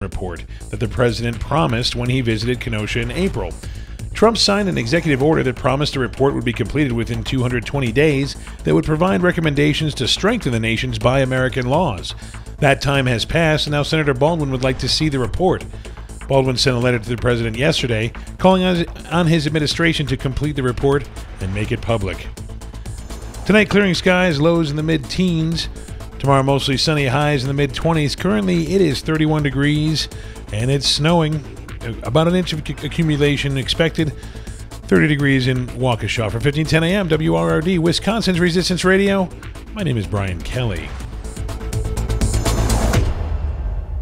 report that the president promised when he visited Kenosha in April. Trump signed an executive order that promised a report would be completed within 220 days that would provide recommendations to strengthen the nation's Buy American laws. That time has passed, and now Senator Baldwin would like to see the report. Baldwin sent a letter to the president yesterday calling on his administration to complete the report and make it public. Tonight, clearing skies, lows in the mid-teens. Tomorrow, mostly sunny, highs in the mid-20s. Currently, it is 31 degrees, and it's snowing. About an inch of accumulation expected. 30 degrees in Waukesha. For 1510 AM, WRRD, Wisconsin's Resistance Radio, my name is Brian Kelly.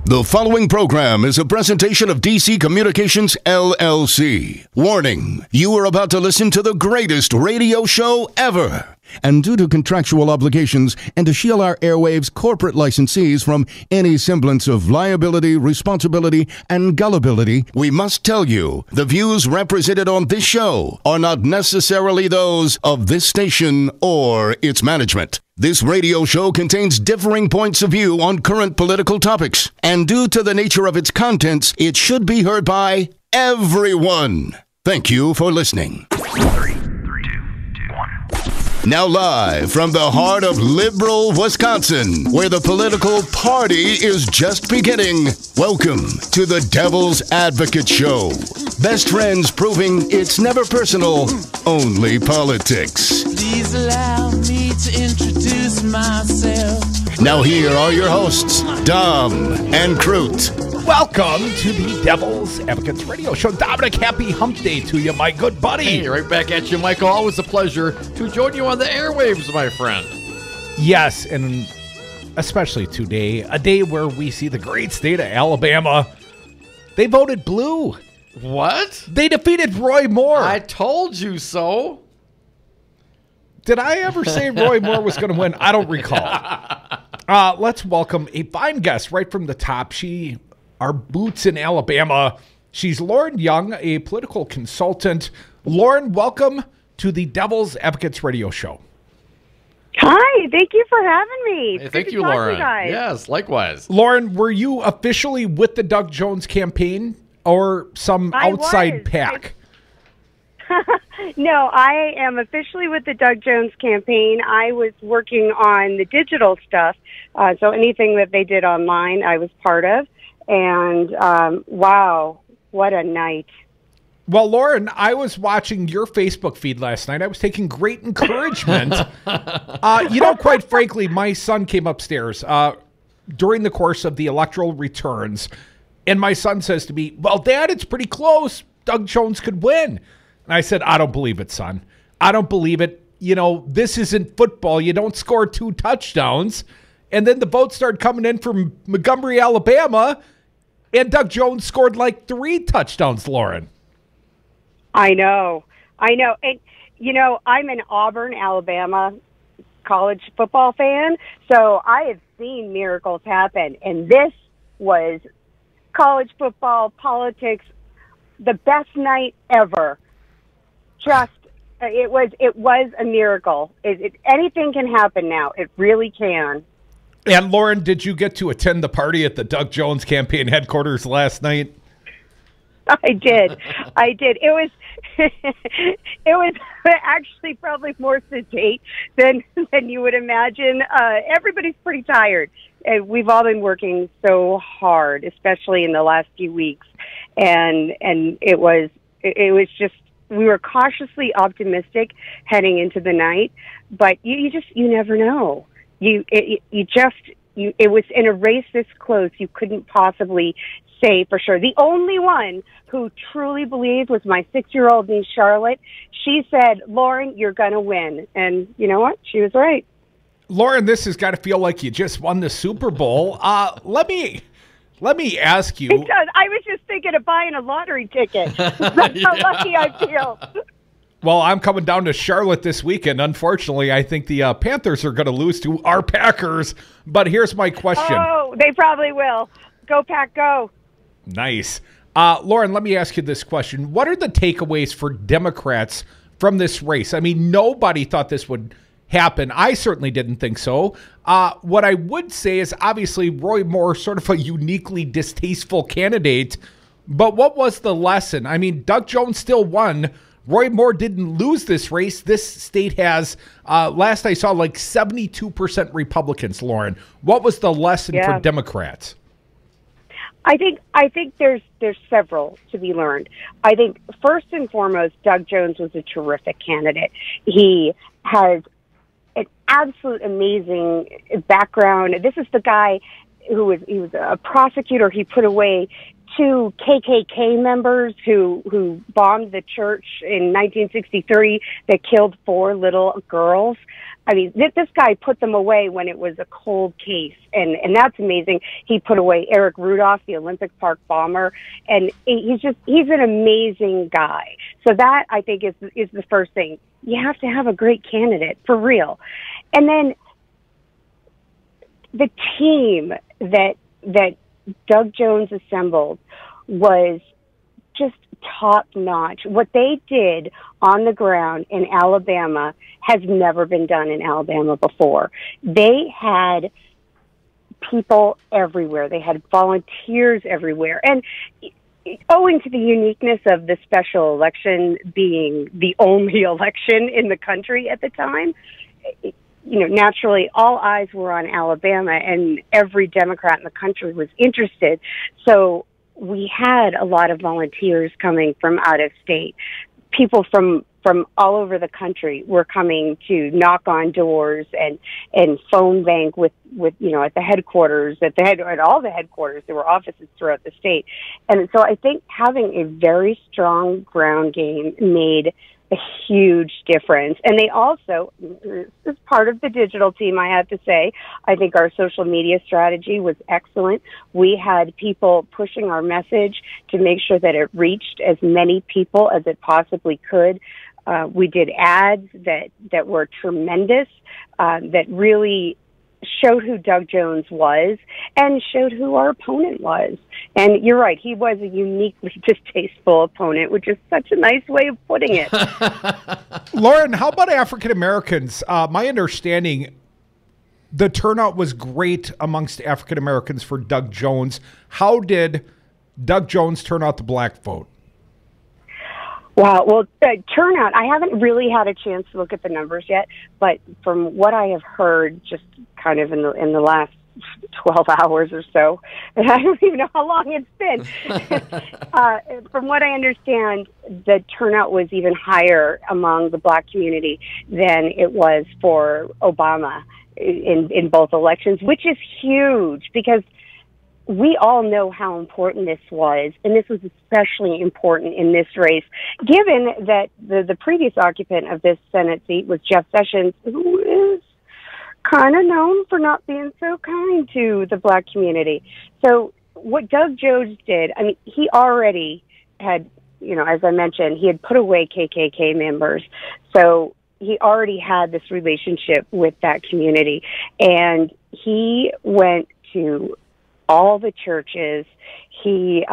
The following program is a presentation of DC Communications, LLC. Warning, you are about to listen to the greatest radio show ever. And due to contractual obligations and to shield our airwaves corporate licensees from any semblance of liability, responsibility, and gullibility, we must tell you the views represented on this show are not necessarily those of this station or its management. This radio show contains differing points of view on current political topics, and due to the nature of its contents, it should be heard by everyone. Thank you for listening. 3, 2, 1. Now live from the heart of liberal Wisconsin, where the political party is just beginning, welcome to the Devil's Advocate Show. Best friends proving it's never personal, only politics. Please allow me to introduce myself. Now here are your hosts, Dom and Crute. Welcome to the Devil's Advocates Radio Show. Dominic, happy hump day to you, my good buddy. Hey, right back at you, Michael. Always a pleasure to join you on the airwaves, my friend. Yes, and especially today, a day where we see the great state of Alabama. They voted blue. What? They defeated Roy Moore. I told you so. Did I ever say Roy Moore was going to win? I don't recall. Let's welcome a fine guest right from the top. Our boots in Alabama. She's Lauren Young, a political consultant. Lauren, welcome to the Devil's Advocates Radio Show. Hi, thank you for having me. Hey, thank you, Lauren. Yes, likewise. Lauren, were you officially with the Doug Jones campaign or some outside pack? No, I am officially with the Doug Jones campaign. I was working on the digital stuff, so anything that they did online, I was part of. And wow, what a night. Well, Lauren, I was watching your Facebook feed last night. I was taking great encouragement. Quite frankly, my son came upstairs during the course of the electoral returns, and my son says to me, well, Dad, it's pretty close. Doug Jones could win. And I said, I don't believe it, son. I don't believe it. This isn't football. You don't score 2 touchdowns. And then the votes started coming in from Montgomery, Alabama, and Doug Jones scored like 3 touchdowns, Lauren. I know. And, I'm an Auburn, Alabama college football fan, so I have seen miracles happen. And this was college football, politics, the best night ever. It was a miracle. Anything can happen now. It really can. And Lauren, did you get to attend the party at the Doug Jones campaign headquarters last night? I did. It was actually probably more sedate than you would imagine. Everybody's pretty tired. We've all been working so hard, especially in the last few weeks, and it was just, we were cautiously optimistic heading into the night, but you never know. It was in a race this close, you couldn't possibly say for sure. The only one who truly believed was my 6-year-old niece, Charlotte. She said, Lauren, you're going to win. And you know what? She was right. Lauren, this has got to feel like you just won the Super Bowl. Let me ask you. It does. I was just thinking of buying a lottery ticket. That's how lucky I feel. Well, I'm coming down to Charlotte this weekend. Unfortunately, I think the Panthers are going to lose to our Packers. But here's my question. Oh, they probably will. Go, Pack, go. Nice. Lauren, let me ask you this question. What are the takeaways for Democrats from this race? I mean, nobody thought this would happen. I certainly didn't think so. What I would say is obviously Roy Moore, sort of a uniquely distasteful candidate, but what was the lesson? I mean, Doug Jones still won. Roy Moore didn't lose this race. This state has, last I saw, like 72% Republicans, Lauren. What was the lesson for Democrats? I think there's several to be learned. I think first and foremost, Doug Jones was a terrific candidate. He has an absolute amazing background. This is the guy he was a prosecutor. He put away 2 KKK members who bombed the church in 1963 that killed 4 little girls. I mean, this guy put them away when it was a cold case, and that's amazing. He put away Eric Rudolph, the Olympic Park bomber, and he's an amazing guy. So that, I think, is the first thing. You have to have a great candidate, for real. And then the team that Doug Jones assembled was just top notch. What they did on the ground in Alabama has never been done in Alabama before. They had people everywhere. They had volunteers everywhere. And owing to the uniqueness of the special election being the only election in the country at the time, naturally all eyes were on Alabama, and every Democrat in the country was interested. So we had a lot of volunteers coming from out of state. People from all over the country were coming to knock on doors and phone bank with at the headquarters, at all the headquarters. There were offices throughout the state. And so I think having a very strong ground game made a huge difference. And they also, as part of the digital team, I have to say, I think our social media strategy was excellent. We had people pushing our message to make sure that it reached as many people as it possibly could. We did ads that were tremendous, that really showed who Doug Jones was and showed who our opponent was. And you're right, he was a uniquely distasteful opponent, which is such a nice way of putting it. Lauren, how about African Americans? My understanding, the turnout was great amongst African Americans for Doug Jones. How did Doug Jones turn out the black vote? Wow. Well, the turnout, I haven't really had a chance to look at the numbers yet, but from what I have heard, just kind of in the last 12 hours or so, and I don't even know how long it's been. From what I understand, the turnout was even higher among the black community than it was for Obama in both elections, which is huge because we all know how important this was, and this was especially important in this race, given that the previous occupant of this Senate seat was Jeff Sessions, who is kind of known for not being so kind to the black community. So what Doug Jones did, I mean, he already had, as I mentioned, he had put away KKK members. So he already had this relationship with that community, and he went to all the churches. He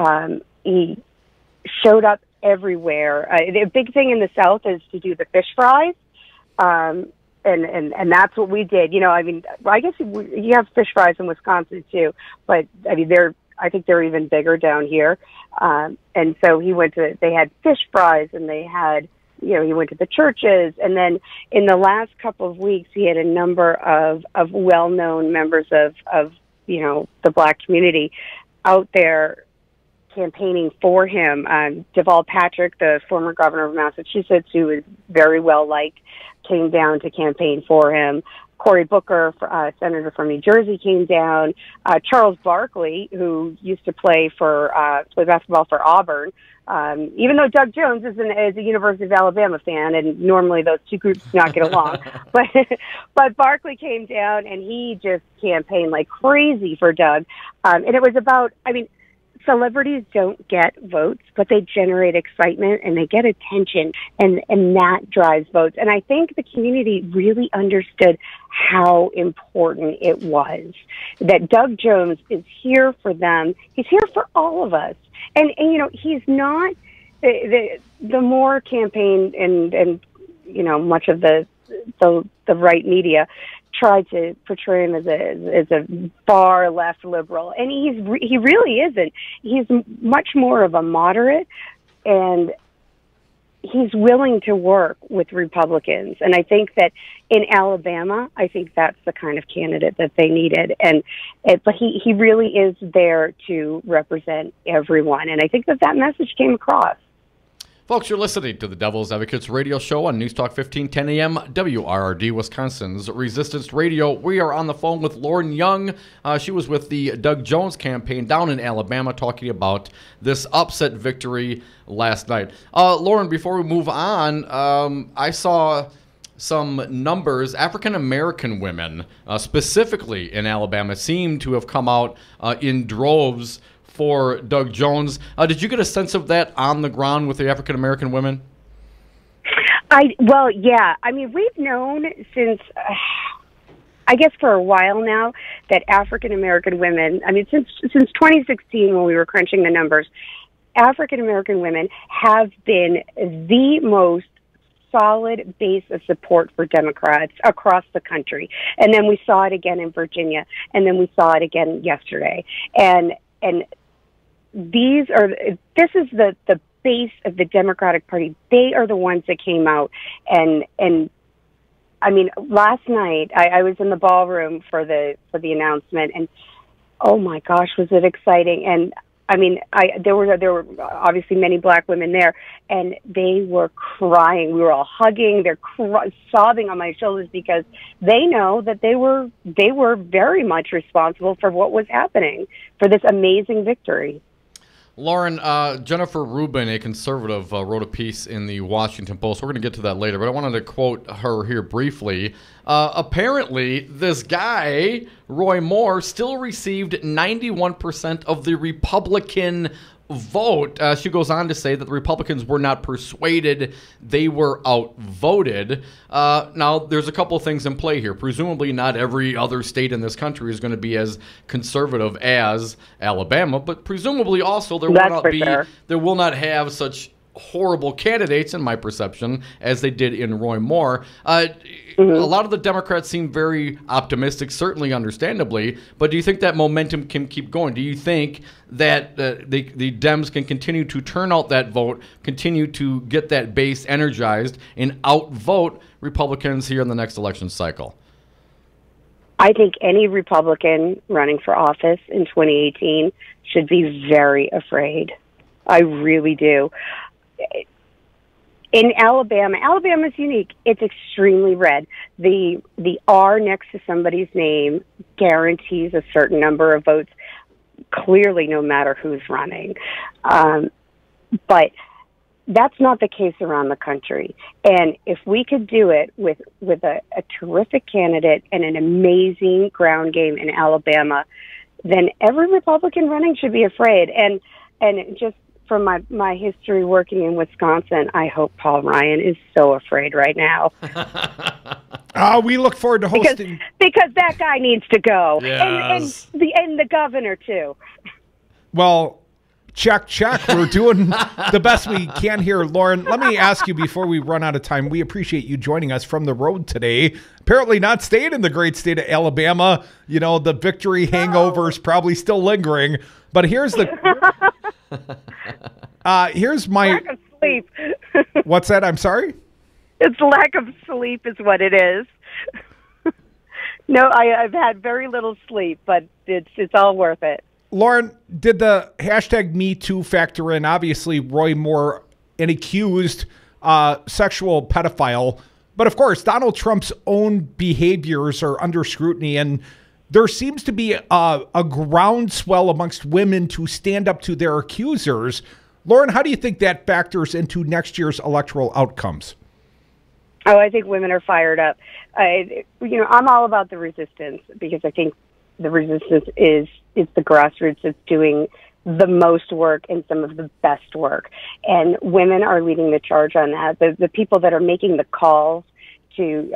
showed up everywhere. The big thing in the South is to do the fish fries, and that's what we did. I mean, I guess you have fish fries in Wisconsin too, but I mean I think they're even bigger down here. And so they had fish fries, and they had, he went to the churches, and then in the last couple of weeks, he had a number of well-known members of the black community out there campaigning for him. Deval Patrick, the former governor of Massachusetts, who is very well liked, came down to campaign for him. Cory Booker, senator from New Jersey, came down. Charles Barkley, who used to play basketball for Auburn, even though Doug Jones is a University of Alabama fan, and normally those two groups do not get along, but Barkley came down and he just campaigned like crazy for Doug. And it was about, I mean, celebrities don't get votes, but they generate excitement and they get attention, and that drives votes. And I think the community really understood how important it was that Doug Jones is here for them. He's here for all of us. And he's not the more campaign and much of the the right media try to portray him as a far left liberal, and he really isn't. He's much more of a moderate, and he's willing to work with Republicans. And I think that in Alabama, I think that's the kind of candidate that they needed. But he really is there to represent everyone, and I think that message came across. Folks, you're listening to the Devil's Advocates radio show on News Talk 1510 AM, WRRD, Wisconsin's Resistance Radio. We are on the phone with Lauren Young. She was with the Doug Jones campaign down in Alabama talking about this upset victory last night. Lauren, before we move on, I saw some numbers. African-American women, specifically in Alabama, seem to have come out in droves for Doug Jones. Did you get a sense of that on the ground with the African-American women? Well, yeah. I mean, we've known since, I guess for a while now, that African-American women, I mean, since 2016 when we were crunching the numbers, African-American women have been the most solid base of support for Democrats across the country. And then we saw it again in Virginia, and then we saw it again yesterday. And this is the base of the Democratic Party. They are the ones that came out and I mean, last night I was in the ballroom for the announcement, and oh my gosh, was it exciting! And I mean, there were obviously many Black women there, and they were crying. We were all hugging. They're sobbing on my shoulders because they know that they were very much responsible for what was happening, for this amazing victory. Lauren, Jennifer Rubin, a conservative, wrote a piece in the Washington Post. We're going to get to that later, but I wanted to quote her here briefly. Apparently, this guy, Roy Moore, still received 91% of the Republican vote. She goes on to say that the Republicans were not persuaded, they were outvoted. Now, there's a couple of things in play here. Presumably, not every other state in this country is going to be as conservative as Alabama, but presumably also there will not have such horrible candidates, in my perception, as they did in Roy Moore. A lot of the Democrats seem very optimistic, certainly understandably, but do you think that momentum can keep going? Do you think that the Dems can continue to turn out that vote, continue to get that base energized, and outvote Republicans here in the next election cycle? I think any Republican running for office in 2018 should be very afraid. I really do. In Alabama's unique. It's extremely red. The R next to somebody's name guarantees a certain number of votes, clearly no matter who's running. But that's not the case around the country. And if we could do it with a terrific candidate and an amazing ground game in Alabama, then every Republican running should be afraid. And just from my history working in Wisconsin, I hope Paul Ryan is so afraid right now. We look forward to hosting. Because that guy needs to go. Yes. And the governor, too. Well, check. We're doing the best we can here. Lauren, let me ask you before we run out of time. We appreciate you joining us from the road today. Apparently not staying in the great state of Alabama. You know, the victory hangover is probably still lingering. But here's here's my lack of sleep. What's that? I'm sorry? It's lack of sleep is what it is. No, I've had very little sleep, but it's all worth it. Lauren, did the hashtag #MeToo factor in? Obviously, Roy Moore, an accused sexual pedophile. But of course, Donald Trump's own behaviors are under scrutiny, and there seems to be a groundswell amongst women to stand up to their accusers. Lauren, how do you think that factors into next year's electoral outcomes? Oh, I think women are fired up. I'm all about the resistance because I think the resistance is the grassroots that's doing the most work and some of the best work. And women are leading the charge on that. The people that are making the calls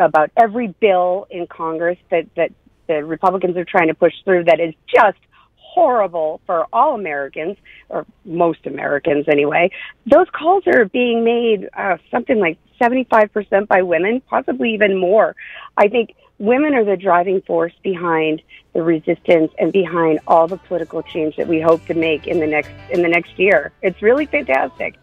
about every bill in Congress that the Republicans are trying to push through that is just horrible for all Americans, or most Americans anyway. Those calls are being made something like 75% by women, possibly even more. I think women are the driving force behind the resistance and behind all the political change that we hope to make in the next year. It's really fantastic.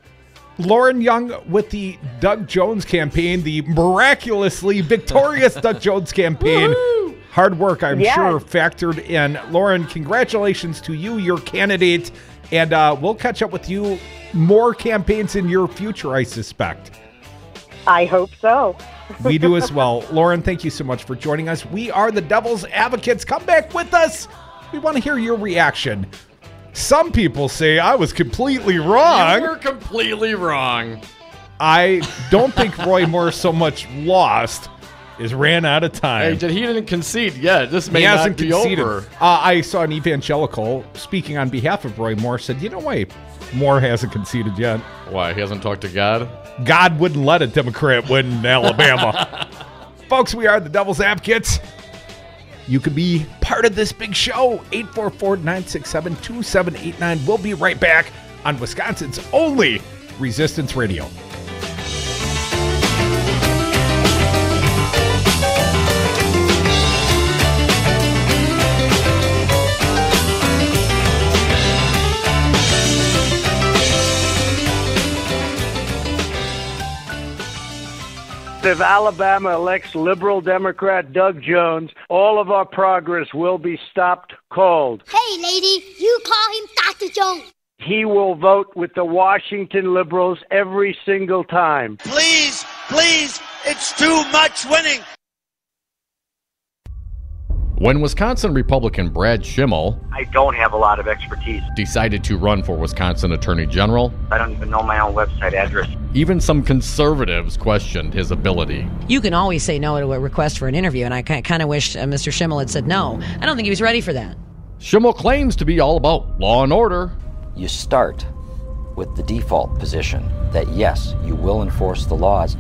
Lauren Young with the Doug Jones campaign, the miraculously victorious Doug Jones campaign. Woo-hoo! Hard work, I'm Yes. sure, factored in. Lauren, congratulations to you, your candidate, and we'll catch up with you more campaigns in your future, I suspect. I hope so. We do as well. Lauren, thank you so much for joining us. We are the Devil's Advocates. Come back with us. We want to hear your reaction. Some people say I was completely wrong. You were completely wrong. I don't think Roy Moore so much lost as ran out of time. He didn't concede yet. This may He not hasn't be conceded. over. I saw an evangelical speaking on behalf of Roy Moore said, you know why Moore hasn't conceded yet? Why, he hasn't talked to God? God wouldn't let a Democrat win in Alabama. Folks, we are the Devil's Advocates. You could be part of this big show. 844-967-2789. We'll be right back on Wisconsin's only Resistance Radio. If Alabama elects liberal Democrat Doug Jones, all of our progress will be stopped cold. Hey, lady, you call him Dr. Jones. He will vote with the Washington liberals every single time. Please, it's too much winning. When Wisconsin Republican Brad Schimmel I don't have a lot of expertise. decided to run for Wisconsin Attorney General, I don't even know my own website address. even some conservatives questioned his ability. You can always say no to a request for an interview, and I kind of wish Mr. Schimmel had said no. I don't think he was ready for that. Schimmel claims to be all about law and order. You start with the default position that yes, you will enforce the laws.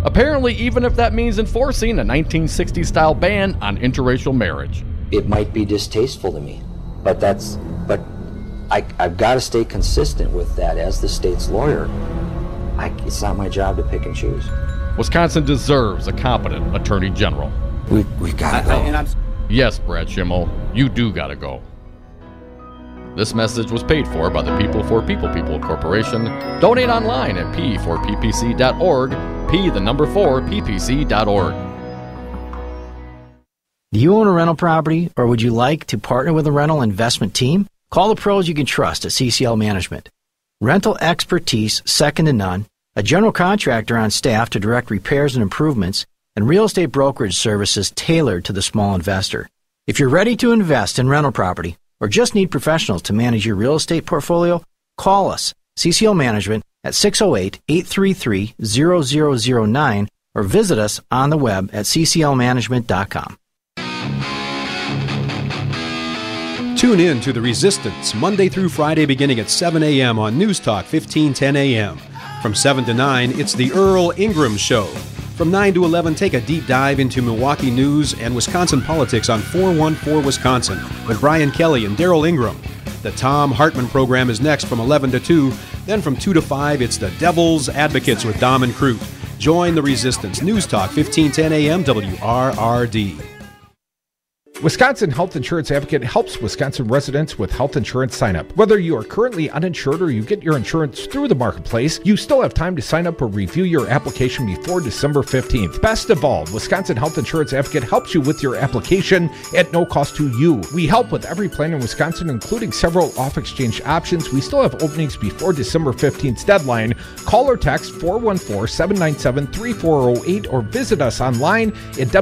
Apparently, even if that means enforcing a 1960s-style ban on interracial marriage. It might be distasteful to me, but I've got to stay consistent with that as the state's lawyer. It's not my job to pick and choose. Wisconsin deserves a competent attorney general. We've got to go. Yes, Brad Schimmel, you do gotta go. This message was paid for by the People for People Corporation. Donate online at p4ppc.org, p4ppc.org. Do you own a rental property, or would you like to partner with a rental investment team? Call the pros you can trust at CCL Management. Rental expertise second to none, a general contractor on staff to direct repairs and improvements, and real estate brokerage services tailored to the small investor. If you're ready to invest in rental property or just need professionals to manage your real estate portfolio, call us, CCL Management, at 608-833-0009 or visit us on the web at cclmanagement.com. Tune in to The Resistance, Monday through Friday beginning at 7 a.m. on News Talk 1510 a.m. From 7 to 9, it's The Earl Ingram Show. From 9 to 11, take a deep dive into Milwaukee news and Wisconsin politics on 414 Wisconsin with Brian Kelly and Daryl Ingram. The Tom Hartman program is next from 11 to 2. Then from 2 to 5, it's The Devil's Advocates with Dom and Crute. Join The Resistance, News Talk 1510 a.m. WRRD. Wisconsin Health Insurance Advocate helps Wisconsin residents with health insurance sign-up. Whether you are currently uninsured or you get your insurance through the marketplace, you still have time to sign up or review your application before December 15th. Best of all, Wisconsin Health Insurance Advocate helps you with your application at no cost to you. We help with every plan in Wisconsin, including several off-exchange options. We still have openings before December 15th's deadline. Call or text 414-797-3408 or visit us online at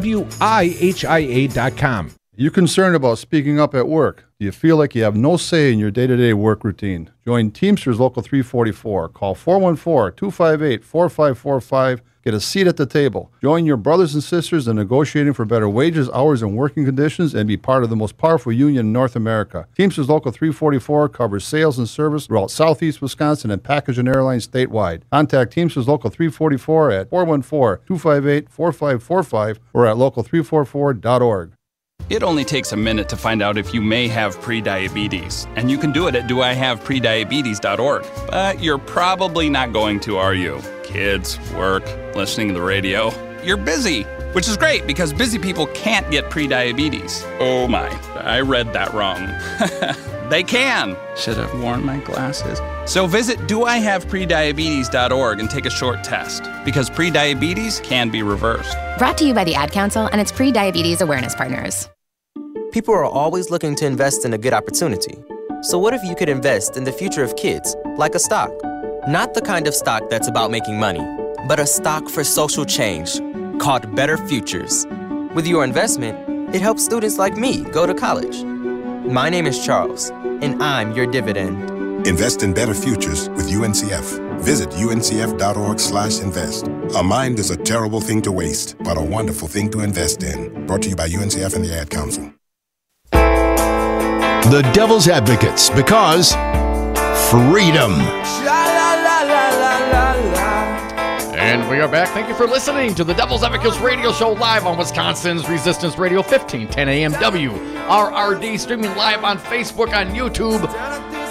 wihia.com. You concerned about speaking up at work? Do you feel like you have no say in your day-to-day work routine? Join Teamsters Local 344. Call 414-258-4545. Get a seat at the table. Join your brothers and sisters in negotiating for better wages, hours, and working conditions and be part of the most powerful union in North America. Teamsters Local 344 covers sales and service throughout southeast Wisconsin and package and airlines statewide. Contact Teamsters Local 344 at 414-258-4545 or at local344.org. It only takes a minute to find out if you may have prediabetes, and you can do it at doihaveprediabetes.org. But you're probably not going to, are you? Kids, work, listening to the radio. You're busy, which is great because busy people can't get prediabetes. Oh my, I read that wrong. They can. Should have worn my glasses. So visit doihaveprediabetes.org and take a short test, because prediabetes can be reversed. Brought to you by the Ad Council and its pre-diabetes awareness partners. People are always looking to invest in a good opportunity. So what if you could invest in the future of kids, like a stock? Not the kind of stock that's about making money, but a stock for social change called Better Futures. With your investment, it helps students like me go to college. My name is Charles, and I'm your dividend. Invest in better futures with UNCF. Visit uncf.org/invest. A mind is a terrible thing to waste, but a wonderful thing to invest in. Brought to you by UNCF and the Ad Council. The Devil's Advocates, because freedom. And we are back. Thank you for listening to the Devil's Advocates radio show live on Wisconsin's Resistance Radio, 1510 AM WRRD, streaming live on Facebook, on YouTube.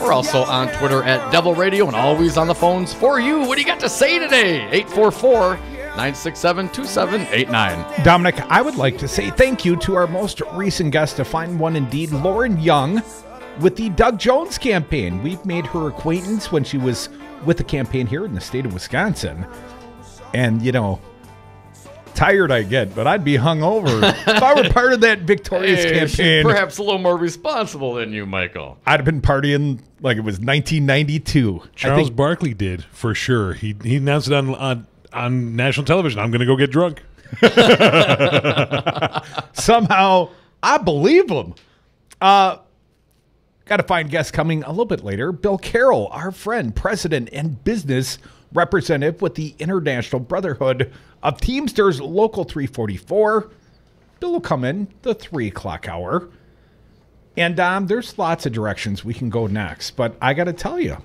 We're also on Twitter at Devil Radio and always on the phones for you. What do you got to say today? 844-967-2789. Dominic, I would like to say thank you to our most recent guest, to find one indeed, Lauren Young, with the Doug Jones campaign. We've made her acquaintance when she was with the campaign here in the state of Wisconsin. And, you know, tired I get, but I'd be hungover if I were part of that victorious campaign. Perhaps a little more responsible than you, Michael. I'd have been partying like it was 1992. Charles Barkley did, for sure. He announced it on national television. I'm going to go get drunk. Somehow, I believe him. Got to find guests coming a little bit later. Bill Carroll, our friend, president and business representative with the International Brotherhood of Teamsters Local 344. Bill will come in the 3 o'clock hour. And there's lots of directions we can go next. But I got to tell you,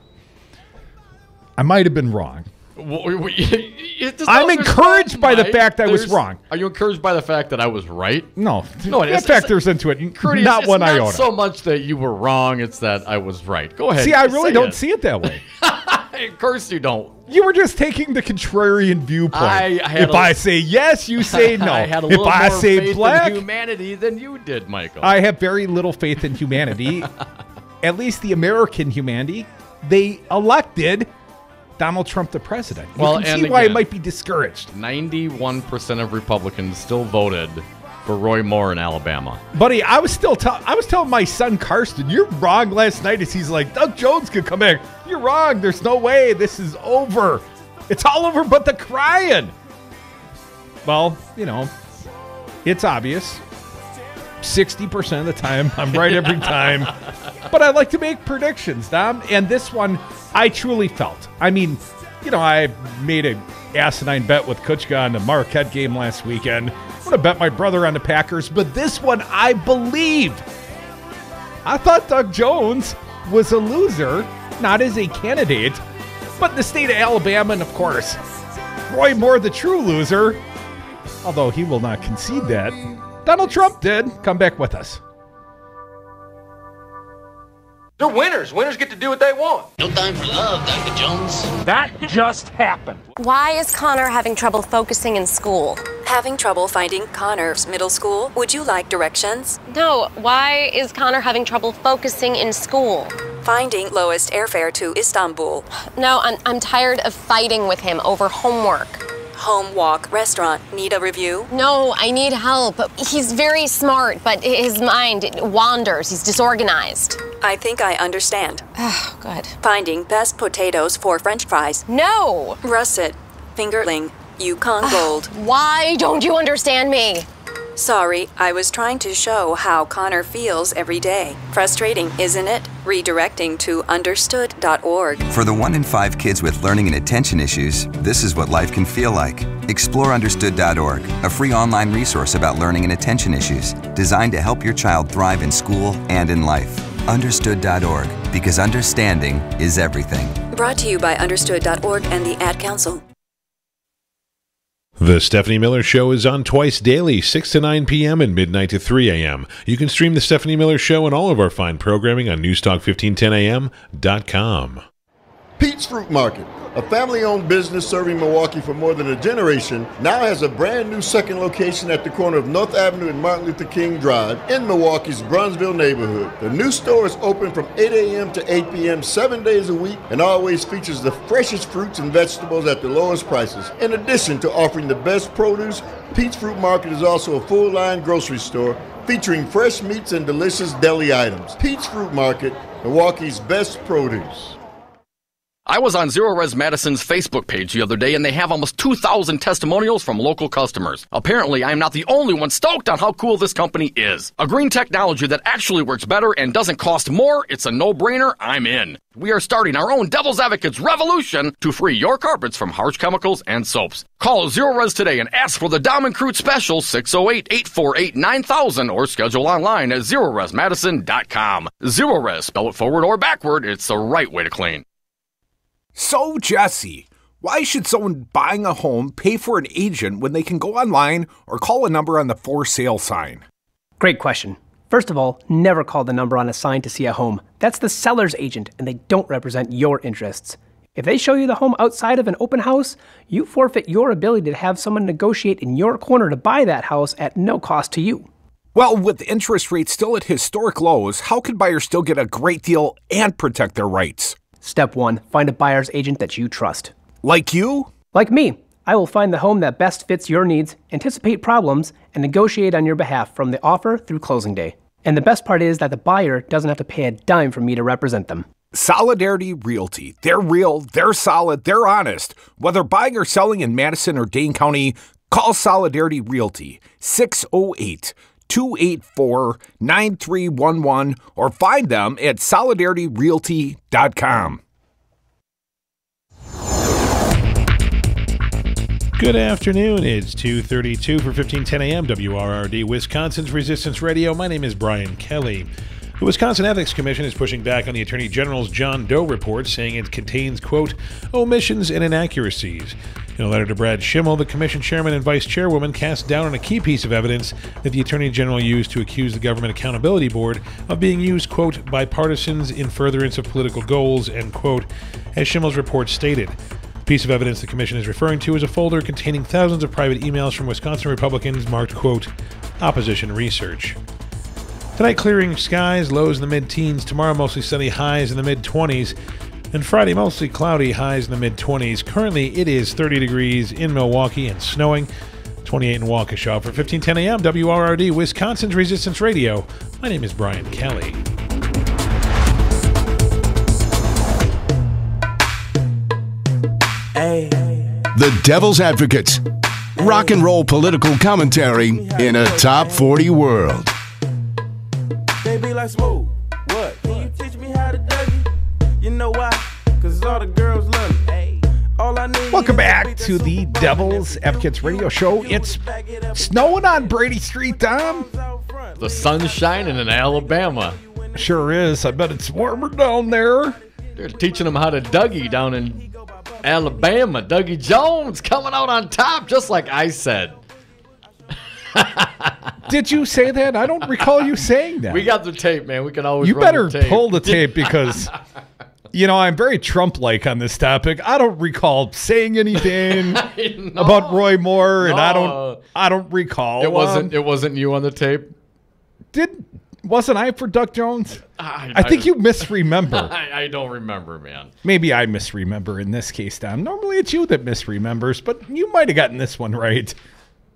I might have been wrong. I'm encouraged by the fact I was wrong. Are you encouraged by the fact that I was right? No, that factors into it. Not one iota. It's not so much that you were wrong, it's that I was right. Go ahead. See, I really don't see it that way. Of course you don't. You were just taking the contrarian viewpoint. I say yes, you say no. I had a little more faith black, in humanity than you did, Michael. I have very little faith in humanity. At least the American humanity. They elected Donald Trump the president. You can see why it might be discouraged. 91% of Republicans still voted for Roy Moore in Alabama. Buddy, I was telling my son Karsten, you're wrong last night, as he's like, Doug Jones could come back. You're wrong. There's no way. This is over. It's all over but the crying. Well, you know, it's obvious. 60% of the time, I'm right every time. But I like to make predictions, Dom. And this one, I truly felt. I mean, you know, I made a asinine bet with Kuchka on the Marquette game last weekend. I'm going to bet my brother on the Packers. But this one, I believe. I thought Doug Jones was a loser, not as a candidate, but in the state of Alabama. And, of course, Roy Moore, the true loser, although he will not concede that. Donald Trump did. Come back with us. They're winners. Winners get to do what they want. No time for love, Dr. Jones. That just happened. Why is Connor having trouble focusing in school? Having trouble finding Connor's middle school? Would you like directions? No, why is Connor having trouble focusing in school? Finding lowest airfare to Istanbul. No, I'm tired of fighting with him over homework. Home, walk, restaurant. Need a review? No, I need help. He's very smart, but his mind wanders. He's disorganized. I think I understand. Oh, good. Finding best potatoes for French fries. No! Russet, fingerling, Yukon Gold. Why don't you understand me? Sorry, I was trying to show how Connor feels every day. Frustrating, isn't it? Redirecting to understood.org. For the 1 in 5 kids with learning and attention issues, this is what life can feel like. Explore understood.org, a free online resource about learning and attention issues, designed to help your child thrive in school and in life. Understood.org, because understanding is everything. Brought to you by understood.org and the Ad Council. The Stephanie Miller Show is on twice daily, 6 to 9 p.m. and midnight to 3 a.m. You can stream The Stephanie Miller Show and all of our fine programming on newstalk1510am.com. Pete's Fruit Market, a family-owned business serving Milwaukee for more than a generation, now has a brand new second location at the corner of North Avenue and Martin Luther King Drive in Milwaukee's Bronzeville neighborhood. The new store is open from 8 a.m. to 8 p.m. 7 days a week and always features the freshest fruits and vegetables at the lowest prices. In addition to offering the best produce, Pete's Fruit Market is also a full-line grocery store featuring fresh meats and delicious deli items. Pete's Fruit Market, Milwaukee's best produce. I was on Zero Res Madison's Facebook page the other day, and they have almost 2,000 testimonials from local customers. Apparently, I'm not the only one stoked on how cool this company is. A green technology that actually works better and doesn't cost more. It's a no-brainer. I'm in. We are starting our own Devil's Advocates revolution to free your carpets from harsh chemicals and soaps. Call Zero Res today and ask for the Dom and Crute special 608-848-9000 or schedule online at ZeroResMadison.com. Zero Res, spell it forward or backward. It's the right way to clean. So, Jesse, why should someone buying a home pay for an agent when they can go online or call a number on the for sale sign? Great question. First of all, never call the number on a sign to see a home. That's the seller's agent, and they don't represent your interests. If they show you the home outside of an open house, you forfeit your ability to have someone negotiate in your corner to buy that house at no cost to you. Well, with interest rates still at historic lows, how can buyers still get a great deal and protect their rights? Step 1, find a buyer's agent that you trust. Like you? Like me. I will find the home that best fits your needs, anticipate problems, and negotiate on your behalf from the offer through closing day. And the best part is that the buyer doesn't have to pay a dime for me to represent them. Solidarity Realty. They're real, they're solid, they're honest. Whether buying or selling in Madison or Dane County, call Solidarity Realty 608-284-9311 or find them at solidarityrealty.com. Good afternoon. It's 2:32 for 1510 AM WRRD, Wisconsin's Resistance Radio. My name is Brian Kelly. The Wisconsin Ethics Commission is pushing back on the Attorney General's John Doe report, saying it contains, quote, omissions and inaccuracies. In a letter to Brad Schimmel, the Commission Chairman and Vice Chairwoman cast doubt on a key piece of evidence that the Attorney General used to accuse the Government Accountability Board of being used, quote, by partisans in furtherance of political goals, end quote, as Schimmel's report stated. The piece of evidence the Commission is referring to is a folder containing thousands of private emails from Wisconsin Republicans marked, quote, opposition research. Tonight, clearing skies, lows in the mid-teens. Tomorrow, mostly sunny, highs in the mid-20s. And Friday, mostly cloudy, highs in the mid-20s. Currently, it is 30 degrees in Milwaukee and snowing. 28 in Waukesha. For 1510 AM, WRRD, Wisconsin's Resistance Radio, my name is Brian Kelly. The Devil's Advocates. Rock and roll political commentary in a top 40 world. They be like, Smooth, what? Can you teach me how to Dougie? You know why? Because all the girls love me. All I need. Welcome back to the Devil's Advocates Radio Show. It's snowing on Brady Street, Tom. The sun's shining in Alabama. Sure is. I bet it's warmer down there. They're teaching them how to Dougie down in Alabama. Dougie Jones coming out on top, just like I said. Did you say that? I don't recall you saying that. We got the tape, man. We can always You run better the tape. pull the tape because, you know, I'm very Trump-like on this topic. I don't recall saying anything about Roy Moore, and I don't recall. It wasn't you on the tape. Wasn't I for Doug Jones? I think you misremember. I don't remember, man. Maybe I misremember in this case, Tom. Normally it's you that misremembers, but you might have gotten this one right.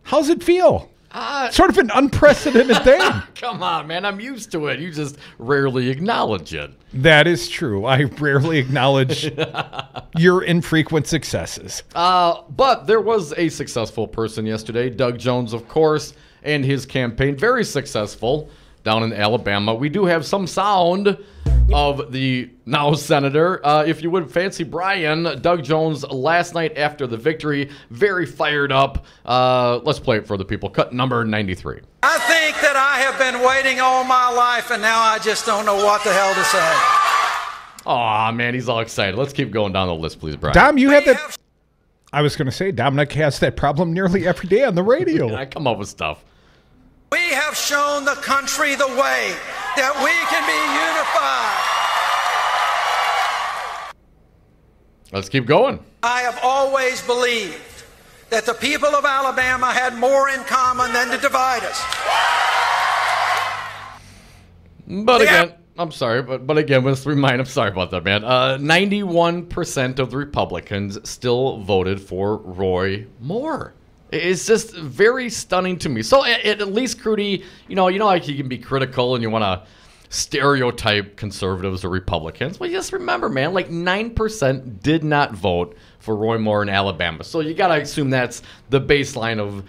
How's it feel? Sort of an unprecedented thing. Come on, man. I'm used to it. You just rarely acknowledge it. That is true. I rarely acknowledge your infrequent successes. But there was a successful person yesterday, Doug Jones, of course, and his campaign. Very successful down in Alabama. We do have some sound of the now senator. If you would fancy Brian, Doug Jones last night after the victory, very fired up. Let's play it for the people. Cut number 93. I think that I have been waiting all my life, and now I just don't know what the hell to say. Aw, man, he's all excited. Let's keep going down the list, please, Brian. Dom, you have that. I was going to say, Dominic has that problem nearly every day on the radio. I come up with stuff. We have shown the country the way that we can be unified. Let's keep going. I have always believed that the people of Alabama had more in common than to divide us. But again, I'm sorry, but again, let's remind, I'm sorry about that, man. 91% of the Republicans still voted for Roy Moore. It's just very stunning to me. So at least, Crudy, you know, like you can be critical and you want to stereotype conservatives or Republicans. Well, just remember, man, like 9% did not vote for Roy Moore in Alabama. So you got to assume that's the baseline of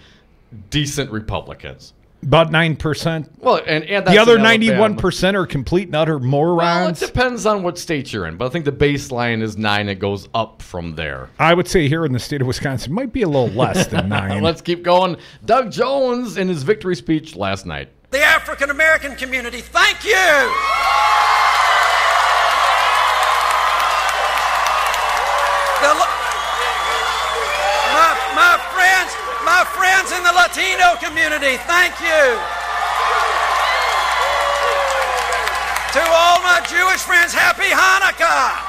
decent Republicans. About 9%. Well, and that's the other in 91% are complete and utter morons. Well, it depends on what state you're in, but I think the baseline is 9. It goes up from there. I would say here in the state of Wisconsin, might be a little less than 9. Let's keep going. Doug Jones in his victory speech last night. The African American community, thank you. My friends in the Latino community, thank you. To all my Jewish friends, happy Hanukkah.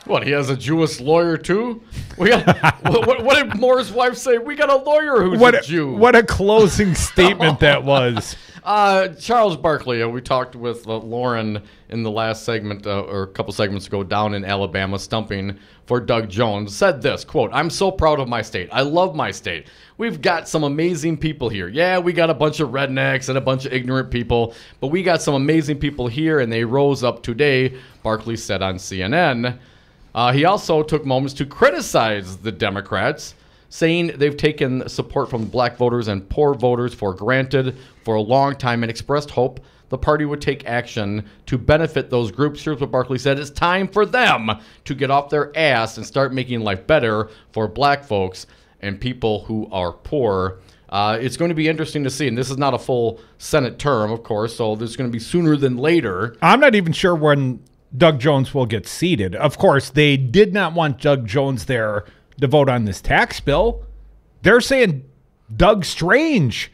What, he has a Jewish lawyer too? We got, what did Moore's wife say? We got a lawyer who's a Jew. What a closing statement that was. Charles Barkley, we talked with Lauren in the last segment, or a couple segments ago, down in Alabama, stumping for Doug Jones, said this, quote, "I'm so proud of my state. I love my state. We've got some amazing people here. Yeah, we got a bunch of rednecks and a bunch of ignorant people, but we got some amazing people here, and they rose up today," Barkley said on CNN. He also took moments to criticize the Democrats, saying they've taken support from black voters and poor voters for granted for a long time and expressed hope the party would take action to benefit those groups. Here's what Barkley said: "It's time for them to get off their ass and start making life better for black folks and people who are poor." It's going to be interesting to see, and this is not a full Senate term, of course, so this is going to be sooner than later. I'm not even sure when Doug Jones will get seated. Of course, they did not want Doug Jones there to vote on this tax bill. They're saying Doug Strange,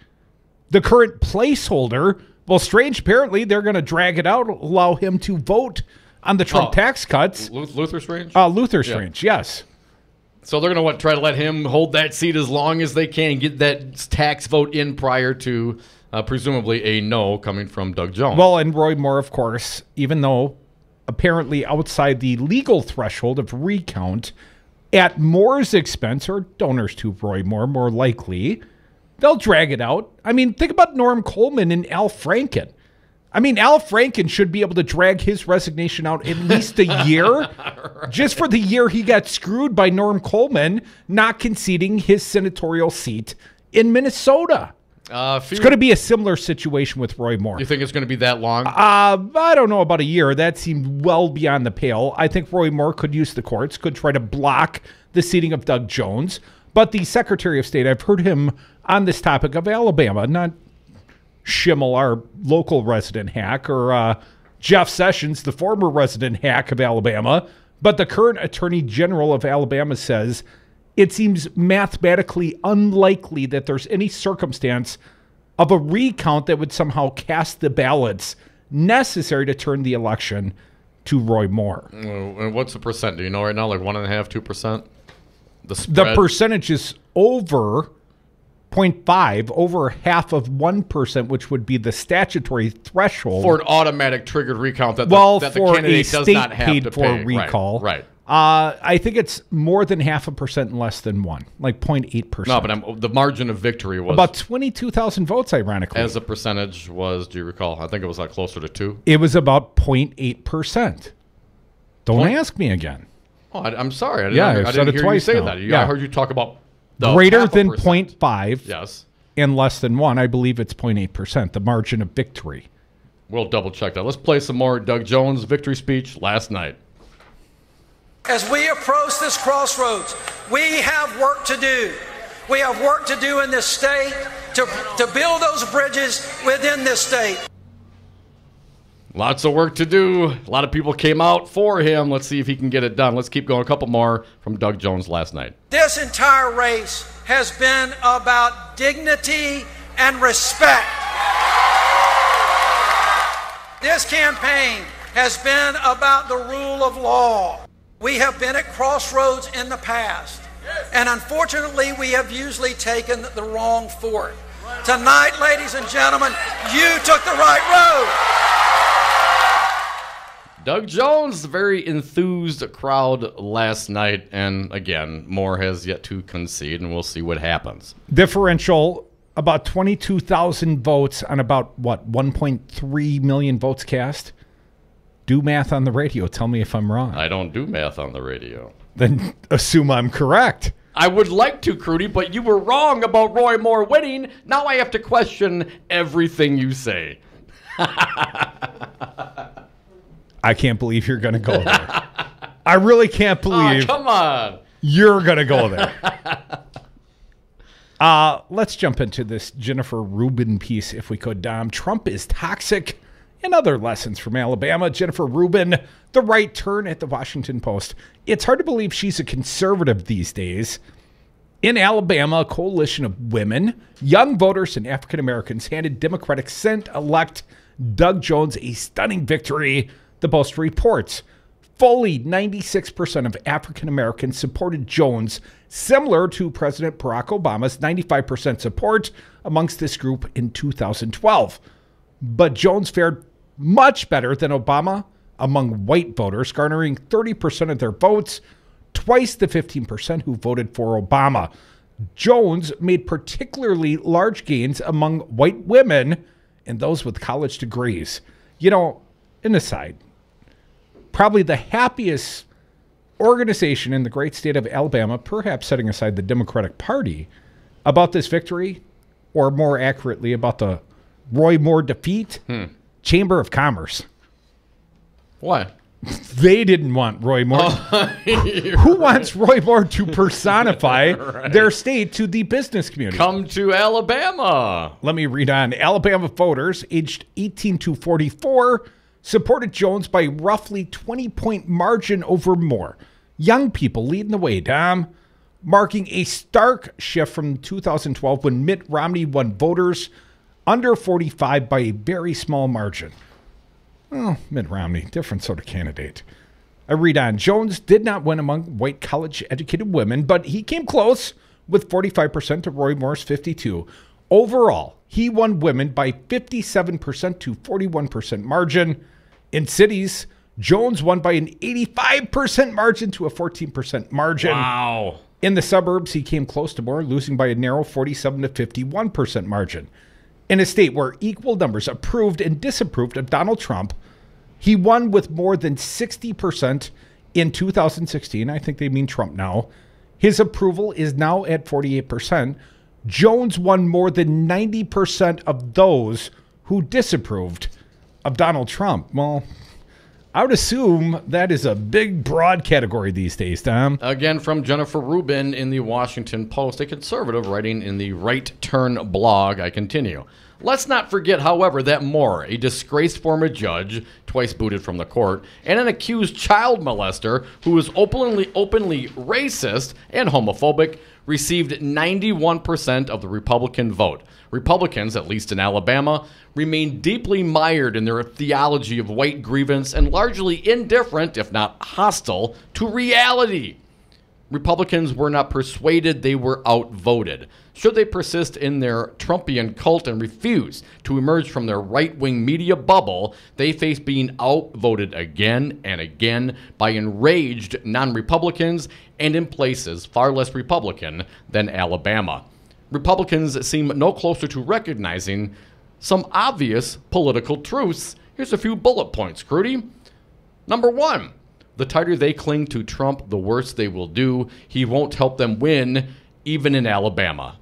the current placeholder. Well, Strange, apparently, they're going to drag it out, allow him to vote on the Trump tax cuts. Luther Strange? Luther Strange, yes. So they're going to try to let him hold that seat as long as they can, get that tax vote in prior to presumably a no coming from Doug Jones. Well, and Roy Moore, of course, even though apparently outside the legal threshold of recount, at Moore's expense, or donors to Roy Moore, more likely, they'll drag it out. I mean, think about Norm Coleman and Al Franken. I mean, Al Franken should be able to drag his resignation out at least a year, right, just for the year he got screwed by Norm Coleman not conceding his senatorial seat in Minnesota. It's going to be a similar situation with Roy Moore. You think it's going to be that long? I don't know about a year. That seemed well beyond the pale. I think Roy Moore could use the courts, could try to block the seating of Doug Jones. But the Secretary of State, I've heard him on this topic of Alabama, not Schimmel, our local resident hack, or Jeff Sessions, the former resident hack of Alabama, but the current Attorney General of Alabama says it seems mathematically unlikely that there's any circumstance of a recount that would somehow cast the ballots necessary to turn the election to Roy Moore. And what's the percent? Do you know right now? Like 1.5%, 2%? The percentage is over 0.5, over half of 1%, which would be the statutory threshold for an automatic triggered recount that the for candidate a does state not have paid to for pay. recall. Right. I think it's more than 0.5% and less than 1%, like 0.8%. No, but the margin of victory was about 22,000 votes, ironically. As a percentage was, do you recall? I think it was like closer to 2. It was about 0.8%. Don't ask me again. Oh, I'm sorry. I I've said didn't it hear twice you say now. that. Yeah. I heard you talk about the greater than 0.5. Yes. And less than 1. I believe it's 0.8%, the margin of victory. We'll double check that. Let's play some more Doug Jones' victory speech last night. As we approach this crossroads, we have work to do. We have work to do in this state to build those bridges within this state. Lots of work to do. A lot of people came out for him. Let's see if he can get it done. Let's keep going. A couple more from Doug Jones last night. This entire race has been about dignity and respect. This campaign has been about the rule of law. We have been at crossroads in the past, and unfortunately, we have usually taken the wrong fork. Tonight, ladies and gentlemen, you took the right road. Doug Jones, very enthused crowd last night, and again, more has yet to concede, and we'll see what happens. Differential, about 22,000 votes on about, 1.3 million votes cast? Do math on the radio. Tell me if I'm wrong. I don't do math on the radio. Then assume I'm correct. I would like to, Crudy, but you were wrong about Roy Moore winning. Now I have to question everything you say. I can't believe you're going to go there. I really can't believe. Come on. You're going to go there. Let's jump into this Jennifer Rubin piece, if we could, Dom. Trump is toxic, and other lessons from Alabama. Jennifer Rubin, the right turn at the Washington Post. It's hard to believe she's a conservative these days. In Alabama, a coalition of women, young voters, and African Americans handed Democratic Senate-elect Doug Jones a stunning victory. The Post reports fully 96% of African Americans supported Jones, similar to President Barack Obama's 95% support amongst this group in 2012. But Jones fared much better than Obama among white voters, garnering 30% of their votes, twice the 15% who voted for Obama. Jones made particularly large gains among white women and those with college degrees. You know, an aside, probably the happiest organization in the great state of Alabama, perhaps setting aside the Democratic Party, about this victory, or more accurately, about the Roy Moore defeat, Chamber of Commerce. What? They didn't want Roy Moore. Who wants Roy Moore to personify their state to the business community? Come to Alabama. Let me read on. Alabama voters aged 18 to 44 supported Jones by roughly 20-point margin over Moore. Young people leading the way, Dom, marking a stark shift from 2012 when Mitt Romney won voters under 45 by a very small margin. Well, Mitt Romney, different sort of candidate. I read on. Jones did not win among white college-educated women, but he came close with 45% to Roy Moore's 52%. Overall, he won women by 57% to 41% margin. In cities, Jones won by an 85% margin to a 14% margin. Wow. In the suburbs, he came close to Moore, losing by a narrow 47 to 51% margin. In a state where equal numbers approved and disapproved of Donald Trump, he won with more than 60% in 2016. I think they mean Trump now. His approval is now at 48%. Jones won more than 90% of those who disapproved of Donald Trump. Well, I would assume that is a big, broad category these days, Tom. Again, from Jennifer Rubin in the Washington Post, a conservative writing in the Right Turn blog. I continue. Let's not forget, however, that Moore, a disgraced former judge, twice booted from the court, and an accused child molester who was openly racist and homophobic, received 91% of the Republican vote. Republicans, at least in Alabama, remain deeply mired in their theology of white grievance and largely indifferent, if not hostile, to reality. Republicans were not persuaded, they were outvoted. Should they persist in their Trumpian cult and refuse to emerge from their right-wing media bubble, they face being outvoted again and again by enraged non-Republicans and in places far less Republican than Alabama. Republicans seem no closer to recognizing some obvious political truths. Here's a few bullet points, Crudy. Number one, the tighter they cling to Trump, the worse they will do. He won't help them win, even in Alabama.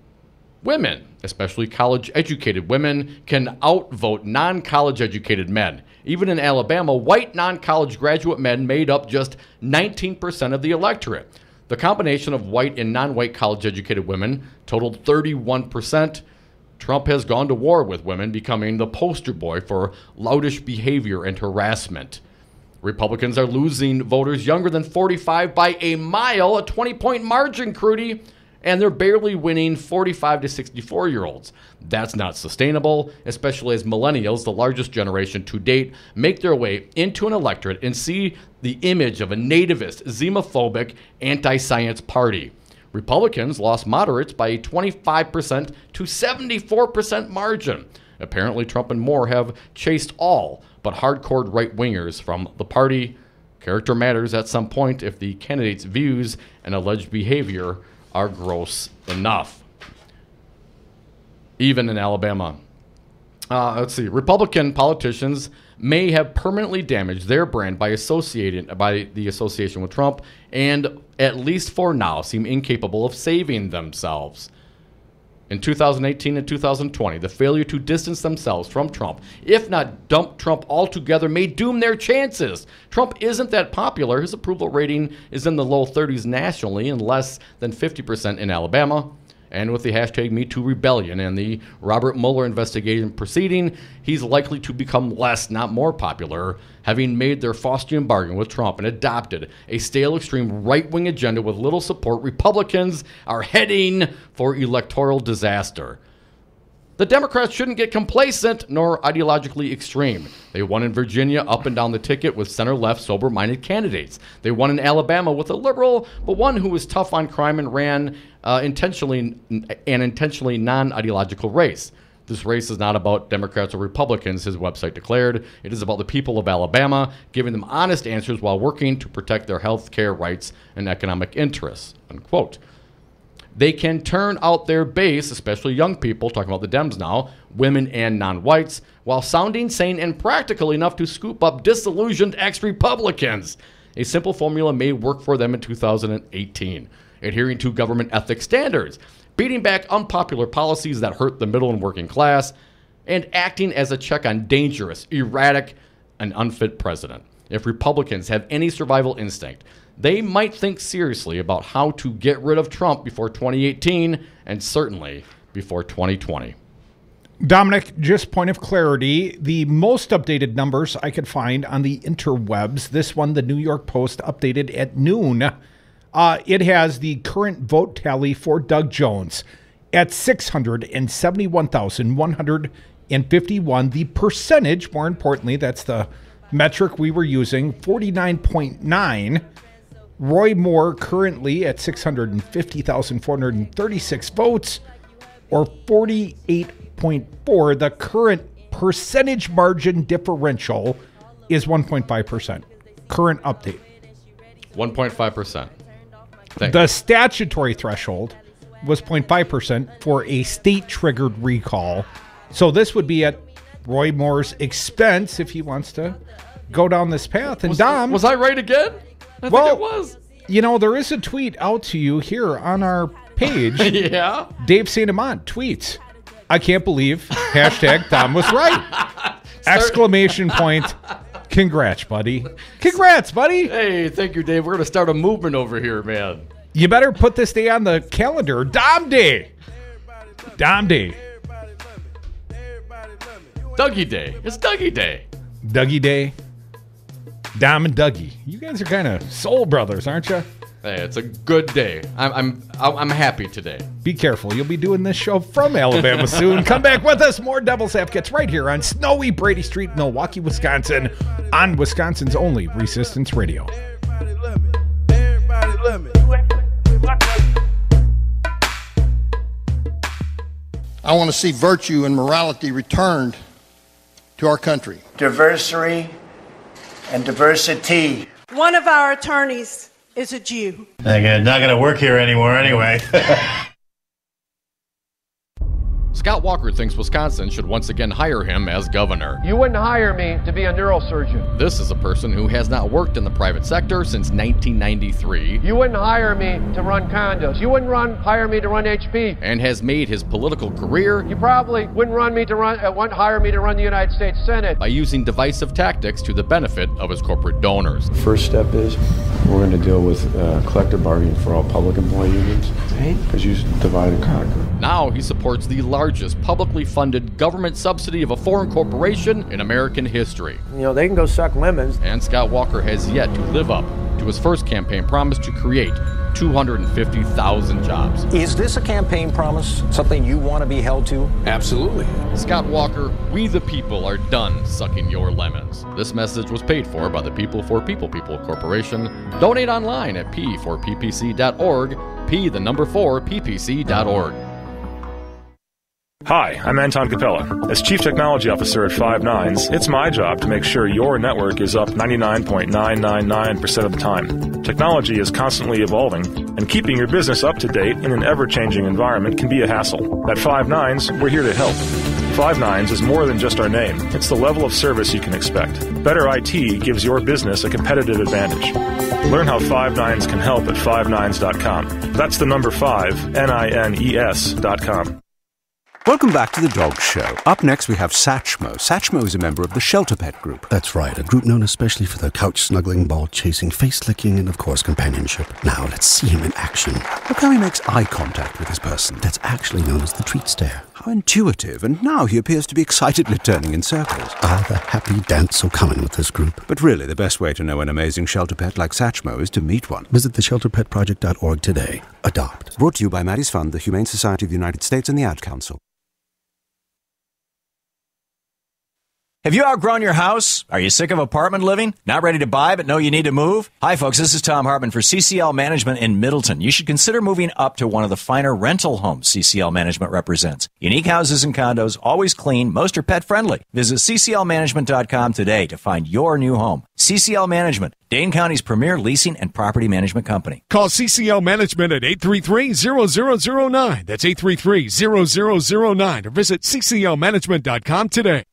Women, especially college-educated women, can outvote non-college-educated men. Even in Alabama, white non-college graduate men made up just 19% of the electorate. The combination of white and non-white college-educated women totaled 31%. Trump has gone to war with women, becoming the poster boy for loutish behavior and harassment. Republicans are losing voters younger than 45 by a mile, a 20-point margin, Crudy, and they're barely winning 45 to 64-year-olds. That's not sustainable, especially as millennials, the largest generation to date, make their way into an electorate and see the image of a nativist, xenophobic, anti-science party. Republicans lost moderates by a 25% to 74% margin. Apparently, Trump and Moore have chased all but hardcore right-wingers from the party. Character matters at some point if the candidate's views and alleged behavior are gross enough. Even in Alabama. Let's see. Republican politicians may have permanently damaged their brand by the association with Trump, and at least for now seem incapable of saving themselves. In 2018 and 2020, the failure to distance themselves from Trump, if not dump Trump altogether, may doom their chances. Trump isn't that popular. His approval rating is in the low 30s nationally and less than 50% in Alabama. And with the hashtag #MeTooRebellion and the Robert Mueller investigation proceeding, he's likely to become less, not more popular, having made their Faustian bargain with Trump and adopted a stale, extreme right-wing agenda with little support. Republicans are heading for electoral disaster. The Democrats shouldn't get complacent nor ideologically extreme. They won in Virginia up and down the ticket with center-left, sober-minded candidates. They won in Alabama with a liberal, but one who was tough on crime and ran intentionally non-ideological race. This race is not about Democrats or Republicans, his website declared. It is about the people of Alabama, giving them honest answers while working to protect their health care rights and economic interests, unquote. They can turn out their base, especially young people, talking about the Dems now, women and non-whites, while sounding sane and practical enough to scoop up disillusioned ex-Republicans. A simple formula may work for them in 2018. Adhering to government ethics standards, beating back unpopular policies that hurt the middle and working class, and acting as a check on dangerous, erratic, and unfit president. If Republicans have any survival instinct, they might think seriously about how to get rid of Trump before 2018 and certainly before 2020. Dominic, just point of clarity, the most updated numbers I could find on the interwebs, this one, the New York Post, updated at noon. It has the current vote tally for Doug Jones at 671,151. The percentage, more importantly, that's the metric we were using, 49.9. Roy Moore currently at 650,436 votes, or 48.4. The current percentage margin differential is 1.5%. Current update. 1.5%. The statutory threshold was 0.5% for a state-triggered recall. So this would be at Roy Moore's expense if he wants to go down this path. And Dom... Was I right again? I think it was. You know, there is a tweet out to you here on our page. Yeah? Dave St. Amant tweets, I can't believe, hashtag Dom was right. Exclamation point. Congrats, buddy. Congrats, buddy. Hey, thank you, Dave. We're going to start a movement over here, man. You better put this day on the calendar. Dom Day. Dom Day. Dougie Day. It's Dougie Day. Dougie Day. Dom and Dougie. You guys are kind of soul brothers, aren't you? Hey, it's a good day. I'm happy today. Be careful. You'll be doing this show from Alabama soon. Come back with us. More Devil's Advocates right here on snowy Brady Street, Milwaukee, Wisconsin, on Wisconsin's only Resistance Radio. I want to see virtue and morality returned to our country. Diversity and diversity. One of our attorneys is a Jew. Not going to work here anymore anyway. Scott Walker thinks Wisconsin should once again hire him as governor. You wouldn't hire me to be a neurosurgeon. This is a person who has not worked in the private sector since 1993. You wouldn't hire me to run condos. You wouldn't hire me to run HP. And has made his political career. You probably wouldn't hire me to run the United States Senate. By using divisive tactics to the benefit of his corporate donors. First step is we're going to deal with collective bargaining for all public employee unions. hate? Because you divide and conquer. Now he supports the largest publicly funded government subsidy of a foreign corporation in American history. You know, they can go suck lemons. And Scott Walker has yet to live up to his first campaign promise to create 250,000 jobs. Is this a campaign promise? Something you want to be held to? Absolutely. Scott Walker, we the people are done sucking your lemons. This message was paid for by the People for People Corporation. Donate online at p4ppc.org, p4ppc.org. Hi, I'm Anton Capella. As Chief Technology Officer at Five Nines, it's my job to make sure your network is up 99.999% of the time. Technology is constantly evolving, and keeping your business up to date in an ever-changing environment can be a hassle. At Five Nines, we're here to help. Five Nines is more than just our name. It's the level of service you can expect. Better IT gives your business a competitive advantage. Learn how Five Nines can help at fivenines.com. That's the number 5, NINES.com. Welcome back to The Dog Show. Up next, we have Satchmo. Satchmo is a member of the Shelter Pet Group. That's right, a group known especially for their couch-snuggling, ball-chasing, face-licking, and, of course, companionship. Now, let's see him in action. Look how he makes eye contact with his person. That's actually known as the treat stare. How intuitive, and now he appears to be excitedly turning in circles. Ah, the happy dance so common with this group. But really, the best way to know an amazing shelter pet like Satchmo is to meet one. Visit theshelterpetproject.org today. Adopt. Brought to you by Maddie's Fund, the Humane Society of the United States, and the Ad Council. Have you outgrown your house? Are you sick of apartment living? Not ready to buy but know you need to move? Hi folks, this is Tom Hartman for CCL Management in Middleton. You should consider moving up to one of the finer rental homes CCL Management represents. Unique houses and condos, always clean, most are pet friendly. Visit cclmanagement.com today to find your new home. CCL Management, Dane County's premier leasing and property management company. Call CCL Management at 833-0009. That's 833-0009 or visit cclmanagement.com today.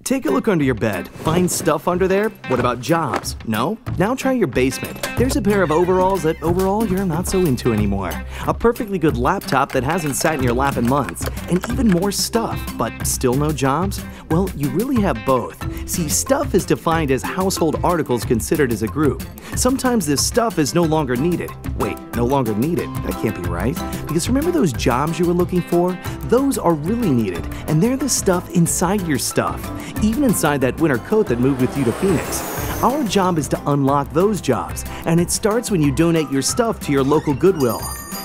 Take a look under your bed. Find stuff under there? What about jobs? No? Now try your basement. There's a pair of overalls that overall you're not so into anymore. A perfectly good laptop that hasn't sat in your lap in months. And even more stuff, but still no jobs? Well, you really have both. See, stuff is defined as household articles considered as a group. Sometimes this stuff is no longer needed. Wait, no longer needed? That can't be right. Because remember those jobs you were looking for? Those are really needed, and they're the stuff inside your stuff. Even inside that winter coat that moved with you to Phoenix. Our job is to unlock those jobs, and it starts when you donate your stuff to your local Goodwill.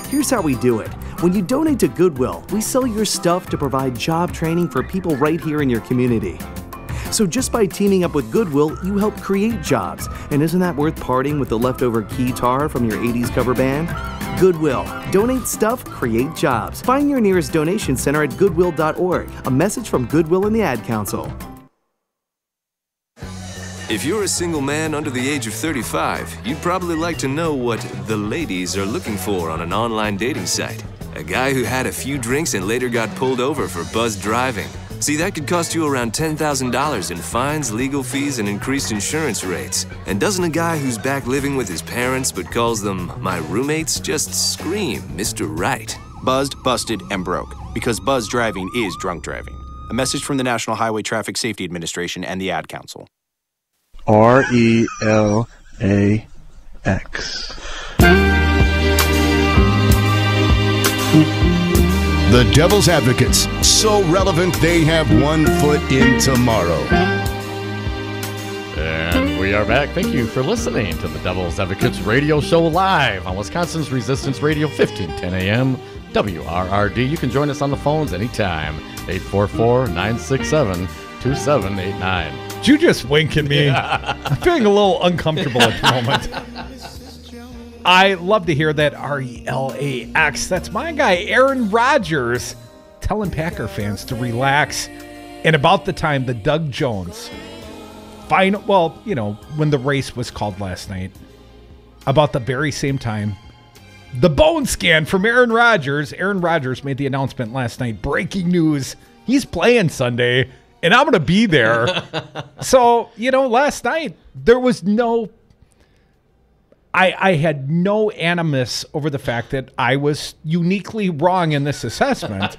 Here's how we do it. When you donate to Goodwill, we sell your stuff to provide job training for people right here in your community. So just by teaming up with Goodwill, you help create jobs. And isn't that worth parting with the leftover guitar from your 80s cover band? Goodwill. Donate stuff, create jobs. Find your nearest donation center at goodwill.org. A message from Goodwill and the Ad Council. If you're a single man under the age of 35, you'd probably like to know what the ladies are looking for on an online dating site. A guy who had a few drinks and later got pulled over for buzzed driving. See, that could cost you around $10,000 in fines, legal fees, and increased insurance rates. And doesn't a guy who's back living with his parents but calls them my roommates just scream Mr. Right? Buzzed, busted, and broke. Because buzz driving is drunk driving. A message from the National Highway Traffic Safety Administration and the Ad Council. RELAX. The Devil's Advocates, so relevant they have one foot in tomorrow. And we are back. Thank you for listening to the Devil's Advocates radio show live on Wisconsin's Resistance Radio, 1510 AM, WRRD. You can join us on the phones anytime, 844-967-2789. Did you just wink at me? Yeah. I'm feeling a little uncomfortable at the moment. I love to hear that RELAX. That's my guy, Aaron Rodgers, telling Packer fans to relax. And about the time the Doug Jones when the race was called last night, about the very same time, the bone scan from Aaron Rodgers. Aaron Rodgers made the announcement last night. Breaking news. He's playing Sunday, and I'm going to be there. So, last night, there was no... I had no animus over the fact that I was uniquely wrong in this assessment.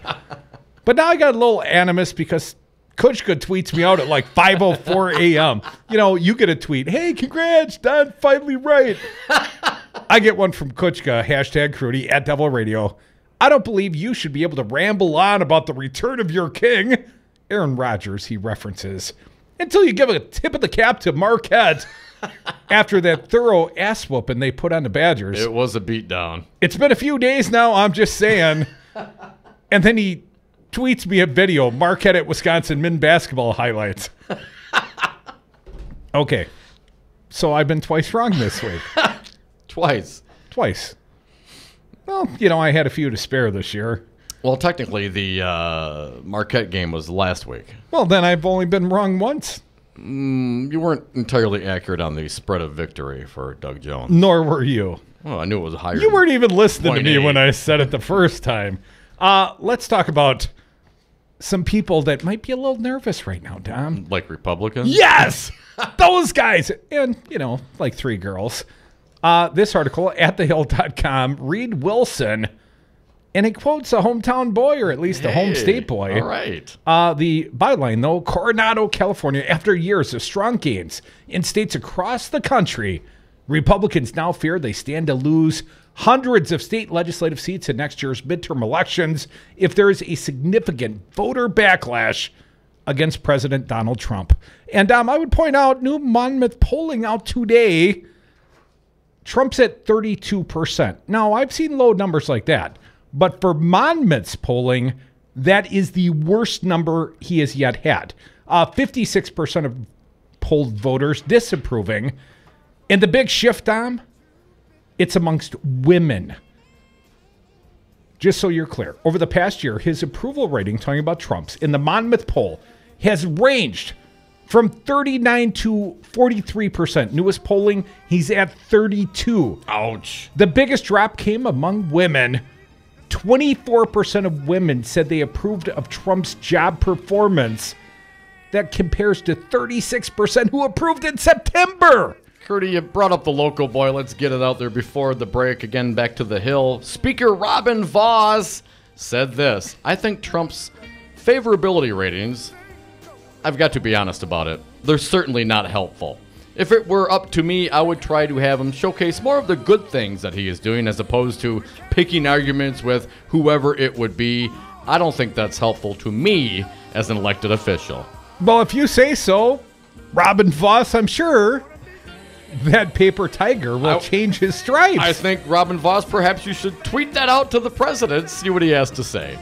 But now I got a little animus because Kuchka tweets me out at like 5:04 a.m. You get a tweet. Hey, congrats, Don, finally right. I get one from Kuchka, #Crudy, @Devil Radio. I don't believe you should be able to ramble on about the return of your king. Aaron Rodgers, he references. Until you give a tip of the cap to Marquette after that thorough ass whooping they put on the Badgers. It was a beatdown. It's been a few days now, I'm just saying. And then he tweets me a video, Marquette at Wisconsin men's basketball highlights. Okay. So I've been twice wrong this week. Twice. Well, I had a few to spare this year. Well, technically, the Marquette game was last week. Well, then I've only been wrong once. You weren't entirely accurate on the spread of victory for Doug Jones. Nor were you. Well, I knew it was higher. You weren't even listening to me when I said it the first time. Let's talk about some people that might be a little nervous right now, Dom. Like Republicans? Yes! Those guys! And, like 3 girls. This article at thehill.com, Reed Wilson, and it quotes a hometown boy, or at least a home state boy. All right. The byline, though, Coronado, California, after years of strong gains in states across the country, Republicans now fear they stand to lose hundreds of state legislative seats in next year's midterm elections if there is a significant voter backlash against President Donald Trump. And I would point out, New Monmouth polling out today, Trump's at 32%. Now, I've seen low numbers like that. But for Monmouth's polling, that is the worst number he has yet had. 56% of polled voters disapproving. And the big shift, Dom, it's amongst women. Just so you're clear, over the past year, his approval rating, talking about Trump's, in the Monmouth poll has ranged from 39 to 43%. Newest polling, he's at 32. Ouch. The biggest drop came among women. 24% of women said they approved of Trump's job performance. That compares to 36% who approved in September. Curdy, you brought up the local boy. Let's get it out there before the break. Again, back to the Hill. Speaker Robin Vos said this. I think Trump's favorability ratings, I've got to be honest about it, they're certainly not helpful. If it were up to me, I would try to have him showcase more of the good things that he is doing as opposed to picking arguments with whoever it would be. I don't think that's helpful to me as an elected official. Well, if you say so, Robin Vos, I'm sure that paper tiger will change his stripes. I think, Robin Vos, perhaps you should tweet that out to the president, see what he has to say.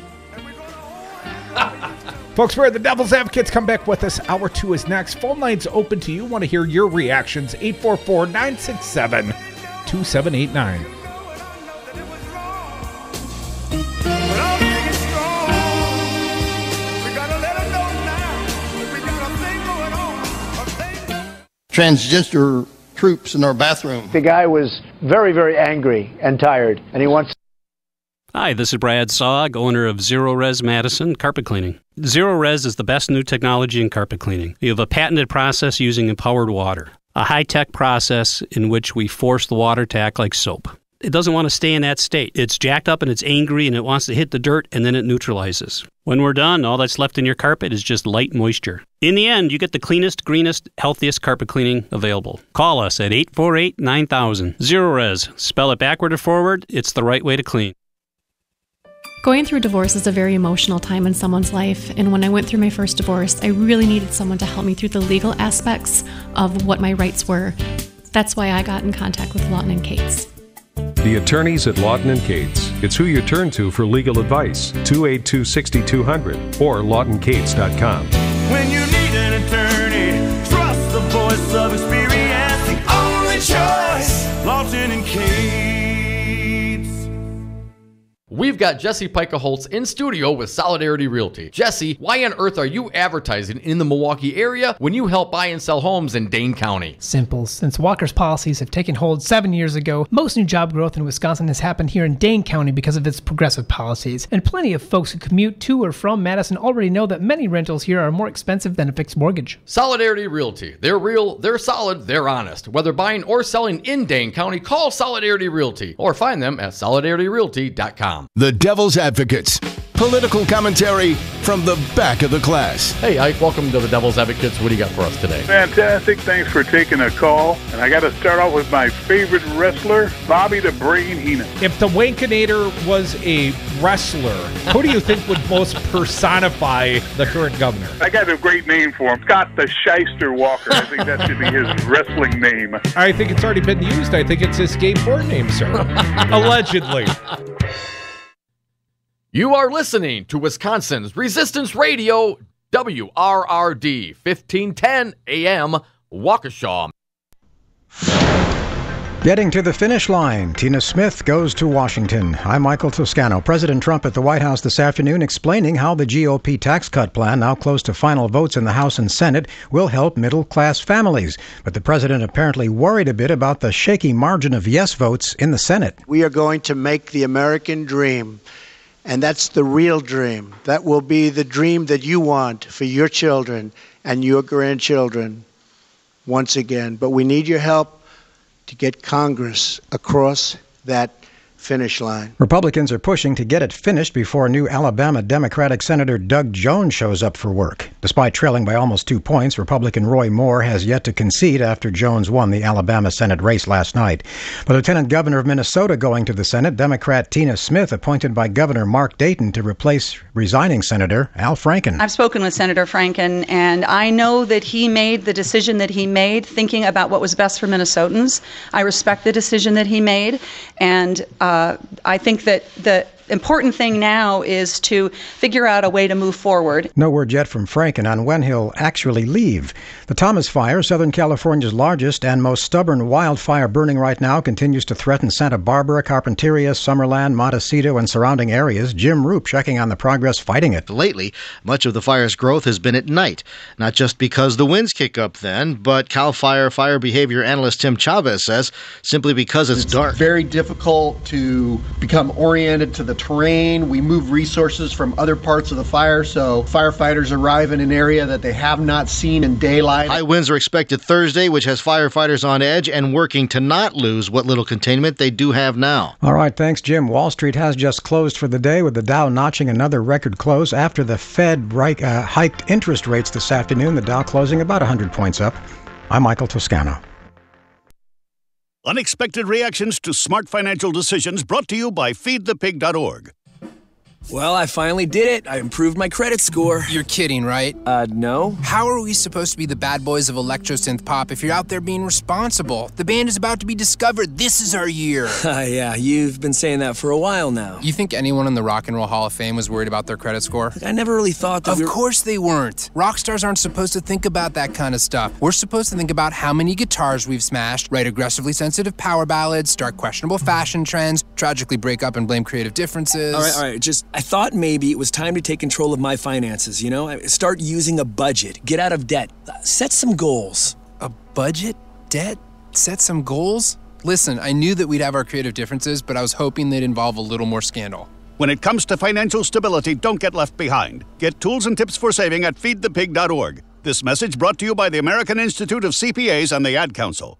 Folks, we're the Devil's Advocates. Come back with us. Hour 2 is next. Phone lines open to you. Want to hear your reactions. 844-967-2789. Transgender troops in our bathroom. The guy was very, very angry and tired, and he wants... Hi, this is Brad Saug, owner of Zero Res Madison Carpet Cleaning. Zero Res is the best new technology in carpet cleaning. We have a patented process using empowered water, a high-tech process in which we force the water to act like soap. It doesn't want to stay in that state. It's jacked up and it's angry and it wants to hit the dirt and then it neutralizes. When we're done, all that's left in your carpet is just light moisture. In the end, you get the cleanest, greenest, healthiest carpet cleaning available. Call us at 848-9000. Zero Res. Spell it backward or forward. It's the right way to clean. Going through divorce is a very emotional time in someone's life, and when I went through my first divorce, I really needed someone to help me through the legal aspects of what my rights were. That's why I got in contact with Lawton & Cates. The attorneys at Lawton & Cates. It's who you turn to for legal advice. 282-6200 or lawtoncates.com. When you need an attorney, trust the voice of experience. The only choice, Lawton & Cates. We've got Jesse Pica-Holtz in studio with Solidarity Realty. Jesse, why on earth are you advertising in the Milwaukee area when you help buy and sell homes in Dane County? Simple. Since Walker's policies have taken hold 7 years ago, most new job growth in Wisconsin has happened here in Dane County because of its progressive policies. And plenty of folks who commute to or from Madison already know that many rentals here are more expensive than a fixed mortgage. Solidarity Realty. They're real, they're solid, they're honest. Whether buying or selling in Dane County, call Solidarity Realty or find them at solidarityrealty.com. The Devil's Advocates. Political commentary from the back of the class. Hey, Ike, welcome to the Devil's Advocates. What do you got for us today? Fantastic. Thanks for taking a call. And I got to start off with my favorite wrestler, Bobby the Brain Heenan. If the Wankinator was a wrestler, who do you think would most personify the current governor? I got a great name for him, Scott the Shyster Walker. I think that should be his wrestling name. I think it's already been used. I think it's his skateboard name, sir. Allegedly. You are listening to Wisconsin's Resistance Radio, WRRD, 1510 AM, Waukesha. Getting to the finish line, Tina Smith goes to Washington. I'm Michael Toscano. President Trump at the White House this afternoon explaining how the GOP tax cut plan, now close to final votes in the House and Senate, will help middle-class families. But the president apparently worried a bit about the shaky margin of yes votes in the Senate. We are going to make the American dream. And that's the real dream. That will be the dream that you want for your children and your grandchildren once again. But we need your help to get Congress across that finish line. Republicans are pushing to get it finished before new Alabama Democratic Senator Doug Jones shows up for work. Despite trailing by almost 2 points, Republican Roy Moore has yet to concede after Jones won the Alabama Senate race last night. The Lieutenant Governor of Minnesota going to the Senate, Democrat Tina Smith, appointed by Governor Mark Dayton to replace resigning Senator Al Franken. I've spoken with Senator Franken, and I know that he made the decision that he made thinking about what was best for Minnesotans. I respect the decision that he made, and I think that the important thing now is to figure out a way to move forward. No word yet from Franken on when he'll actually leave. The Thomas Fire, Southern California's largest and most stubborn wildfire burning right now, continues to threaten Santa Barbara, Carpinteria, Summerland, Montecito, and surrounding areas. Jim Roop checking on the progress fighting it. Lately, much of the fire's growth has been at night. Not just because the winds kick up then, but CAL FIRE fire behavior analyst Tim Chavez says simply because it's dark. It's very difficult to become oriented to the terrain. We move resources from other parts of the fire, so firefighters arrive in an area that they have not seen in daylight. High winds are expected Thursday, which has firefighters on edge and working to not lose what little containment they do have now. All right, thanks, Jim. Wall Street has just closed for the day, with the Dow notching another record close after the Fed hiked interest rates this afternoon. The Dow closing about 100 points up. I'm Michael Toscano. Unexpected reactions to smart financial decisions brought to you by feedthepig.org. Well, I finally did it. I improved my credit score. You're kidding, right? No. How are we supposed to be the bad boys of electro-synth pop if you're out there being responsible? The band is about to be discovered. This is our year. Yeah, you've been saying that for a while now. You think anyone in the Rock and Roll Hall of Fame was worried about their credit score? I never really thought that. Of course they weren't. Rock stars aren't supposed to think about that kind of stuff. We're supposed to think about how many guitars we've smashed, write aggressively sensitive power ballads, start questionable fashion trends, tragically break up and blame creative differences. All right, I thought maybe it was time to take control of my finances, you know? Start using a budget, get out of debt, set some goals. A budget? Debt? Set some goals? Listen, I knew that we'd have our creative differences, but I was hoping they'd involve a little more scandal. When it comes to financial stability, don't get left behind. Get tools and tips for saving at feedthepig.org. This message brought to you by the American Institute of CPAs and the Ad Council.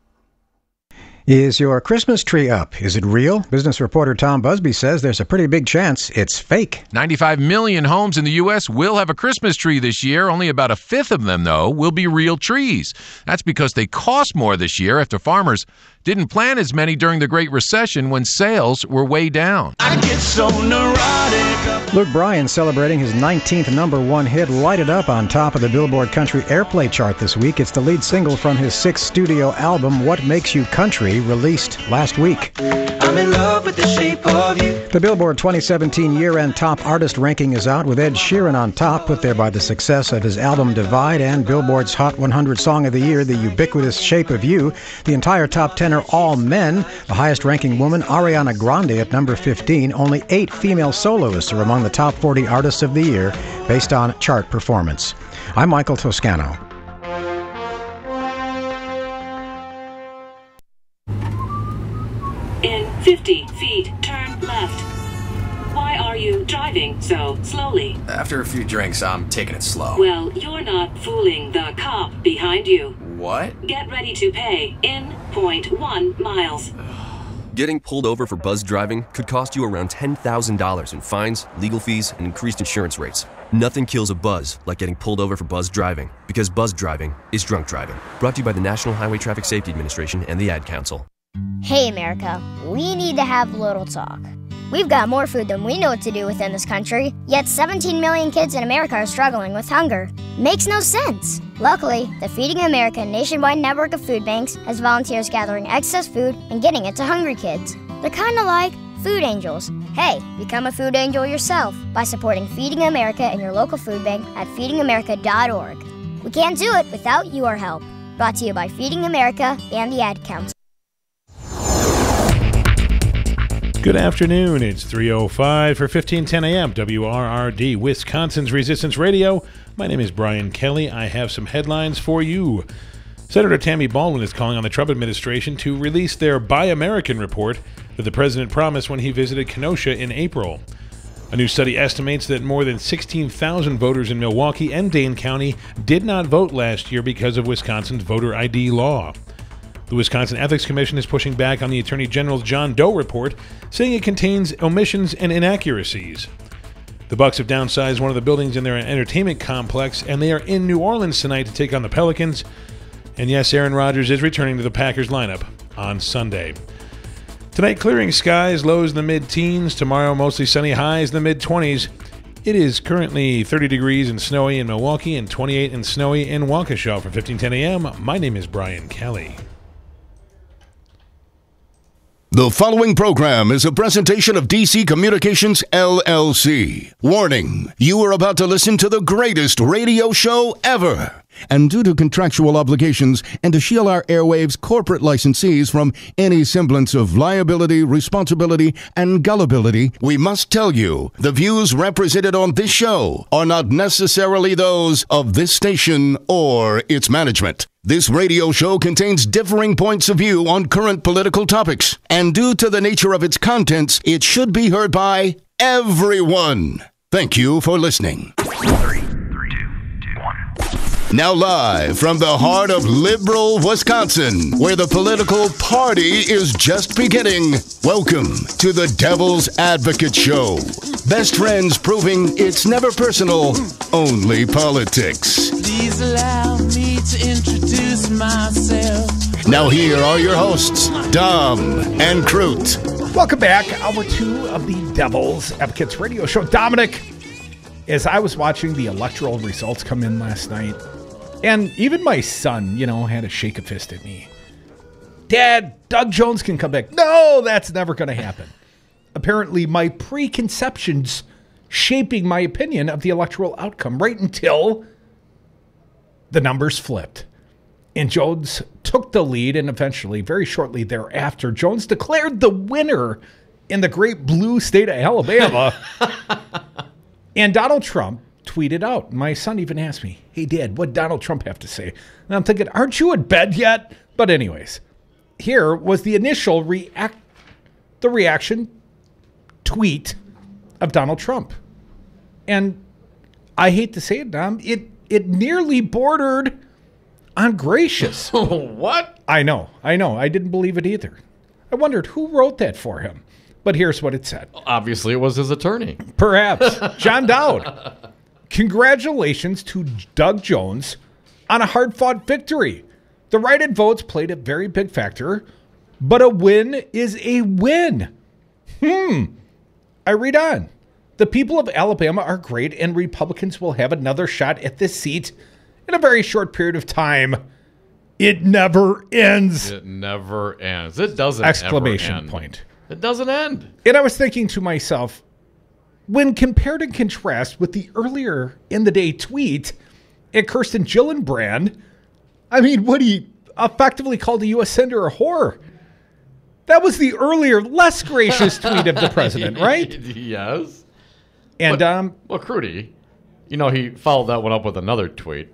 Is your Christmas tree up? Is it real? Business reporter Tom Busby says there's a pretty big chance it's fake. 95 million homes in the U.S. will have a Christmas tree this year. Only about a fifth of them, though, will be real trees. That's because they cost more this year after farmers didn't plant as many during the Great Recession when sales were way down. I get so neurotic. Luke Bryan celebrating his 19th #1 hit, Light It Up, on top of the Billboard Country Airplay chart this week. It's the lead single from his 6th studio album, What Makes You Country, released last week. I'm in love with the shape of you. The Billboard 2017 year-end top artist ranking is out, with Ed Sheeran on top, put there by the success of his album Divide and Billboard's Hot 100 Song of the Year, the ubiquitous Shape of You. The entire top 10 are all men. The highest-ranking woman, Ariana Grande, at number 15. Only 8 female soloists are among the top 40 artists of the year, based on chart performance. I'm Michael Toscano. In 50 feet, turn left. Why are you driving so slowly? After a few drinks, I'm taking it slow. Well, you're not fooling the cop behind you. What? Get ready to pay in 0.1 miles. Getting pulled over for buzz driving could cost you around $10,000 in fines, legal fees, and increased insurance rates. Nothing kills a buzz like getting pulled over for buzz driving, because buzz driving is drunk driving. Brought to you by the National Highway Traffic Safety Administration and the Ad Council. Hey, America, we need to have a little talk. We've got more food than we know what to do with in this country, yet 17 million kids in America are struggling with hunger. Makes no sense. Luckily, the Feeding America nationwide network of food banks has volunteers gathering excess food and getting it to hungry kids. They're kind of like food angels. Hey, become a food angel yourself by supporting Feeding America in your local food bank at feedingamerica.org. We can't do it without your help. Brought to you by Feeding America and the Ad Council. Good afternoon. It's 3:05 for 1510 a.m. WRRD, Wisconsin's Resistance Radio. My name is Brian Kelly. I have some headlines for you. Senator Tammy Baldwin is calling on the Trump administration to release their Buy American report that the president promised when he visited Kenosha in April. A new study estimates that more than 16,000 voters in Milwaukee and Dane County did not vote last year because of Wisconsin's voter ID law. The Wisconsin Ethics Commission is pushing back on the Attorney General's John Doe report, saying it contains omissions and inaccuracies. The Bucs have downsized one of the buildings in their entertainment complex, and they are in New Orleans tonight to take on the Pelicans. And yes, Aaron Rodgers is returning to the Packers lineup on Sunday. Tonight, clearing skies, lows in the mid-teens. Tomorrow, mostly sunny, highs in the mid-20s. It is currently 30 degrees and snowy in Milwaukee and 28 and snowy in Waukesha. For 1510 a.m., my name is Brian Kelly. The following program is a presentation of DC Communications, LLC. Warning, you are about to listen to the greatest radio show ever. And due to contractual obligations and to shield our airwaves corporate licensees from any semblance of liability, responsibility, and gullibility, we must tell you the views represented on this show are not necessarily those of this station or its management. This radio show contains differing points of view on current political topics, and due to the nature of its contents, it should be heard by everyone. Thank you for listening. 3, 2, 1. Now live from the heart of liberal Wisconsin, where the political party is just beginning, welcome to the Devil's Advocate Show. Best friends proving it's never personal, only politics. Please allow me to introduce myself. Now here are your hosts, Dom and Crute. Welcome back. Hour 2 of the Devil's Advocates Radio Show. Dominic, as I was watching the electoral results come in last night, and even my son, had to shake a fist at me. Dad, Doug Jones can come back. No, that's never going to happen. Apparently, my preconceptions shaping my opinion of the electoral outcome right until the numbers flipped. And Jones took the lead, and eventually, very shortly thereafter, Jones declared the winner in the great blue state of Alabama. And Donald Trump tweeted out. My son even asked me, hey, Dad, what did Donald Trump have to say? And I'm thinking, aren't you in bed yet? But anyways, here was the initial reaction tweet of Donald Trump. And I hate to say it, Dom, it nearly bordered on gracious. What? I know. I didn't believe it either. I wondered who wrote that for him. But here's what it said. Obviously, it was his attorney. Perhaps. John Dowd. Congratulations to Doug Jones on a hard-fought victory. The write-in votes played a very big factor, but a win is a win. I read on. The people of Alabama are great, and Republicans will have another shot at this seat in a very short period of time. It never ends. It never ends. It doesn't Exclamation ever end. point. It doesn't end. And I was thinking to myself, when compared and contrast with the earlier in the day tweet at Kirsten Gillibrand, what he effectively called the U.S. Senator a whore. That was the earlier, less gracious tweet of the president, right? Yes. And well, Crudy, he followed that one up with another tweet.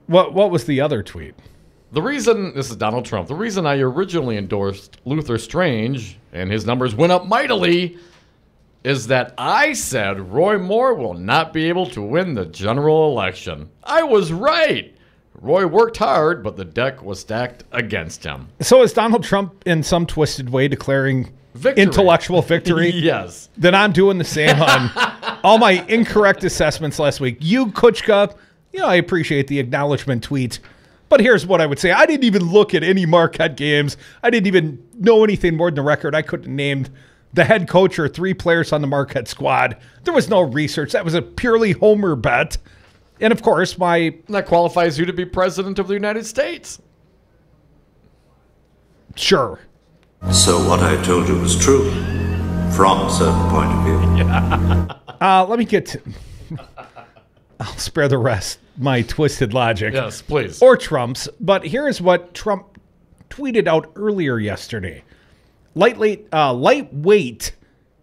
What was the other tweet? This is Donald Trump. The reason I originally endorsed Luther Strange and his numbers went up mightily is that I said Roy Moore will not be able to win the general election. I was right. Roy worked hard, but the deck was stacked against him. So is Donald Trump in some twisted way declaring intellectual victory? Yes. Then I'm doing the same on all my incorrect assessments last week. You, Kuchka, I appreciate the acknowledgement tweet. But here's what I would say. I didn't even look at any Marquette games. I didn't even know anything more than the record. I couldn't have named the head coach or 3 players on the Marquette squad. There was no research. That was a purely homer bet. And, of course, that qualifies you to be president of the United States. Sure. So what I told you was true, from a certain point of view. Yeah. Let me get to... I'll spare the rest my twisted logic. Yes, please. Or Trump's. But here's what Trump tweeted out earlier yesterday. Lightweight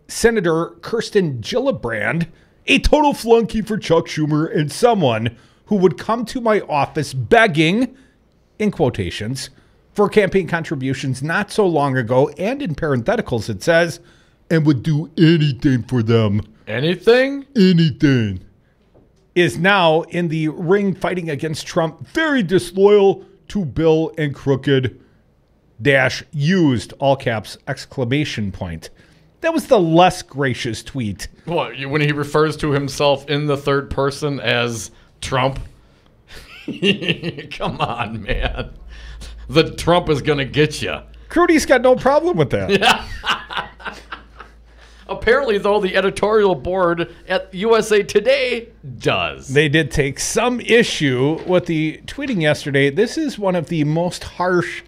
Senator Kirsten Gillibrand, a total flunky for Chuck Schumer and someone who would come to my office begging, in quotations, for campaign contributions not so long ago, and in parentheticals it says, and would do anything for them. Anything? Anything. Is now in the ring fighting against Trump, very disloyal to Bill and crooked - used, all caps, exclamation point. That was the less gracious tweet. What, when he refers to himself in the third person as Trump? Come on, man. The Trump is going to get you. Crudy's got no problem with that. Yeah. Apparently, though, the editorial board at USA Today does. They did take some issue with the tweeting yesterday. This is one of the most harsh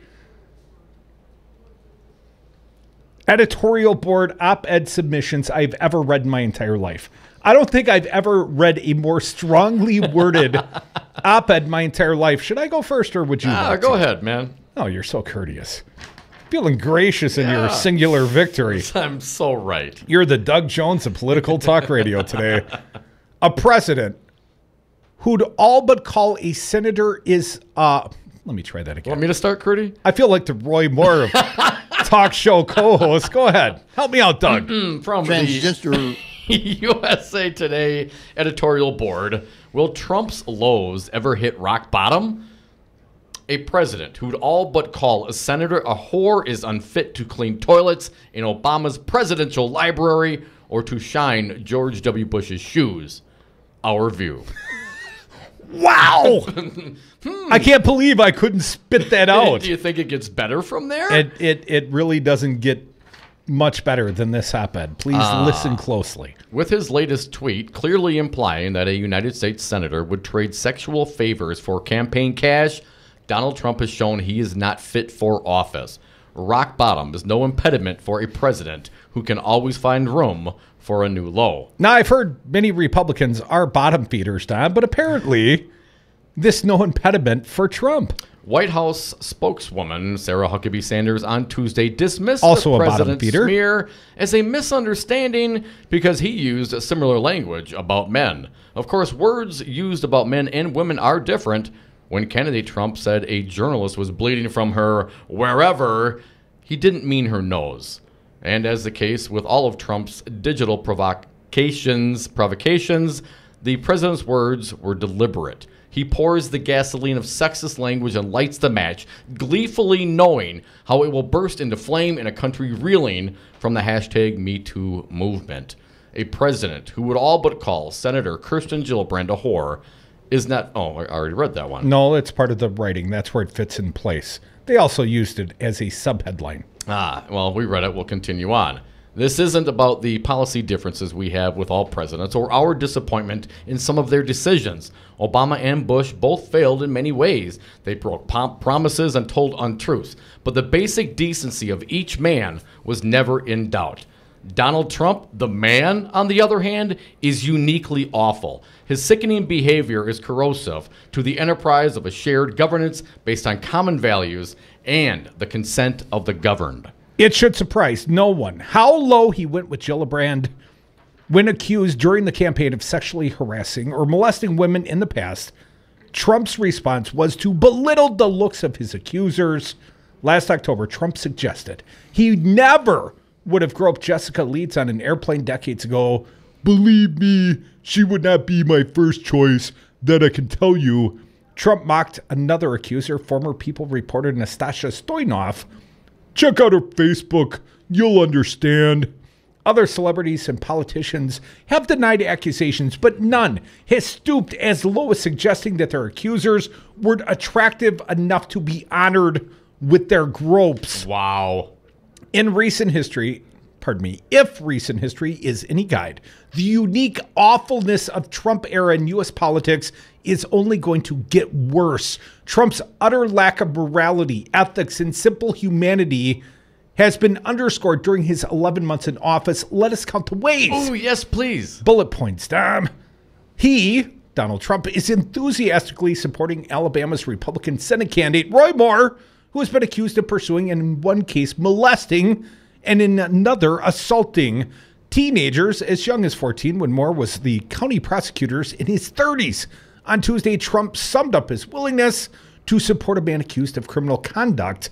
editorial board op-ed submissions I've ever read in my entire life. I don't think I've ever read a more strongly worded op-ed my entire life. Should I go first, or would you? Go ahead, man. Oh, you're so courteous. Feeling gracious in your singular victory. I'm so right. You're the Doug Jones of political talk radio today. A president who'd all but call a senator is... let me try that again. Want me to start, Crudy? I feel like the Roy Moore of talk show co-host. Go ahead. Help me out, Doug. From the USA Today editorial board, will Trump's lows ever hit rock bottom? A president who'd all but call a senator a whore is unfit to clean toilets in Obama's presidential library or to shine George W. Bush's shoes. Our view. Wow! I can't believe I couldn't spit that out. Do you think it gets better from there? It really doesn't get much better than this op-ed. Please listen closely. With his latest tweet clearly implying that a United States senator would trade sexual favors for campaign cash, Donald Trump has shown he is not fit for office. Rock bottom is no impediment for a president who can always find room for a new low. Now, I've heard many Republicans are bottom feeders, Don, but apparently this no impediment for Trump. White House spokeswoman Sarah Huckabee Sanders on Tuesday dismissed also the a president's smear as a misunderstanding because he used a similar language about men. Of course, words used about men and women are different. When candidate Trump said a journalist was bleeding from her wherever, he didn't mean her nose. And as the case with all of Trump's digital provocations, the president's words were deliberate. He pours the gasoline of sexist language and lights the match, gleefully knowing how it will burst into flame in a country reeling from the hashtag #MeToo movement. A president who would all but call Senator Kirsten Gillibrand a whore is not... Oh, I already read that one. No, it's part of the writing. That's where it fits in place. They also used it as a subheadline. Well, we read it. We'll continue on. This isn't about the policy differences we have with all presidents or our disappointment in some of their decisions. Obama and Bush both failed in many ways. They broke promises and told untruths. But the basic decency of each man was never in doubt. Donald Trump, the man, on the other hand, is uniquely awful. His sickening behavior is corrosive to the enterprise of a shared governance based on common values and the consent of the governed. It should surprise no one how low he went with Gillibrand when accused during the campaign of sexually harassing or molesting women in the past. Trump's response was to belittle the looks of his accusers. Last October, Trump suggested he never would have groped Jessica Leeds on an airplane decades ago. Believe me, she would not be my first choice. That I can tell you. Trump mocked another accuser, former People reporter Nastasha Stoyanov. Check out her Facebook. You'll understand. Other celebrities and politicians have denied accusations, but none has stooped as low as suggesting that their accusers were attractive enough to be honored with their gropes. Wow. If recent history is any guide, the unique awfulness of Trump era in U.S. politics is only going to get worse. Trump's utter lack of morality, ethics, and simple humanity has been underscored during his 11 months in office. Let us count the ways. Oh, yes, please. Bullet points, Dom. He, Donald Trump, is enthusiastically supporting Alabama's Republican Senate candidate, Roy Moore, who has been accused of pursuing and in one case molesting and in another assaulting teenagers as young as 14 when Moore was the county prosecutor in his 30s. On Tuesday, Trump summed up his willingness to support a man accused of criminal conduct.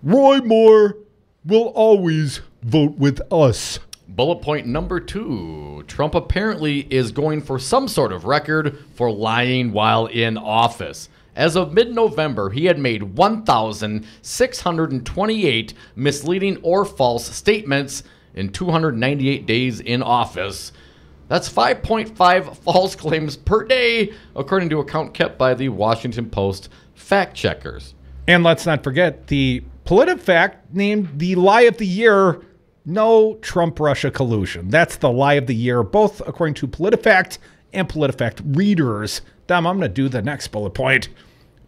Roy Moore will always vote with us. Bullet point number 2. Trump apparently is going for some sort of record for lying while in office. As of mid-November, he had made 1,628 misleading or false statements in 298 days in office. That's 5.5 false claims per day, according to a count kept by the Washington Post fact-checkers. And let's not forget, the PolitiFact named the lie of the year, no Trump-Russia collusion. That's the lie of the year, both according to PolitiFact and PolitiFact readers. Dom, I'm going to do the next bullet point.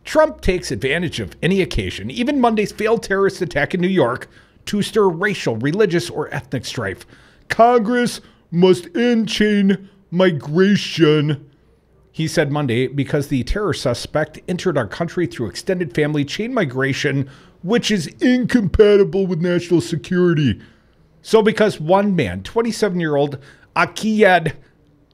Trump takes advantage of any occasion, even Monday's failed terrorist attack in New York, to stir racial, religious, or ethnic strife. Congress must end chain migration, he said Monday, because the terror suspect entered our country through extended family chain migration, which is incompatible with national security. So because one man, 27-year-old Akiyed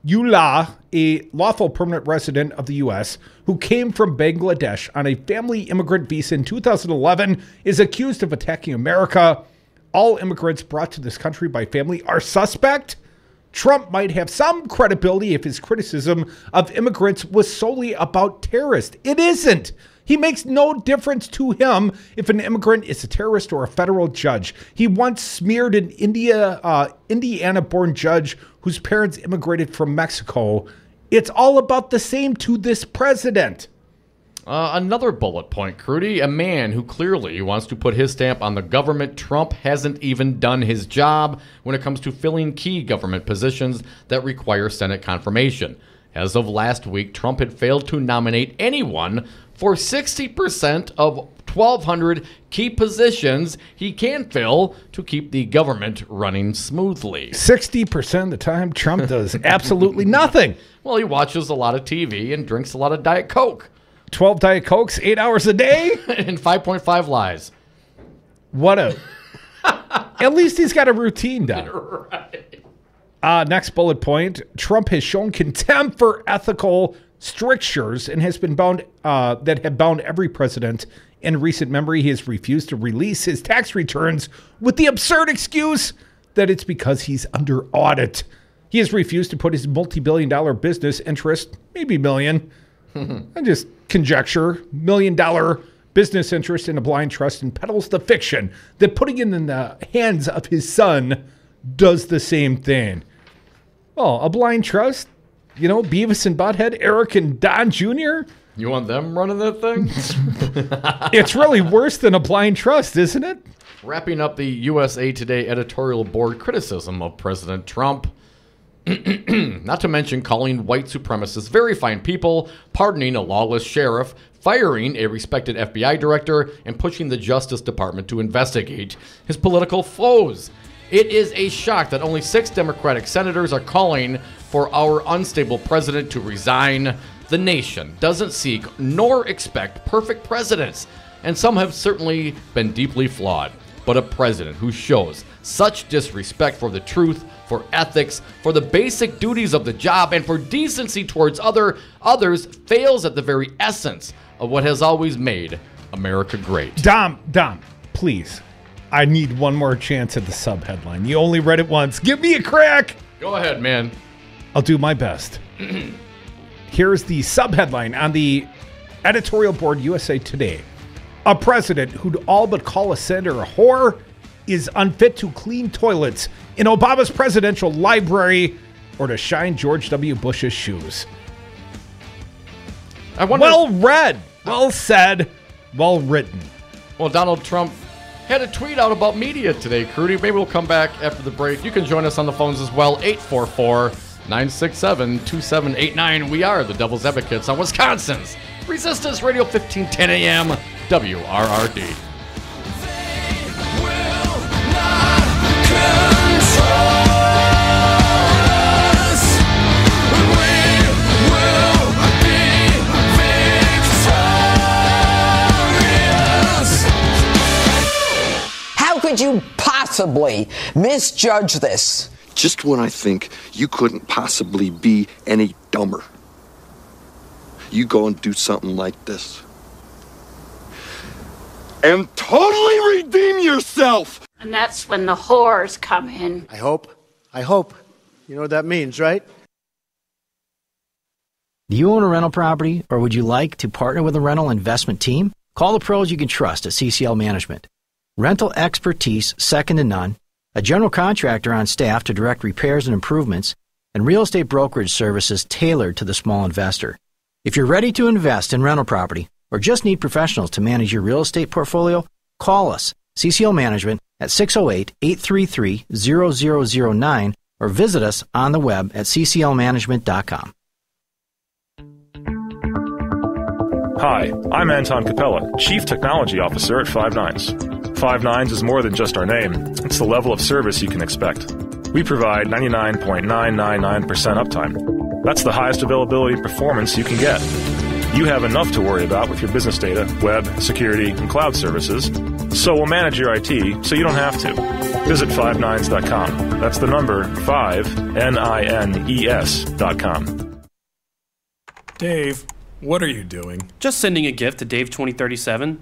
Ullah, a lawful permanent resident of the U.S. who came from Bangladesh on a family immigrant visa in 2011, is accused of attacking America, all immigrants brought to this country by family are suspect? Trump might have some credibility if his criticism of immigrants was solely about terrorists. It isn't. He makes no difference to him if an immigrant is a terrorist or a federal judge. He once smeared an Indiana-born judge whose parents immigrated from Mexico. It's all about the same to this president. Another bullet point, Crudy. A man who clearly wants to put his stamp on the government. Trump hasn't even done his job when it comes to filling key government positions that require Senate confirmation. As of last week, Trump had failed to nominate anyone for 60% of 1,200 key positions he can fill to keep the government running smoothly. 60% of the time, Trump does absolutely nothing. Well, he watches a lot of TV and drinks a lot of Diet Coke. 12 Diet Cokes, 8 hours a day? And 5.5 lies. What a... At least he's got a routine down. Right. Next bullet point. Trump has shown contempt for ethical strictures and has been bound that have bound every president in recent memory. He has refused to release his tax returns with the absurd excuse that it's because he's under audit. He has refused to put his multi-billion-dollar business interest, maybe million, I just conjecture, $1 million business interest in a blind trust, and peddles the fiction that putting it in the hands of his son does the same thing. Oh, a blind trust? You know, Beavis and Butthead, Eric and Don Jr.? You want them running that thing? It's really worse than a blind trust, isn't it? Wrapping up the USA Today editorial board criticism of President Trump. Not to mention calling white supremacists very fine people, pardoning a lawless sheriff, firing a respected FBI director, and pushing the Justice Department to investigate his political foes. It is a shock that only 6 Democratic senators are calling for our unstable president to resign. The nation doesn't seek nor expect perfect presidents, and some have certainly been deeply flawed. But a president who shows such disrespect for the truth, for ethics, for the basic duties of the job, and for decency towards others fails at the very essence of what has always made America great. Dom, please. I need one more chance at the sub-headline. You only read it once. Give me a crack. Go ahead, man. I'll do my best. Here's the sub-headline on the Editorial Board USA Today. A president who'd all but call a senator a whore is unfit to clean toilets in Obama's presidential library or to shine George W. Bush's shoes. Well read, well said, well written. Well, Donald Trump had a tweet out about media today, Crudy. Maybe we'll come back after the break. You can join us on the phones as well, 844-967-2789. We are the Devil's Advocates on Wisconsin's Resistance Radio 1510 AM WRRD. How could you possibly misjudge this? Just when I think you couldn't possibly be any dumber, you go and do something like this. And totally redeem yourself! And that's when the whores come in. I hope. You know what that means, right? Do you own a rental property, or would you like to partner with a rental investment team? Call the pros you can trust at CCL Management. Rental expertise second to none, a general contractor on staff to direct repairs and improvements, and real estate brokerage services tailored to the small investor. If you're ready to invest in rental property or just need professionals to manage your real estate portfolio, call us, CCL Management, at 608-833-0009 or visit us on the web at cclmanagement.com. Hi, I'm Anton Capella, Chief Technology Officer at Five Nines. Five Nines is more than just our name. It's the level of service you can expect. We provide 99.999% uptime. That's the highest availability and performance you can get. You have enough to worry about with your business data, web, security, and cloud services, so we'll manage your IT so you don't have to. Visit 59s.com. That's the number 5NINES.com. Dave, what are you doing? Just sending a gift to Dave 2037.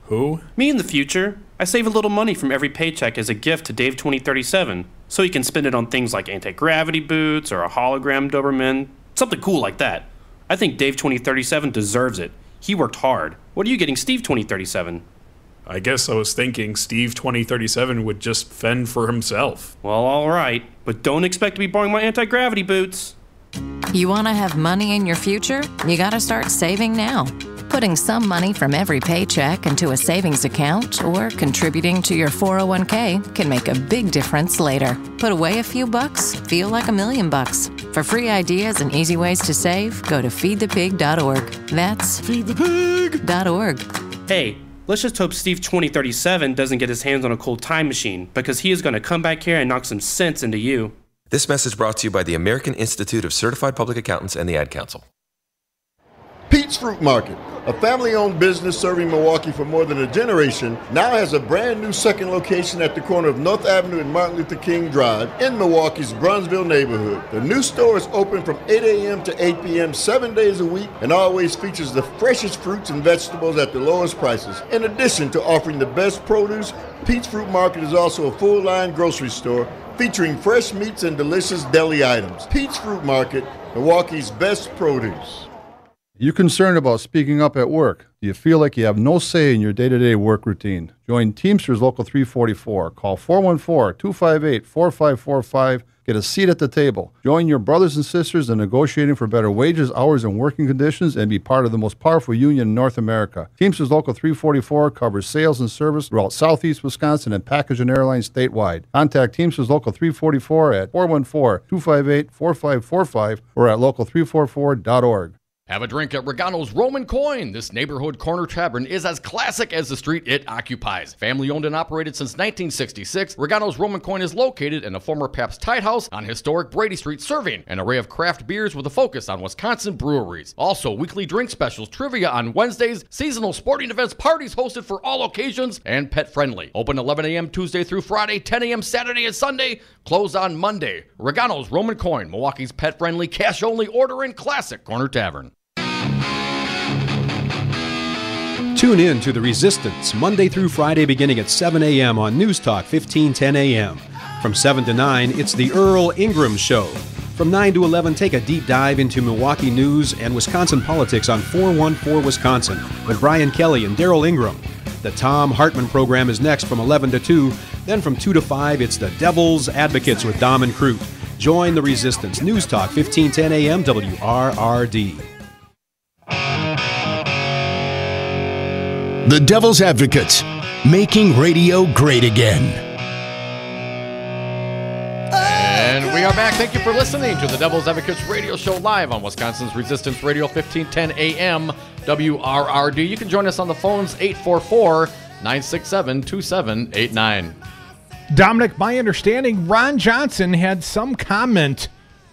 Who? Me in the future. I save a little money from every paycheck as a gift to Dave 2037, so he can spend it on things like anti-gravity boots or a hologram Doberman, something cool like that. I think Dave 2037 deserves it. He worked hard. What are you getting Steve 2037? I guess I was thinking Steve 2037 would just fend for himself. Well, all right, but don't expect to be borrowing my anti-gravity boots. You want to have money in your future? You got to start saving now. Putting some money from every paycheck into a savings account or contributing to your 401k can make a big difference later. Put away a few bucks, feel like $1 million. For free ideas and easy ways to save, go to feedthepig.org. That's feedthepig.org. Hey, let's just hope Steve 2037 doesn't get his hands on a cool time machine, because he is going to come back here and knock some sense into you. This message brought to you by the American Institute of Certified Public Accountants and the Ad Council. Pete's Fruit Market, a family-owned business serving Milwaukee for more than a generation, now has a brand new second location at the corner of North Avenue and Martin Luther King Drive in Milwaukee's Brunsville neighborhood. The new store is open from 8 a.m. to 8 p.m. 7 days a week and always features the freshest fruits and vegetables at the lowest prices. In addition to offering the best produce, Pete's Fruit Market is also a full-line grocery store featuring fresh meats and delicious deli items. Pete's Fruit Market, Milwaukee's best produce. You concerned about speaking up at work? Do you feel like you have no say in your day-to-day work routine? Join Teamsters Local 344. Call 414-258-4545. Get a seat at the table. Join your brothers and sisters in negotiating for better wages, hours, and working conditions, and be part of the most powerful union in North America. Teamsters Local 344 covers sales and service throughout Southeast Wisconsin and package and airlines statewide. Contact Teamsters Local 344 at 414-258-4545 or at local344.org. Have a drink at Regano's Roman Coin. This neighborhood corner tavern is as classic as the street it occupies. Family owned and operated since 1966, Regano's Roman Coin is located in a former Pabst Tide House on historic Brady Street, serving an array of craft beers with a focus on Wisconsin breweries. Also, weekly drink specials, trivia on Wednesdays, seasonal sporting events, parties hosted for all occasions, and pet friendly. Open 11 a.m. Tuesday through Friday, 10 a.m. Saturday and Sunday, closed on Monday. Regano's Roman Coin, Milwaukee's pet friendly, cash only order and classic corner tavern. Tune in to The Resistance, Monday through Friday beginning at 7 a.m. on News Talk 1510 a.m. From 7 to 9, it's The Earl Ingram Show. From 9 to 11, take a deep dive into Milwaukee news and Wisconsin politics on 414 Wisconsin with Brian Kelly and Daryl Ingram. The Tom Hartman program is next from 11 to 2. Then from 2 to 5, it's the Devil's Advocates with Dom and Crute. Join the resistance. News Talk, 1510 AM, WRRD. The Devil's Advocates, making radio great again. And we are back. Thank you for listening to the Devil's Advocates radio show live on Wisconsin's Resistance Radio, 1510 AM, WRRD. You can join us on the phones, 844-967-2789. Dominic, my understanding, Ron Johnson had some comment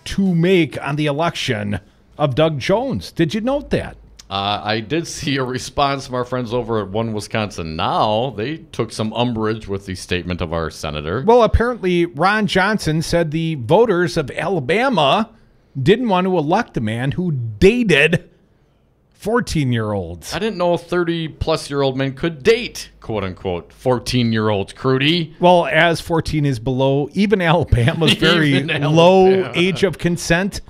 to make on the election of Doug Jones. Did you note that? I did see a response from our friends over at One Wisconsin Now. They took some umbrage with the statement of our senator. Well, apparently Ron Johnson said the voters of Alabama didn't want to elect a man who dated 14-year-olds. I didn't know 30-plus-year-old men could date, quote-unquote, 14-year-olds, Crudy. Well, as 14 is below, even Alabama's very low age of consent.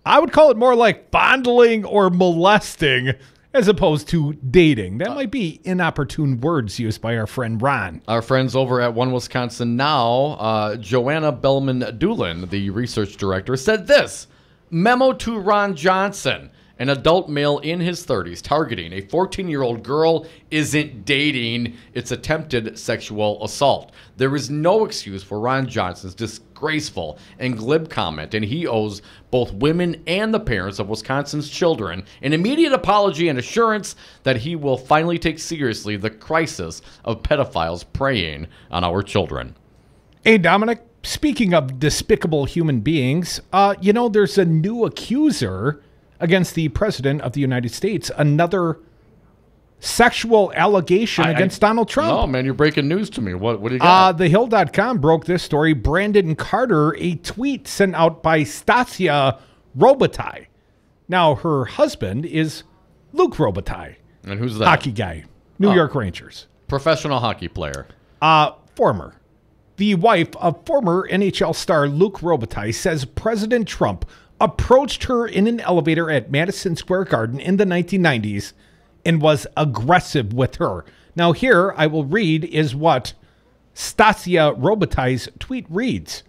I would call it more like fondling or molesting as opposed to dating. That might be inopportune words used by our friend Ron. Our friends over at One Wisconsin Now, Joanna Bellman-Doolin, the research director, said this: memo to Ron Johnson. An adult male in his 30s targeting a 14-year-old girl isn't dating. It's attempted sexual assault. There is no excuse for Ron Johnson's disgraceful and glib comment, and he owes both women and the parents of Wisconsin's children an immediate apology and assurance that he will finally take seriously the crisis of pedophiles preying on our children. Hey, Dominic, speaking of despicable human beings, there's a new accuser against the President of the United States, another sexual allegation against Donald Trump. No, man, you're breaking news to me. What do you got? TheHill.com broke this story. Brandon Carter, a tweet sent out by Stasia Robitaille. Now, her husband is Luke Robitaille. And who's that? Hockey guy. New York Rangers. Professional hockey player. Former. The wife of former NHL star Luke Robitaille says President Trump approached her in an elevator at Madison Square Garden in the 1990s and was aggressive with her. Now here, I will read is what Stasia Robitaille's tweet reads.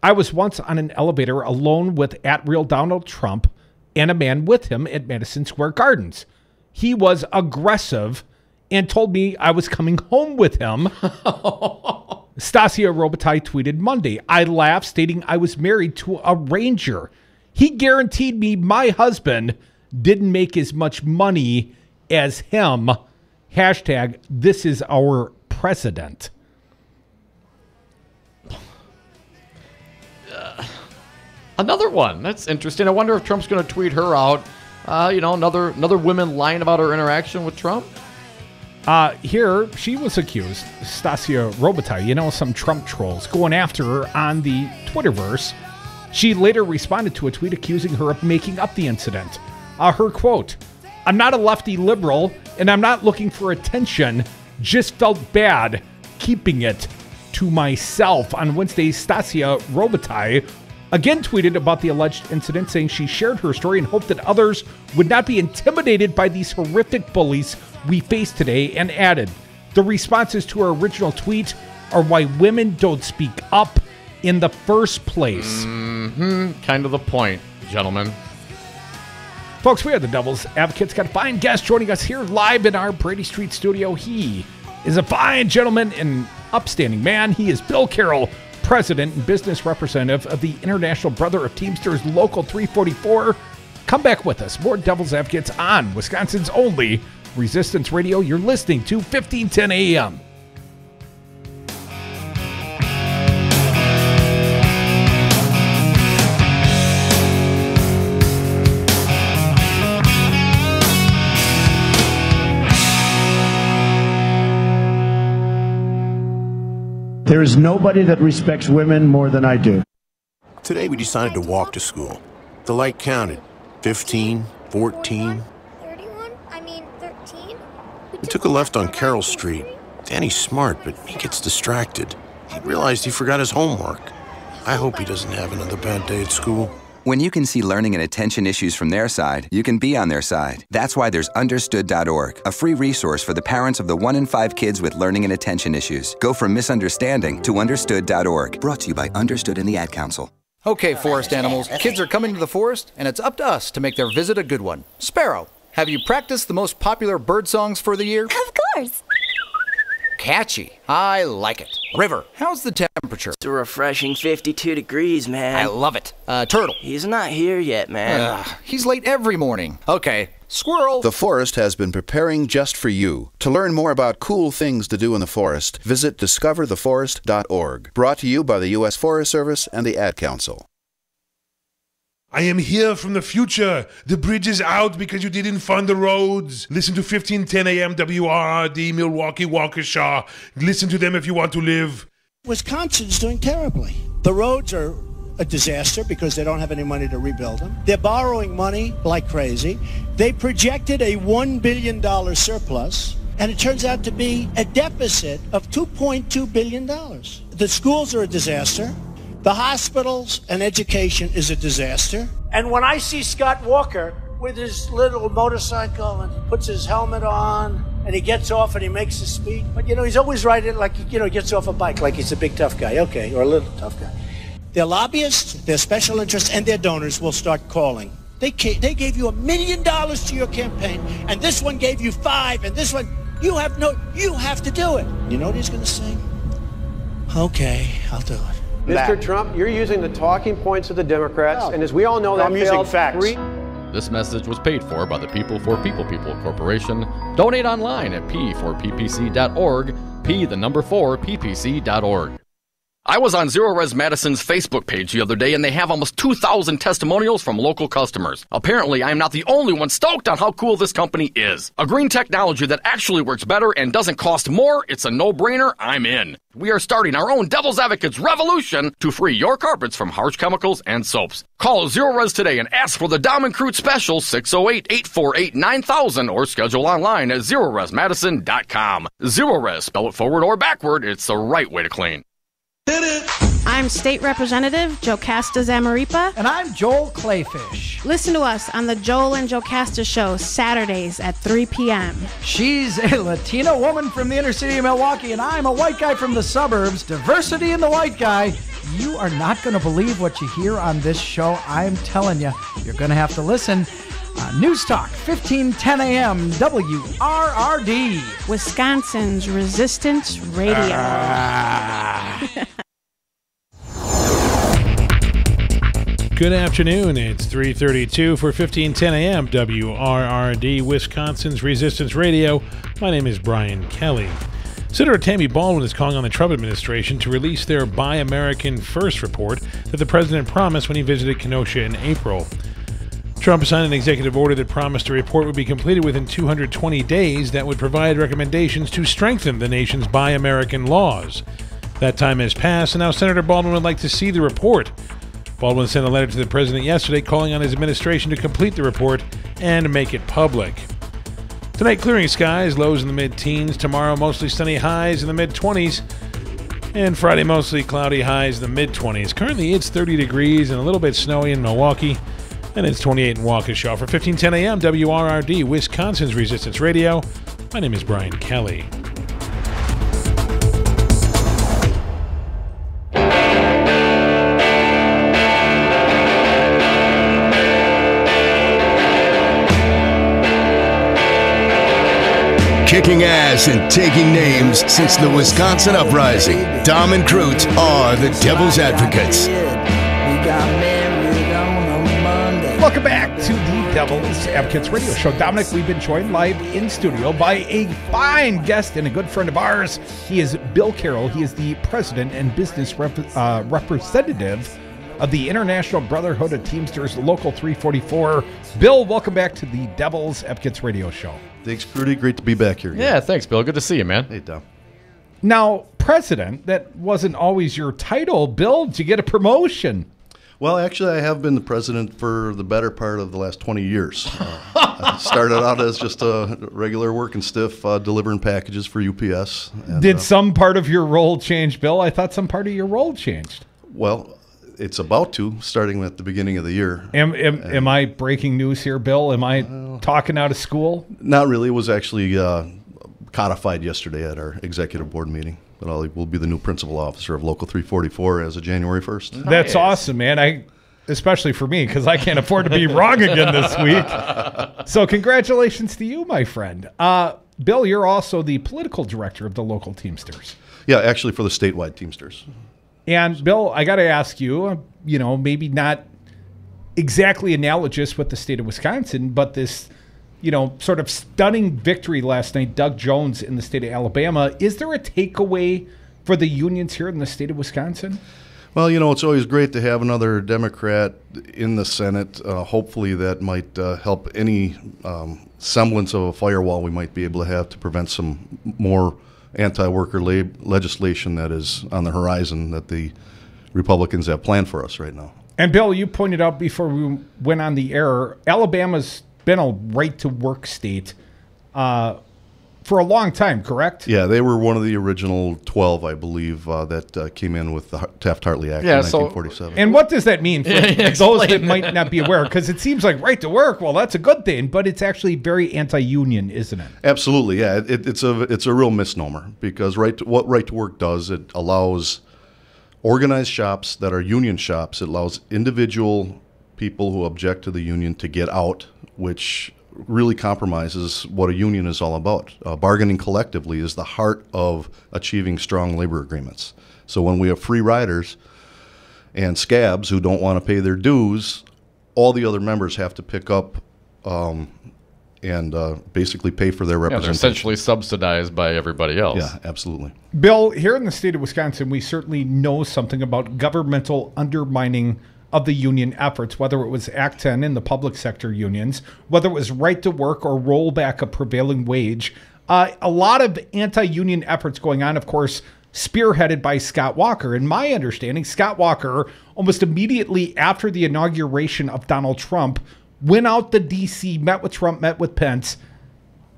I was once on an elevator alone with @real Donald Trump and a man with him at Madison Square Gardens. He was aggressive and told me I was coming home with him. Stasia Robitaille tweeted Monday. I laughed, stating I was married to a Ranger. He guaranteed me my husband didn't make as much money as him. Hashtag, this is our president. Another one. That's interesting. I wonder if Trump's going to tweet her out. Another woman lying about her interaction with Trump. Here, she was accused, Stasia Robitaille, some Trump trolls going after her on the Twitterverse. She later responded to a tweet accusing her of making up the incident. Her quote, I'm not a lefty liberal, and I'm not looking for attention. Just felt bad keeping it to myself. On Wednesday, Stasia Robitaille again tweeted about the alleged incident, saying she shared her story and hoped that others would not be intimidated by these horrific bullies we face today, and added, the responses to her original tweet are why women don't speak up in the first place. Kind of the point, gentlemen. Folks, we are the Devil's Advocates. Got a fine guest joining us here live in our Brady Street studio. He is a fine gentleman and upstanding man. He is Bill Carroll, President and Business Representative of the International Brother of Teamsters Local 344. Come back with us. More Devil's Advocates on Wisconsin's only Resistance Radio. You're listening to 1510 AM. There is nobody that respects women more than I do. Today we decided to walk to school. The light counted. 15, 14. 31? I mean, 13? We took a left on Carroll Street. Danny's smart, but he gets distracted. He realized he forgot his homework. I hope he doesn't have another bad day at school. When you can see learning and attention issues from their side, you can be on their side. That's why there's Understood.org, a free resource for the parents of the 1 in 5 kids with learning and attention issues. Go from misunderstanding to Understood.org. Brought to you by Understood and the Ad Council. Okay, forest animals, kids are coming to the forest, and it's up to us to make their visit a good one. Sparrow, have you practiced the most popular bird songs for the year? Of course. Catchy. I like it. River, how's the temperature? It's a refreshing 52 degrees, man. I love it. Turtle. He's not here yet, man. He's late every morning. Okay. Squirrel. The forest has been preparing just for you. To learn more about cool things to do in the forest, visit discovertheforest.org. Brought to you by the U.S. Forest Service and the Ad Council. I am here from the future. The bridge is out because you didn't fund the roads. Listen to 1510 AM WRRD, Milwaukee, Waukesha. Listen to them if you want to live. Wisconsin's doing terribly. The roads are a disaster because they don't have any money to rebuild them. They're borrowing money like crazy. They projected a $1 billion surplus, and it turns out to be a deficit of $2.2 billion. The schools are a disaster. The hospitals and education is a disaster. And when I see Scott Walker with his little motorcycle and puts his helmet on and he gets off and he makes a speech, but he's always riding like he gets off a bike like he's a big tough guy, okay, or a little tough guy. Their lobbyists, their special interests, and their donors will start calling. They gave you $1 million to your campaign, and this one gave you $5 million, and this one, you have to do it. You know what he's going to say? Okay, I'll do it. Mr. Trump, you're using the talking points of the Democrats, and as we all know, that failed facts. This message was paid for by the People for People Corporation. Donate online at p4ppc.org, p4ppc.org. I was on Zero Res Madison's Facebook page the other day, and they have almost 2,000 testimonials from local customers. Apparently, I am not the only one stoked on how cool this company is. A green technology that actually works better and doesn't cost more, it's a no-brainer, I'm in. We are starting our own Devil's Advocates revolution to free your carpets from harsh chemicals and soaps. Call Zero Res today and ask for the Diamond Crude Special 608-848-9000 or schedule online at ZeroResMadison.com. Zero Res, spell it forward or backward, it's the right way to clean. I'm State Representative Jocasta Zamaripa. And I'm Joel Clayfish. Listen to us on the Joel and Jocasta Show, Saturdays at 3 p.m. She's a Latina woman from the inner city of Milwaukee, and I'm a white guy from the suburbs. Diversity in the white guy. You are not going to believe what you hear on this show. I'm telling you, you're going to have to listen. News Talk, 1510 a.m., WRRD. Wisconsin's Resistance Radio. Good afternoon. It's 3:32 for 1510 a.m. WRRD, Wisconsin's Resistance Radio. My name is Brian Kelly. Senator Tammy Baldwin is calling on the Trump administration to release their Buy American First report that the president promised when he visited Kenosha in April. Trump signed an executive order that promised a report would be completed within 220 days that would provide recommendations to strengthen the nation's Buy American laws. That time has passed, and now Senator Baldwin would like to see the report. Baldwin sent a letter to the president yesterday calling on his administration to complete the report and make it public. Tonight, clearing skies, lows in the mid-teens. Tomorrow, mostly sunny, highs in the mid-20s. And Friday, mostly cloudy, highs in the mid-20s. Currently, it's 30 degrees and a little bit snowy in Milwaukee. And it's 28 in Waukesha. For 1510 a.m. WRRD, Wisconsin's Resistance Radio, my name is Brian Kelly. Kicking ass and taking names since the Wisconsin Uprising. Dom and Crute are the Devil's Advocates. Welcome back to the Devil's Advocates Radio Show. Dominic, we've been joined live in studio by a fine guest and a good friend of ours. He is Bill Carroll. He is the president and business representative of the International Brotherhood of Teamsters Local 344. Bill, welcome back to the Devil's Advocates Radio Show. Thanks, Prudy. Great to be back here again. Yeah, thanks, Bill. Good to see you, man. Hey, Dom. Now, president, that wasn't always your title. Bill, did you get a promotion? Well, actually, I have been the president for the better part of the last 20 years. I started out as just a regular working stiff delivering packages for UPS. And, did some part of your role change, Bill? I thought some part of your role changed. Well, It's about to, starting at the beginning of the year. Am I breaking news here, Bill? Am I talking out of school? Not really. It was actually codified yesterday at our executive board meeting. But I will be the new principal officer of Local 344 as of January 1st. That's awesome, man. Especially for me, because I can't afford to be wrong again this week. So congratulations to you, my friend. Bill, you're also the political director of the local Teamsters. Yeah, actually for the statewide Teamsters. And Bill, I got to ask you, maybe not exactly analogous with the state of Wisconsin, but this, sort of stunning victory last night, Doug Jones in the state of Alabama. Is there a takeaway for the unions here in the state of Wisconsin? Well, it's always great to have another Democrat in the Senate. Hopefully that might help any semblance of a firewall we might be able to have to prevent some more anti-worker legislation that is on the horizon that the Republicans have planned for us right now. And Bill, you pointed out before we went on the air, Alabama's been a right-to-work state for a long time, correct? Yeah, they were one of the original 12, I believe, that came in with the Taft-Hartley Act in 1947. And what does that mean for those that might not be aware? Because it seems like right to work, well, that's a good thing, but it's actually very anti-union, isn't it? Absolutely, yeah. It's a real misnomer because what right to work does, it allows organized shops that are union shops. It allows individual people who object to the union to get out, which really compromises what a union is all about. Bargaining collectively is the heart of achieving strong labor agreements. So when we have free riders and scabs who don't want to pay their dues, all the other members have to pick up and basically pay for their representation. They're essentially subsidized by everybody else. Yeah, absolutely. Bill, here in the state of Wisconsin, we certainly know something about governmental undermining of the union efforts, whether it was Act 10 in the public sector unions, whether it was right to work or rollback of prevailing wage. A lot of anti-union efforts going on, of course, spearheaded by Scott Walker. In my understanding, Scott Walker, almost immediately after the inauguration of Donald Trump, went out to D.C., met with Trump, met with Pence,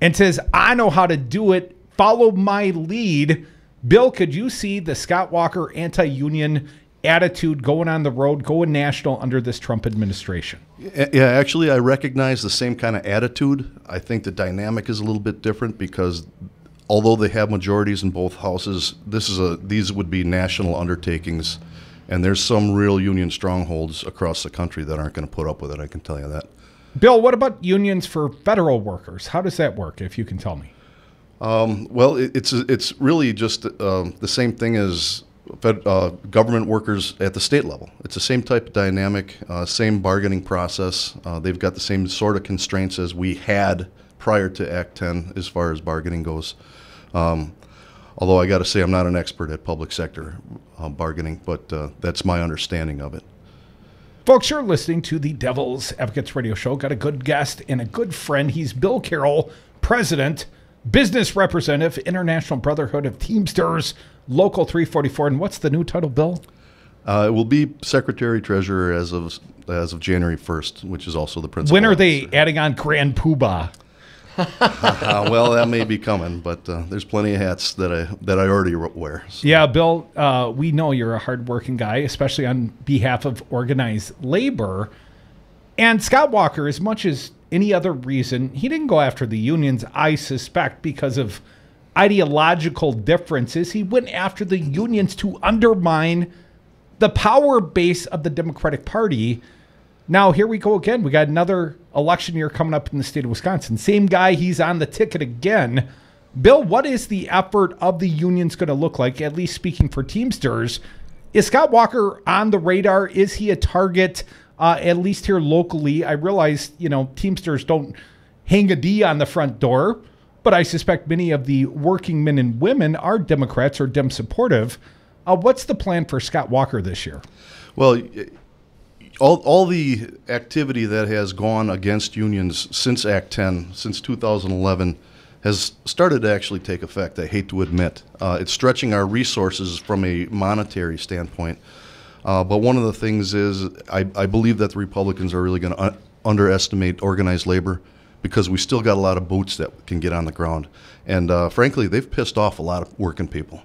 and says, I know how to do it. Follow my lead. Bill, could you see the Scott Walker anti-union attitude going on the road, going national under this Trump administration? Yeah, actually, I recognize the same kind of attitude. I think the dynamic is a little bit different because although they have majorities in both houses, these would be national undertakings, and there's some real union strongholds across the country that aren't going to put up with it, I can tell you that. Bill, what about unions for federal workers? How does that work, if you can tell me? Well, it's really just the same thing as government workers at the state level. It's the same type of dynamic, same bargaining process. They've got the same sort of constraints as we had prior to Act 10 as far as bargaining goes. Although I got to say I'm not an expert at public sector bargaining, but that's my understanding of it. Folks, you're listening to the Devil's Advocates Radio Show. Got a good guest and a good friend. He's Bill Carroll, President, Business Representative, International Brotherhood of Teamsters, Local 344. And what's the new title, Bill? It will be Secretary Treasurer as of January 1st, which is also the principal. When are they adding on Grand Poobah? Well, that may be coming, but there's plenty of hats that I already wear. So. Yeah, Bill, we know you're a hardworking guy, especially on behalf of organized labor. And Scott Walker, as much as any other reason, he didn't go after the unions, I suspect, because of ideological differences. He went after the unions to undermine the power base of the Democratic Party. Now, here we go again. We got another election year coming up in the state of Wisconsin. Same guy, he's on the ticket again. Bill, what is the effort of the unions going to look like, at least speaking for Teamsters? Is Scott Walker on the radar? Is he a target, at least here locally? I realize, Teamsters don't hang a D on the front door, but I suspect many of the working men and women are Democrats or Dem supportive. What's the plan for Scott Walker this year? Well, all the activity that has gone against unions since Act 10, since 2011, has started to actually take effect, I hate to admit. It's stretching our resources from a monetary standpoint. But one of the things is I believe that the Republicans are really going to underestimate organized labor because we still got a lot of boots that can get on the ground. And frankly, they've pissed off a lot of working people.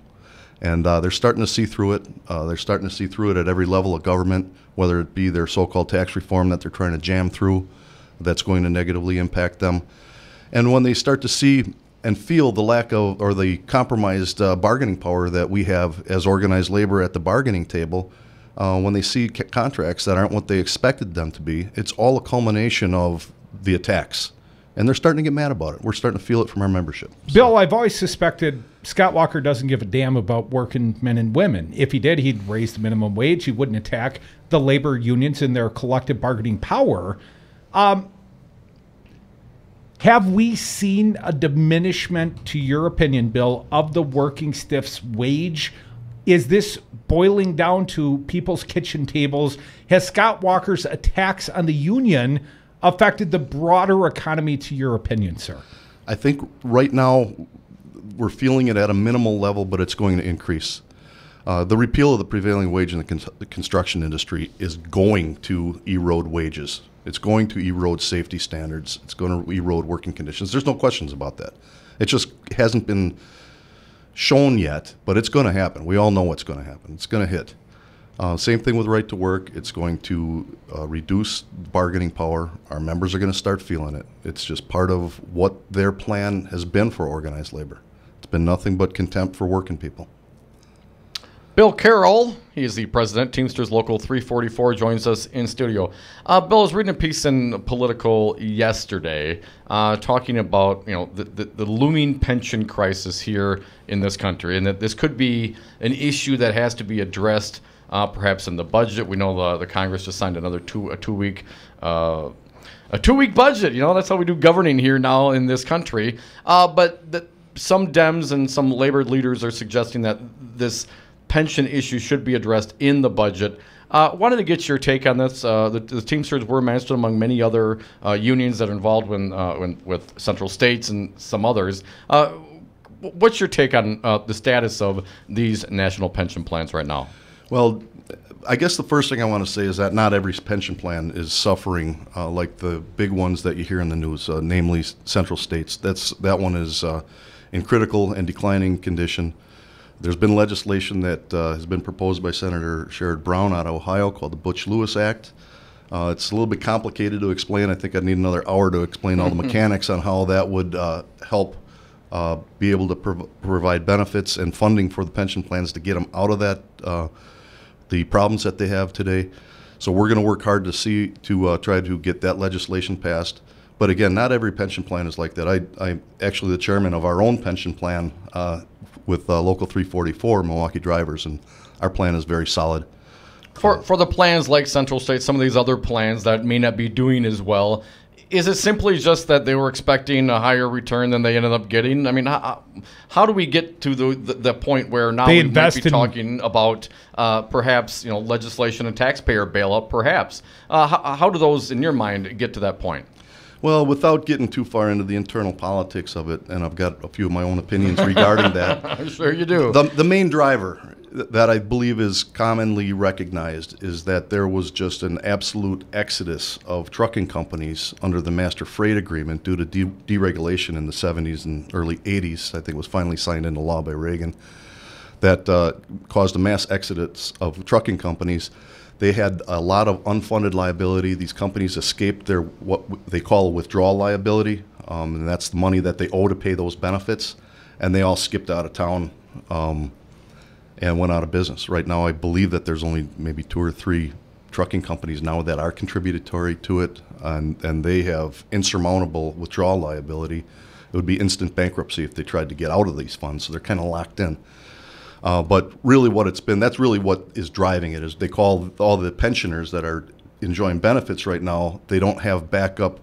And they're starting to see through it. They're starting to see through it at every level of government, whether it be their so-called tax reform that they're trying to jam through, that's going to negatively impact them. And when they start to see and feel the lack of, or the compromised bargaining power that we have as organized labor at the bargaining table, when they see contracts that aren't what they expected them to be, it's all a culmination of the attacks. And they're starting to get mad about it. We're starting to feel it from our membership. Bill, I've always suspected Scott Walker doesn't give a damn about working men and women. If he did, he'd raise the minimum wage. He wouldn't attack the labor unions and their collective bargaining power. Have we seen a diminishment, to your opinion, Bill, of the working stiff's wage? Is this boiling down to people's kitchen tables? Has Scott Walker's attacks on the union affected the broader economy, to your opinion, sir? I think right now we're feeling it at a minimal level, but it's going to increase. The repeal of the prevailing wage in the construction industry is going to erode wages. It's going to erode safety standards. It's going to erode working conditions. There's no questions about that. It just hasn't been shown yet, but it's going to happen. We all know what's going to happen. It's going to hit. Same thing with right to work. It's going to reduce bargaining power. Our members are going to start feeling it. It's just part of what their plan has been for organized labor. It's been nothing but contempt for working people. Bill Carroll, he is the president, Teamsters Local 344, joins us in studio. Bill, I was reading a piece in Political yesterday talking about the looming pension crisis here in this country, and that this could be an issue that has to be addressed perhaps in the budget. We know the Congress just signed another two-week budget. That's how we do governing here now in this country. But some Dems and some labor leaders are suggesting that this pension issue should be addressed in the budget. Wanted to get your take on this. The Teamsters were mentioned among many other unions that are involved with Central States and some others. What's your take on the status of these national pension plans right now? Well, I guess the first thing I want to say is that not every pension plan is suffering like the big ones that you hear in the news, namely Central States. That one is in critical and declining condition. There's been legislation that has been proposed by Senator Sherrod Brown out of Ohio called the Butch-Lewis Act. It's a little bit complicated to explain. I think I'd need another hour to explain all the mechanics on how that would help be able to provide benefits and funding for the pension plans to get them out of that, the problems that they have today. So we're going to work hard to try to get that legislation passed. But again, not every pension plan is like that. I'm actually the chairman of our own pension plan with Local 344, Milwaukee Drivers, and our plan is very solid. For the plans like Central States, some of these other plans that may not be doing as well, is it simply just that they were expecting a higher return than they ended up getting? I mean, how do we get to the point where now we might be talking about perhaps legislation and taxpayer bailout? Perhaps how do those, in your mind, get to that point? Well, without getting too far into the internal politics of it, and I've got a few of my own opinions regarding that. I'm sure you do. The main driver that I believe is commonly recognized is that there was just an absolute exodus of trucking companies under the Master Freight Agreement due to deregulation in the 70s and early 80s. I think it was finally signed into law by Reagan. That caused a mass exodus of trucking companies. They had a lot of unfunded liability. These companies escaped their what they call withdrawal liability, and that's the money that they owe to pay those benefits, and they all skipped out of town and went out of business. Right now, I believe that there's only maybe 2 or 3 trucking companies now that are contributory to it, and they have insurmountable withdrawal liability. It would be instant bankruptcy if they tried to get out of these funds, so they're kind of locked in. But really what it's been, that's really what is driving it, is they call all the pensioners that are enjoying benefits right now, they don't have backup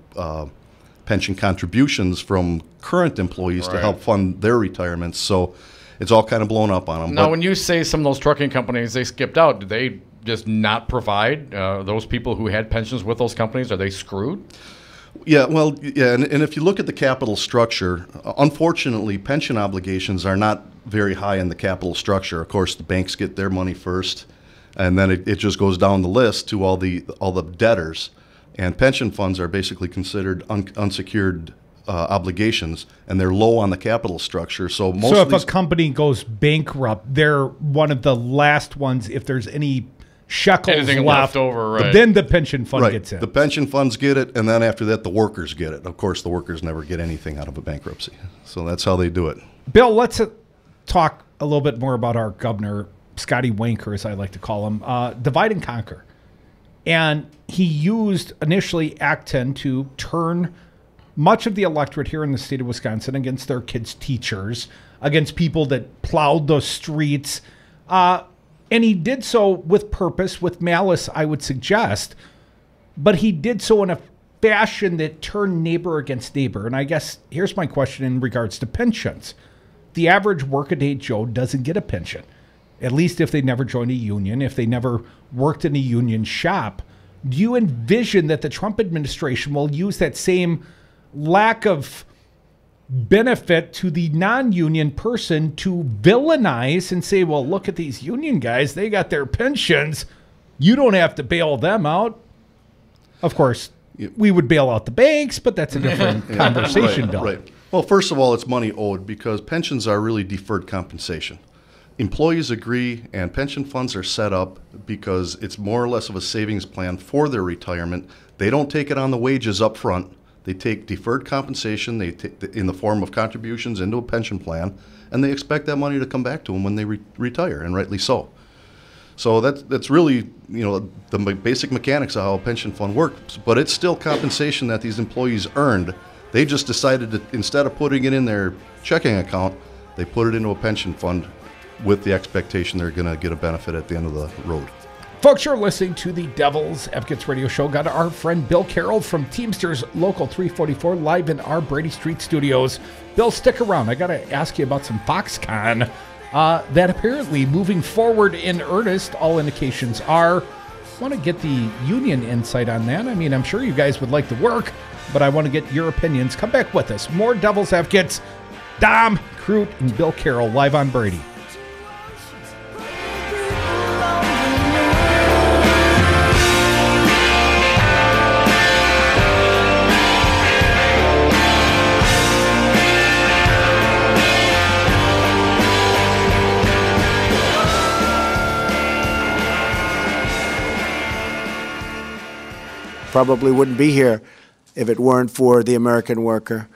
pension contributions from current employees to help fund their retirements. So it's all kind of blown up on them. Now, when you say some of those trucking companies, they skipped out, did they just not provide those people who had pensions with those companies? Are they screwed? Yeah, well, yeah, and if you look at the capital structure, unfortunately, pension obligations are not very high in the capital structure. Of course, the banks get their money first, and then it just goes down the list to all the debtors. And pension funds are basically considered unsecured obligations, and they're low on the capital structure. So most So of if a company goes bankrupt, they're one of the last ones. If there's any shekels Anything left over, right. then the pension fund right. gets in. The pension funds get it, and then after that, the workers get it. Of course, the workers never get anything out of a bankruptcy. So that's how they do it. Bill, let's talk a little bit more about our governor, Scotty Wanker, as I like to call him. Divide and conquer. And he used initially Act 10 to turn much of the electorate here in the state of Wisconsin against their kids' teachers, against people that plowed the streets. And he did so with purpose, with malice, I would suggest. But he did so in a fashion that turned neighbor against neighbor. And I guess here's my question in regards to pensions. The average workaday Joe doesn't get a pension, at least if they never joined a union, if they never worked in a union shop. Do you envision that the Trump administration will use that same lack of benefit to the non-union person to villainize and say, well, look at these union guys, they got their pensions, you don't have to bail them out? Of course, we would bail out the banks, but that's a different conversation, Bill. Right. Well, first of all, it's money owed because pensions are really deferred compensation. Employees agree, and pension funds are set up because it's more or less of a savings plan for their retirement. They don't take it on the wages up front. They take deferred compensation in the form of contributions into a pension plan, and they expect that money to come back to them when they retire, and rightly so. So that's really, the basic mechanics of how a pension fund works, but it's still compensation that these employees earned. They just decided to, instead of putting it in their checking account, they put it into a pension fund with the expectation they're going to get a benefit at the end of the road. Folks, you're listening to the Devil's Advocates Radio Show. Got our friend Bill Carroll from Teamsters Local 344 live in our Brady Street studios. Bill, stick around. I got to ask you about some Foxconn that apparently moving forward in earnest. All indications are. I want to get the union insight on that. I mean, I'm sure you guys would like to work, but I want to get your opinions. Come back with us. More Devil's Advocates. Dom Crute and Bill Carroll live on Brady. Probably wouldn't be here if it weren't for the American worker.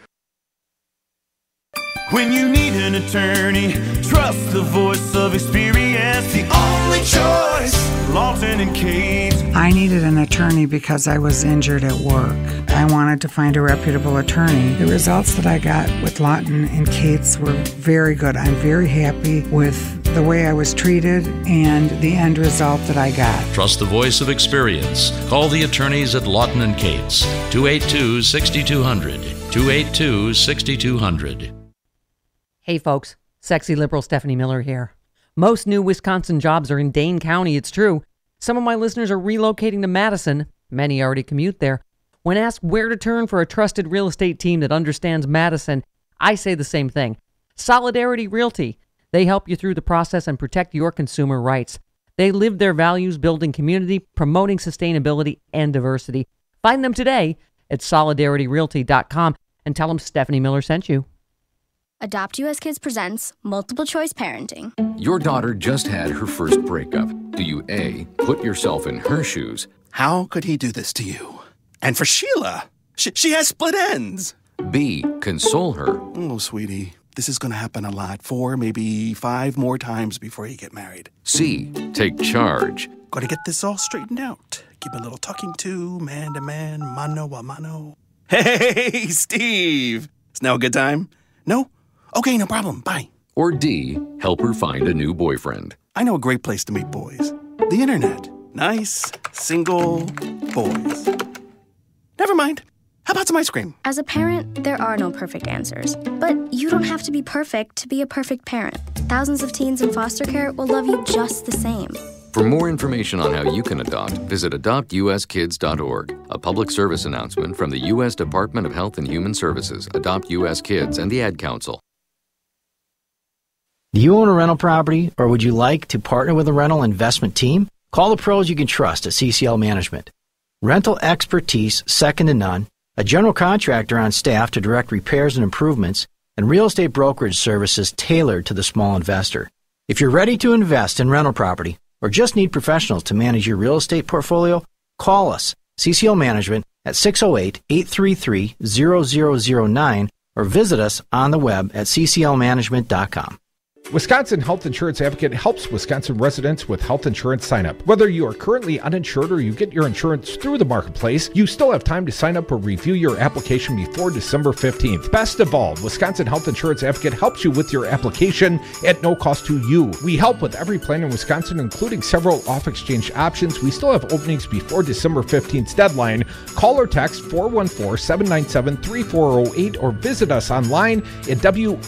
When you need an attorney, trust the voice of experience, the only choice, Lawton and Cates. I needed an attorney because I was injured at work. I wanted to find a reputable attorney. The results that I got with Lawton and Cates were very good. I'm very happy with the way I was treated and the end result that I got. Trust the voice of experience. Call the attorneys at Lawton and Cates, 282-6200, 282-6200. Hey folks, sexy liberal Stephanie Miller here. Most new Wisconsin jobs are in Dane County, it's true. Some of my listeners are relocating to Madison. Many already commute there. When asked where to turn for a trusted real estate team that understands Madison, I say the same thing. Solidarity Realty. They help you through the process and protect your consumer rights. They live their values building community, promoting sustainability and diversity. Find them today at solidarityrealty.com and tell them Stephanie Miller sent you. Adopt US Kids presents Multiple Choice Parenting. Your daughter just had her first breakup. Do you A, put yourself in her shoes? How could he do this to you? And for Sheila, she has split ends. B, console her. Oh, sweetie, this is going to happen a lot. 4, maybe 5 more times before you get married. C, take charge. Got to get this all straightened out. Keep a little talking to, man to man, mano a mano. Hey, Steve! Is now a good time? No? Okay, no problem. Bye. Or D, help her find a new boyfriend. I know a great place to meet boys. The internet. Nice, single boys. Never mind. How about some ice cream? As a parent, there are no perfect answers. But you don't have to be perfect to be a perfect parent. Thousands of teens in foster care will love you just the same. For more information on how you can adopt, visit adoptuskids.org. A public service announcement from the U.S. Department of Health and Human Services, Adopt U.S. Kids, and the Ad Council. Do you own a rental property, or would you like to partner with a rental investment team? Call the pros you can trust at CCL Management. Rental expertise second to none, a general contractor on staff to direct repairs and improvements, and real estate brokerage services tailored to the small investor. If you're ready to invest in rental property or just need professionals to manage your real estate portfolio, call us, CCL Management, at 608-833-0009 or visit us on the web at cclmanagement.com. Wisconsin Health Insurance Advocate helps Wisconsin residents with health insurance sign-up. Whether you are currently uninsured or you get your insurance through the marketplace, you still have time to sign up or review your application before December 15th. Best of all, Wisconsin Health Insurance Advocate helps you with your application at no cost to you. We help with every plan in Wisconsin, including several off-exchange options. We still have openings before December 15th deadline. Call or text 414-797-3408 or visit us online at wihia.com.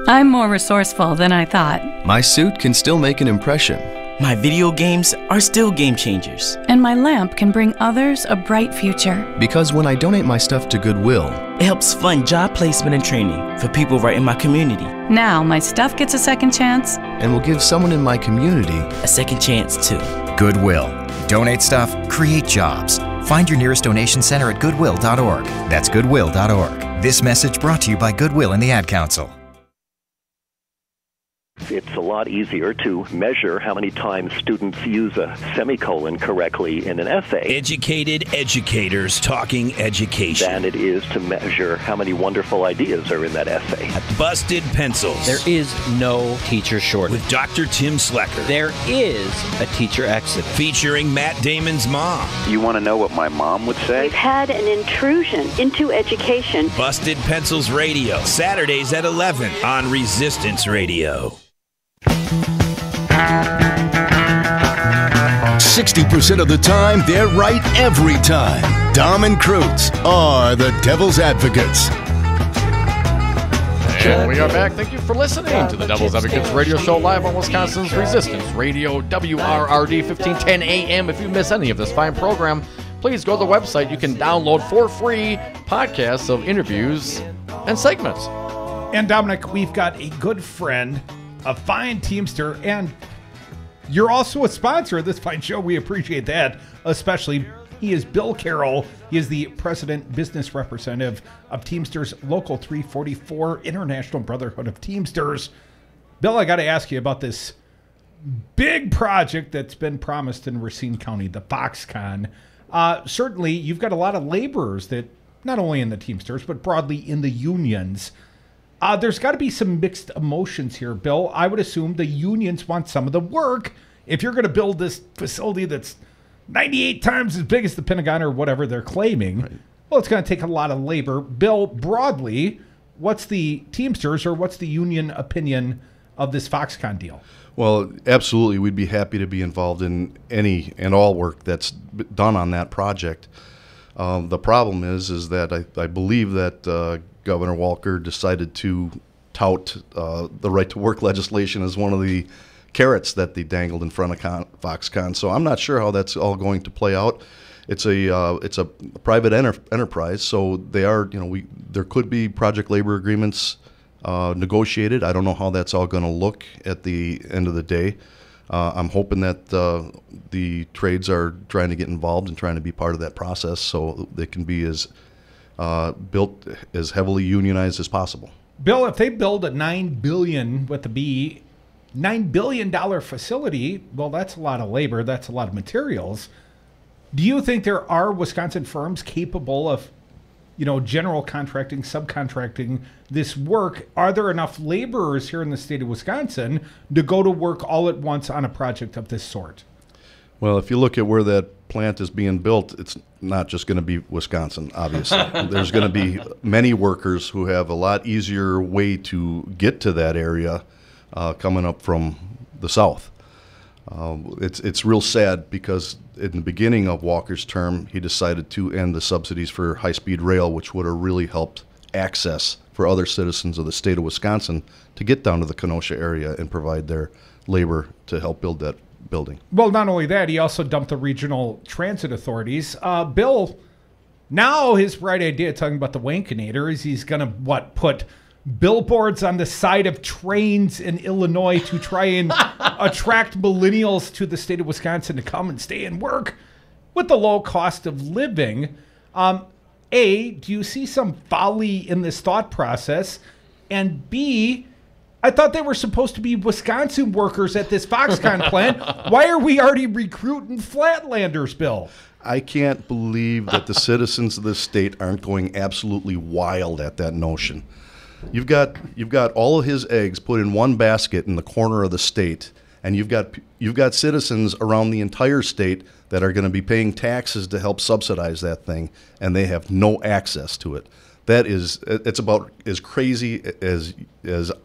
I'm more resourceful than I thought. My suit can still make an impression. My video games are still game changers. And my lamp can bring others a bright future. Because when I donate my stuff to Goodwill, it helps fund job placement and training for people right in my community. Now my stuff gets a second chance. And will give someone in my community a second chance too. Goodwill. Donate stuff, create jobs. Find your nearest donation center at goodwill.org. That's goodwill.org. This message brought to you by Goodwill and the Ad Council. It's a lot easier to measure how many times students use a semicolon correctly in an essay. Educated educators talking education. Than it is to measure how many wonderful ideas are in that essay. Busted Pencils. There is no teacher shortage. With Dr. Tim Slecker. There is a teacher exit. Featuring Matt Damon's mom. You want to know what my mom would say? We've had an intrusion into education. Busted Pencils Radio. Saturdays at 11 on Resistance Radio. 60% of the time, they're right every time. Dom and Krutz are the Devil's Advocates. And we are back. Thank you for listening to the Devil's Advocates radio show live on Wisconsin's Resistance Radio, WRRD 1510 AM. If you miss any of this fine program, please go to the website. You can download for free podcasts of interviews and segments. And Dominic, we've got a good friend, a fine Teamster, and you're also a sponsor of this fine show. We appreciate that, especially. He is Bill Carroll. He is the president business representative of Teamsters Local 344, International Brotherhood of Teamsters. Bill, I got to ask you about this big project that's been promised in Racine County, the Foxconn. Certainly, you've got a lot of laborers that, not only in the Teamsters, but broadly in the unions. There's got to be some mixed emotions here, Bill. I would assume the unions want some of the work. If you're going to build this facility that's 98 times as big as the Pentagon or whatever they're claiming, right, well, it's going to take a lot of labor. Bill, broadly, what's the Teamsters or what's the union opinion of this Foxconn deal? Well, absolutely. We'd be happy to be involved in any and all work that's done on that project. The problem is that I believe that Governor Walker decided to tout the right-to-work legislation as one of the carrots that they dangled in front of Foxconn. So I'm not sure how that's all going to play out. It's a private enterprise, so they are, there could be project labor agreements negotiated. I don't know how that's all going to look at the end of the day. I'm hoping that the trades are trying to get involved and trying to be part of that process so they can be as built as heavily unionized as possible. Bill, if they build a $9 billion with a B, $9 billion facility, well, that's a lot of labor. That's a lot of materials. Do you think there are Wisconsin firms capable of, general contracting, subcontracting this work? Are there enough laborers here in the state of Wisconsin to go to work all at once on a project of this sort? Well, if you look at where that plant is being built, it's not just going to be Wisconsin, obviously. There's going to be many workers who have a lot easier way to get to that area coming up from the south. It's real sad because in the beginning of Walker's term, he decided to end the subsidies for high-speed rail, which would have really helped access for other citizens of the state of Wisconsin to get down to the Kenosha area and provide their labor to help build that building. Well, not only that, he also dumped the regional transit authorities. Bill, now his bright idea talking about the Wankinator is he's going to, put billboards on the side of trains in Illinois to try and attract millennials to the state of Wisconsin to come and stay and work with the low cost of living. A, do you see some folly in this thought process? And B, I thought they were supposed to be Wisconsin workers at this Foxconn plant. Why are we already recruiting Flatlanders, Bill? I can't believe that the citizens of this state aren't going absolutely wild at that notion. You've got all of his eggs put in one basket in the corner of the state, and you've got citizens around the entire state that are going to be paying taxes to help subsidize that thing, and they have no access to it. It's about as crazy as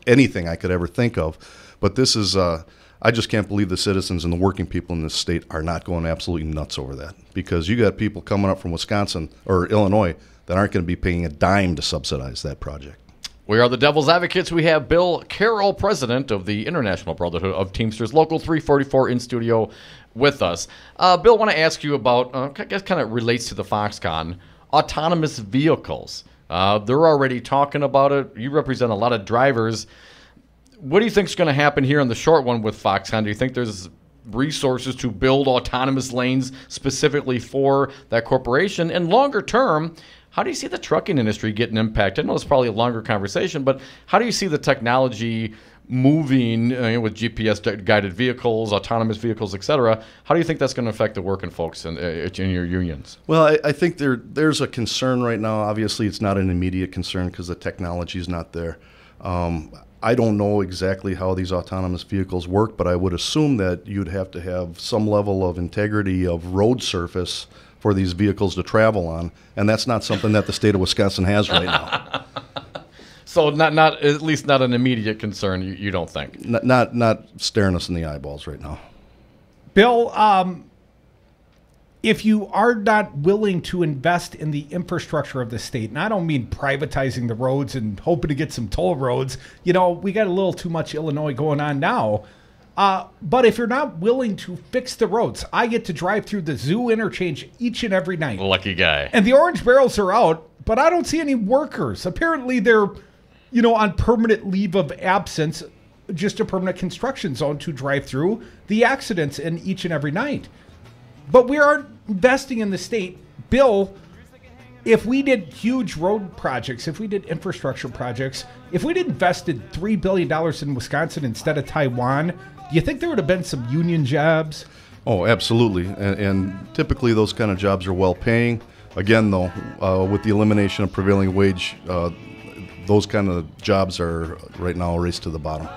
anything I could ever think of. But this is, I just can't believe the citizens and the working people in this state are not going absolutely nuts over that, because you got people coming up from Wisconsin or Illinois that aren't going to be paying a dime to subsidize that project. We are the Devil's Advocates. We have Bill Carroll, president of the International Brotherhood of Teamsters, Local 344, in studio with us. Bill, I want to ask you about, I guess kind of relates to the Foxconn, autonomous vehicles. They're already talking about it. You represent a lot of drivers. What do you think is going to happen here in the short one with Foxconn? Do you think there's resources to build autonomous lanes specifically for that corporation? And longer term, how do you see the trucking industry getting impacted? I know it's probably a longer conversation, but how do you see the technology moving with GPS-guided vehicles, autonomous vehicles, et cetera? How do you think that's going to affect the working folks in your unions? Well, I think there's a concern right now. Obviously, it's not an immediate concern because the technology is not there. I don't know exactly how these autonomous vehicles work, but I would assume that you'd have to have some level of integrity of road surface for these vehicles to travel on, and that's not something that the state of Wisconsin has right now. So not at least not an immediate concern, you don't think? Not staring us in the eyeballs right now. Bill, if you are not willing to invest in the infrastructure of the state, and I don't mean privatizing the roads and hoping to get some toll roads, we got a little too much Illinois going on now. But if you're not willing to fix the roads, I get to drive through the zoo interchange each and every night. Lucky guy. And the orange barrels are out, but I don't see any workers. Apparently they're, on permanent leave of absence, just a permanent construction zone to drive through the accidents in each and every night. But we aren't investing in the state. Bill, if we did huge road projects, if we did infrastructure projects, if we'd invested $3 billion in Wisconsin instead of Taiwan, do you think there would have been some union jobs? Oh, absolutely. And typically those kind of jobs are well-paying. Again, though, with the elimination of prevailing wage, those kind of jobs are right now a race to the bottom.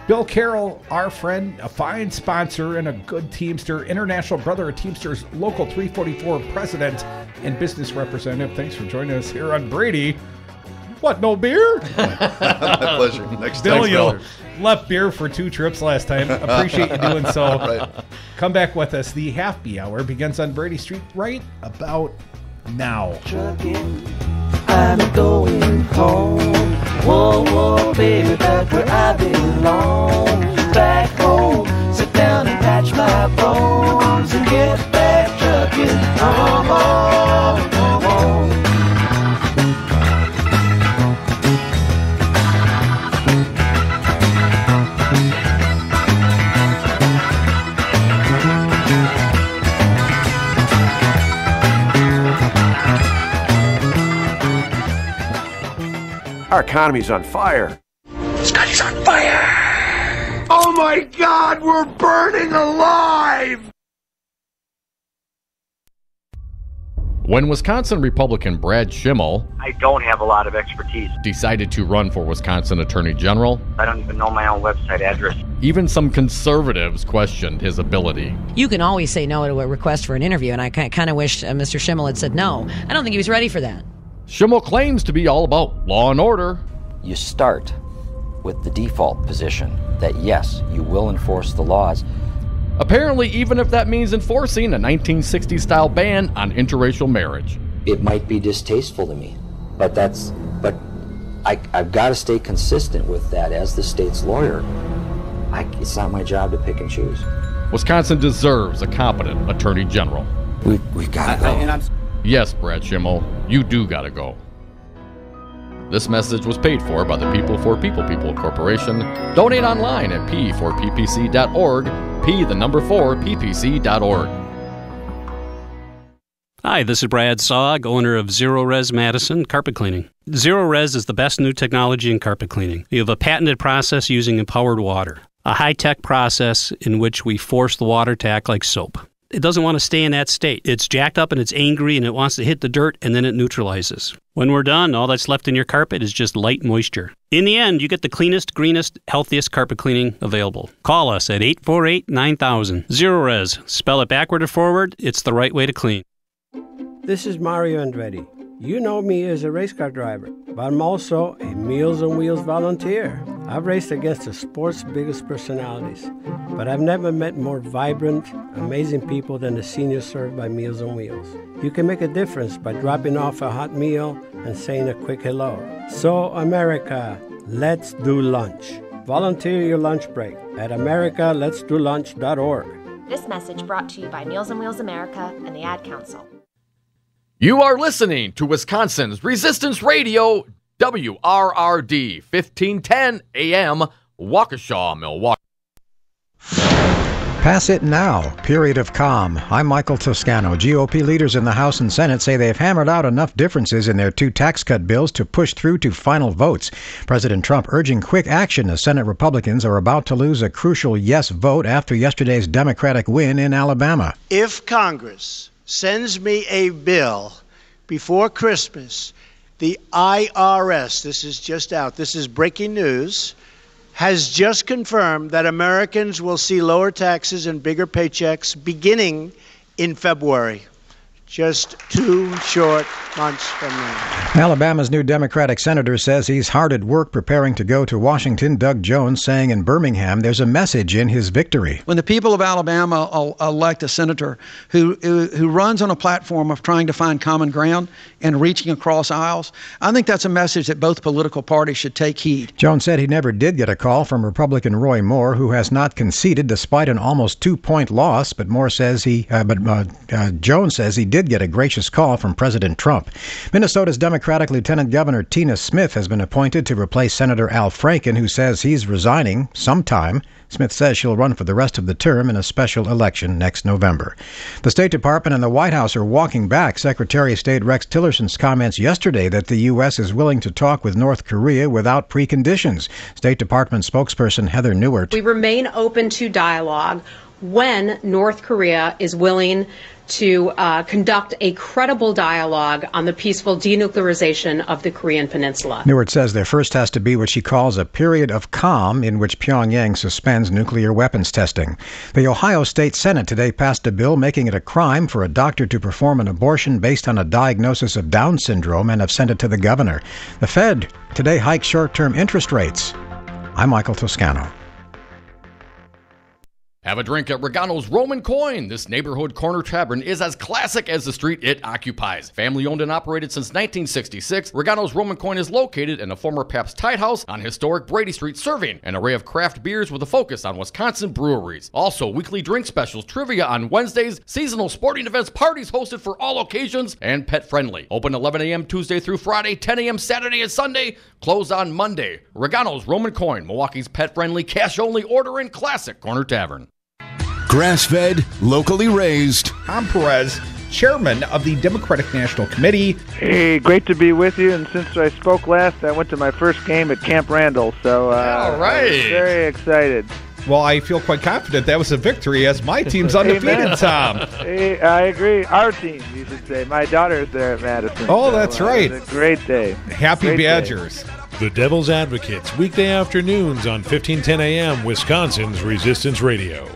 Bill Carroll, our friend, a fine sponsor and a good Teamster, International Brother of Teamsters, Local 344 president and business representative. Thanks for joining us here on Brady. What, no beer? My pleasure. Next Bill, time, you left beer for 2 trips last time. Appreciate you doing so. Right. Come back with us. The Happy Hour begins on Brady Street right about now. I'm going home. Whoa, whoa, baby, back where I belong. Back home, sit down and patch my bones and get back trucking. Home, home, home, home. Our economy's on fire. Scotty's on fire! Oh my God, we're burning alive! When Wisconsin Republican Brad Schimmel, I don't have a lot of expertise. decided to run for Wisconsin Attorney General, I don't even know my own website address. even some conservatives questioned his ability. You can always say no to a request for an interview, and I kind of wish Mr. Schimmel had said no. I don't think he was ready for that. Schimmel claims to be all about law and order. You start with the default position that yes, you will enforce the laws. Apparently, even if that means enforcing a 1960s-style ban on interracial marriage. It might be distasteful to me, but I've got to stay consistent with that as the state's lawyer. It's not my job to pick and choose. Wisconsin deserves a competent attorney general. We've got to go. Yes, Brad Schimmel, you do gotta go. This message was paid for by the People for People Corporation. Donate online at p4ppc.org, p4ppc.org. Hi, this is Brad Saug, owner of Zero Res Madison Carpet Cleaning. Zero Res is the best new technology in carpet cleaning. We have a patented process using empowered water, a high-tech process in which we force the water to act like soap. It doesn't want to stay in that state. It's jacked up and it's angry and it wants to hit the dirt and then it neutralizes. When we're done, all that's left in your carpet is just light moisture. In the end, you get the cleanest, greenest, healthiest carpet cleaning available. Call us at 848-9000. Zero Res. Spell it backward or forward, it's the right way to clean. This is Mario Andretti. You know me as a race car driver, but I'm also a Meals on Wheels volunteer. I've raced against the sport's biggest personalities, but I've never met more vibrant, amazing people than the seniors served by Meals on Wheels. You can make a difference by dropping off a hot meal and saying a quick hello. So, America, let's do lunch. Volunteer your lunch break at americaletsdolunch.org. This message brought to you by Meals on Wheels America and the Ad Council. You are listening to Wisconsin's Resistance Radio, WRRD, 1510 AM, Waukesha, Milwaukee. Pass it now. Period of calm. I'm Michael Toscano. GOP leaders in the House and Senate say they've hammered out enough differences in their two tax cut bills to push through to final votes. President Trump urging quick action as Senate Republicans are about to lose a crucial yes vote after yesterday's Democratic win in Alabama. If Congress sends me a bill before Christmas, the IRS, this is just out, this is breaking news, has just confirmed that Americans will see lower taxes and bigger paychecks beginning in February. Just 2 short months from now. Alabama's new Democratic senator says he's hard at work preparing to go to Washington. Doug Jones saying in Birmingham there's a message in his victory. When the people of Alabama elect a senator who runs on a platform of trying to find common ground and reaching across aisles, I think that's a message that both political parties should take heed. Jones said he never did get a call from Republican Roy Moore, who has not conceded despite an almost 2-point loss. But Jones says he did get a gracious call from President Trump. Minnesota's Democratic Lieutenant Governor Tina Smith has been appointed to replace Senator Al Franken, who says he's resigning sometime. Smith says she'll run for the rest of the term in a special election next November. The State Department and the White House are walking back Secretary of State Rex Tillerson's comments yesterday that the U.S. is willing to talk with North Korea without preconditions. State Department spokesperson Heather Nauert. We remain open to dialogue when North Korea is willing to conduct a credible dialogue on the peaceful denuclearization of the Korean Peninsula. Nauert says there first has to be what she calls a period of calm in which Pyongyang suspends nuclear weapons testing. The Ohio State Senate today passed a bill making it a crime for a doctor to perform an abortion based on a diagnosis of Down syndrome and have sent it to the governor. The Fed today hiked short-term interest rates. I'm Michael Toscano. Have a drink at Regano's Roman Coin. This neighborhood corner tavern is as classic as the street it occupies. Family owned and operated since 1966, Regano's Roman Coin is located in a former Pabst Tide House on historic Brady Street, serving an array of craft beers with a focus on Wisconsin breweries. Also, weekly drink specials, trivia on Wednesdays, seasonal sporting events, parties hosted for all occasions, and pet friendly. Open 11 a.m. Tuesday through Friday, 10 a.m. Saturday and Sunday, closed on Monday. Regano's Roman Coin, Milwaukee's pet friendly, cash only order and classic corner tavern. Grass-fed, locally raised. Tom Perez, chairman of the Democratic National Committee. Hey, great to be with you. And since I spoke last, I went to my first game at Camp Randall. So all right. I was very excited. Well, I feel quite confident that was a victory as my team's undefeated, Tom. Hey, I agree. Our team, you should say. My daughter's there at Madison. Oh, that's right. It was a great day. Happy great Badgers. Day. The Devil's Advocates, weekday afternoons on 1510 AM, Wisconsin's Resistance Radio.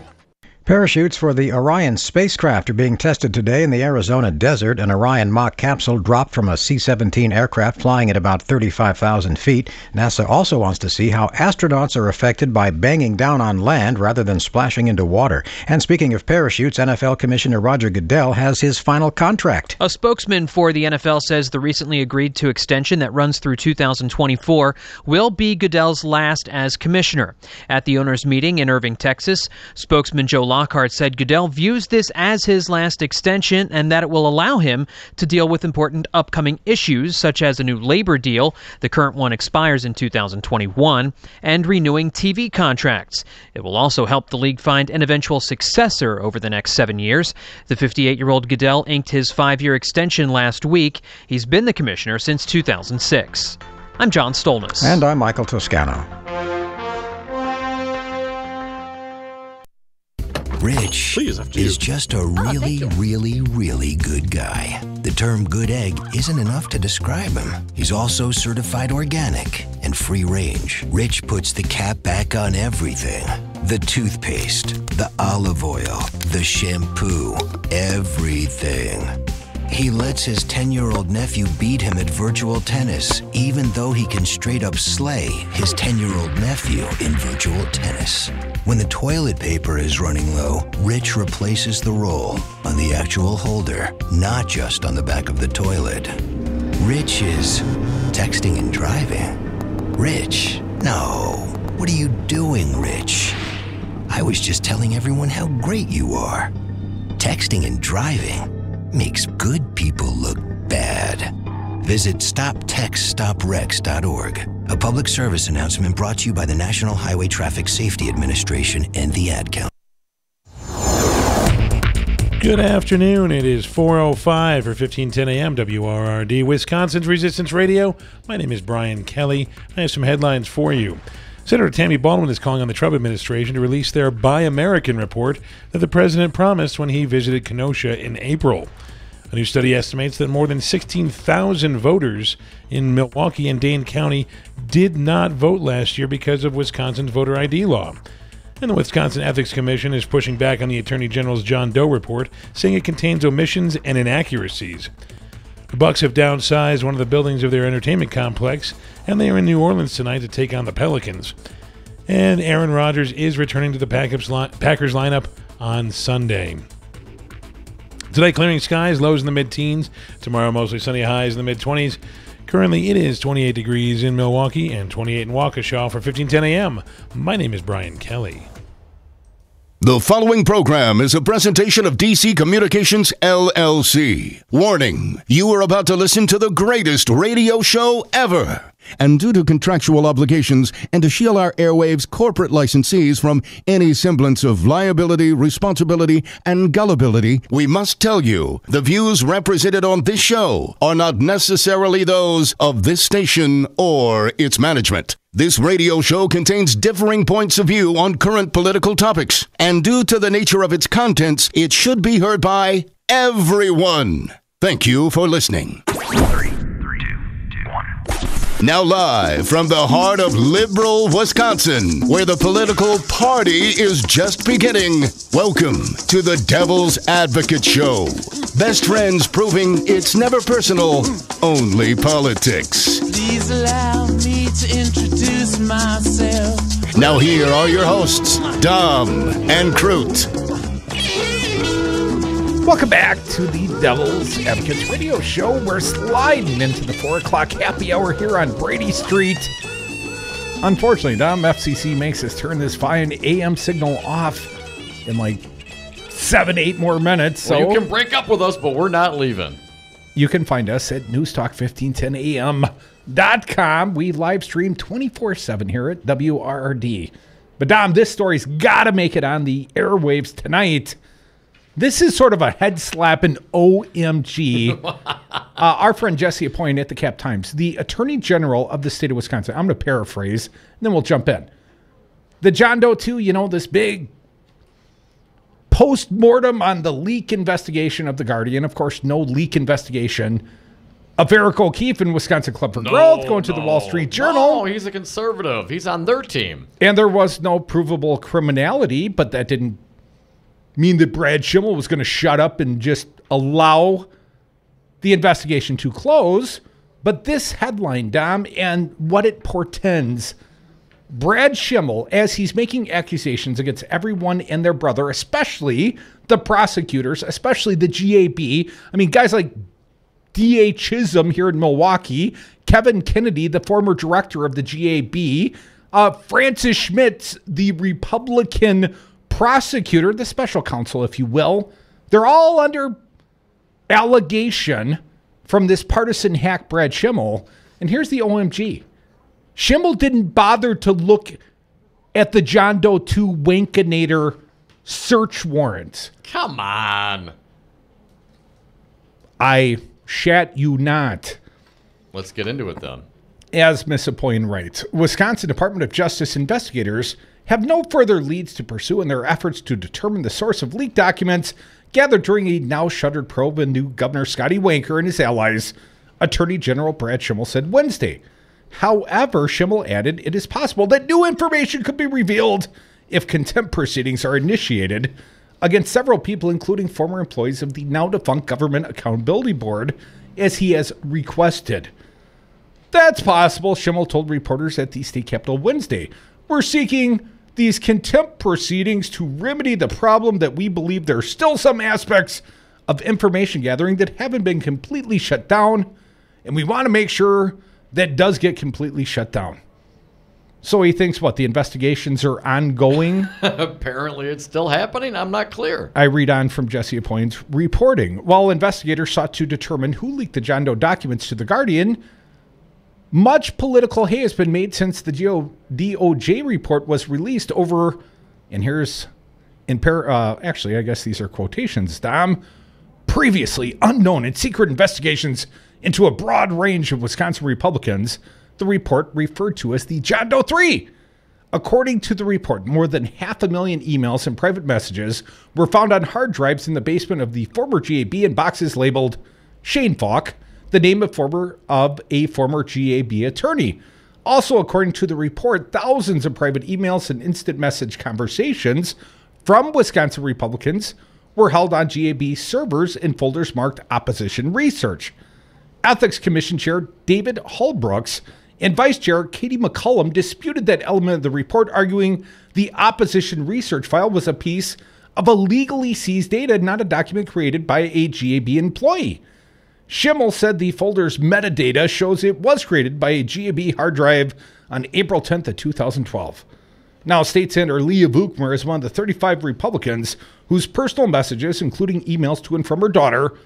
Parachutes for the Orion spacecraft are being tested today in the Arizona desert. An Orion mock capsule dropped from a C-17 aircraft flying at about 35,000 feet. NASA also wants to see how astronauts are affected by banging down on land rather than splashing into water. And speaking of parachutes, NFL Commissioner Roger Goodell has his final contract. A spokesman for the NFL says the recently agreed to extension that runs through 2024 will be Goodell's last as commissioner. At the owners' meeting in Irving, Texas, spokesman Joe Lockhart said Goodell views this as his last extension and that it will allow him to deal with important upcoming issues such as a new labor deal, the current one expires in 2021, and renewing TV contracts. It will also help the league find an eventual successor over the next 7 years. The 58-year-old Goodell inked his 5-year extension last week. He's been the commissioner since 2006. I'm John Stolnis. And I'm Michael Toscano. Rich is just a really good guy. The term good egg isn't enough to describe him. He's also certified organic and free range. Rich puts the cap back on everything. The toothpaste, the olive oil, the shampoo, everything. He lets his 10-year-old nephew beat him at virtual tennis, even though he can straight up slay his 10-year-old nephew in virtual tennis. When the toilet paper is running low, Rich replaces the roll on the actual holder, not just on the back of the toilet. Rich is texting and driving. Rich, no. What are you doing, Rich? I was just telling everyone how great you are. Texting and driving makes good people look bad. Visit StopTextStopWrecks.org. A public service announcement brought to you by the National Highway Traffic Safety Administration and the Ad Council. Good afternoon. It is 4:05 for 1510 AM WRRD, Wisconsin's Resistance Radio. My name is Brian Kelly. I have some headlines for you. Senator Tammy Baldwin is calling on the Trump administration to release their Buy American report that the president promised when he visited Kenosha in April. A new study estimates that more than 16,000 voters in Milwaukee and Dane County did not vote last year because of Wisconsin's voter ID law. And the Wisconsin Ethics Commission is pushing back on the Attorney General's John Doe report, saying it contains omissions and inaccuracies. The Bucks have downsized one of the buildings of their entertainment complex, and they are in New Orleans tonight to take on the Pelicans. And Aaron Rodgers is returning to the Packers lineup on Sunday. Today, clearing skies, lows in the mid-teens. Tomorrow, mostly sunny, highs in the mid-20s. Currently, it is 28 degrees in Milwaukee and 28 in Waukesha for 1510 AM. My name is Brian Kelly. The following program is a presentation of DC Communications, LLC. Warning, you are about to listen to the greatest radio show ever. And due to contractual obligations and to shield our airwaves corporate licensees from any semblance of liability, responsibility, and gullibility, we must tell you the views represented on this show are not necessarily those of this station or its management. This radio show contains differing points of view on current political topics, and due to the nature of its contents, it should be heard by everyone. Thank you for listening. 3, 2, 1. Now live from the heart of liberal Wisconsin, where the political party is just beginning, welcome to the Devil's Advocate Show. Best friends proving it's never personal, only politics. Please allow me to introduce myself. Now here are your hosts, Dom and Crute. Welcome back to the Devil's Advocates Radio Show. We're sliding into the 4 o'clock happy hour here on Brady Street. Unfortunately, Dom, FCC makes us turn this fine AM signal off in like 7-8 more minutes. Well, so you can break up with us, but we're not leaving. You can find us at newstalk1510am.com. We live stream 24/7 here at WRRD. But Dom, this story's got to make it on the airwaves tonight. This is sort of a head slapping OMG. Our friend Jesse Apoyne at the Cap Times, the Attorney General of the state of Wisconsin. I'm going to paraphrase, and then we'll jump in. The John Doe 2, you know, this big post-mortem on the leak investigation of The Guardian. Of course, no leak investigation of Eric O'Keefe in Wisconsin Club for Growth, going to the Wall Street Journal. No, he's a conservative. He's on their team. And there was no provable criminality, but that didn't mean that Brad Schimmel was going to shut up and just allow the investigation to close. But this headline, Dom, and what it portends, Brad Schimmel, as he's making accusations against everyone and their brother, especially the prosecutors, especially the GAB. I mean, guys like D.A. Chisholm here in Milwaukee, Kevin Kennedy, the former director of the GAB, Francis Schmitz, the Republican prosecutor, the special counsel, if you will, they're all under allegation from this partisan hack, Brad Schimmel. And here's the OMG. Schimmel didn't bother to look at the John Doe 2 Wankinator search warrant. Come on. I shat you not. Let's get into it then. As Ms. Apoyan writes, Wisconsin Department of Justice investigators have no further leads to pursue in their efforts to determine the source of leaked documents gathered during a now-shuttered probe into Governor Scotty Wanker and his allies, Attorney General Brad Schimmel said Wednesday. However, Schimmel added it is possible that new information could be revealed if contempt proceedings are initiated against several people, including former employees of the now-defunct Government Accountability Board, as he has requested. That's possible, Schimmel told reporters at the state capitol Wednesday. We're seeking these contempt proceedings to remedy the problem that we believe there are still some aspects of information gathering that haven't been completely shut down, and we want to make sure that does get completely shut down. So he thinks, what, the investigations are ongoing? Apparently it's still happening. I'm not clear. I read on from Jesse Apoyan's reporting. While investigators sought to determine who leaked the John Doe documents to The Guardian, much political hay has been made since the DOJ report was released over, and here's, actually, I guess these are quotations, Dom, previously unknown and secret investigations into a broad range of Wisconsin Republicans, the report referred to as the John Doe 3. According to the report, more than 500,000 emails and private messages were found on hard drives in the basement of the former GAB in boxes labeled Shane Falk, the name of a former GAB attorney. Also, according to the report, thousands of private emails and instant message conversations from Wisconsin Republicans were held on GAB servers in folders marked opposition research. Ethics Commission Chair David Holbrooks and Vice Chair Katie McCullum disputed that element of the report, arguing the opposition research file was a piece of illegally seized data, not a document created by a GAB employee. Schimmel said the folder's metadata shows it was created by a GAB hard drive on April 10th of 2012. Now, State Senator Leah Vukmir is one of the 35 Republicans whose personal messages, including emails to and from her daughter,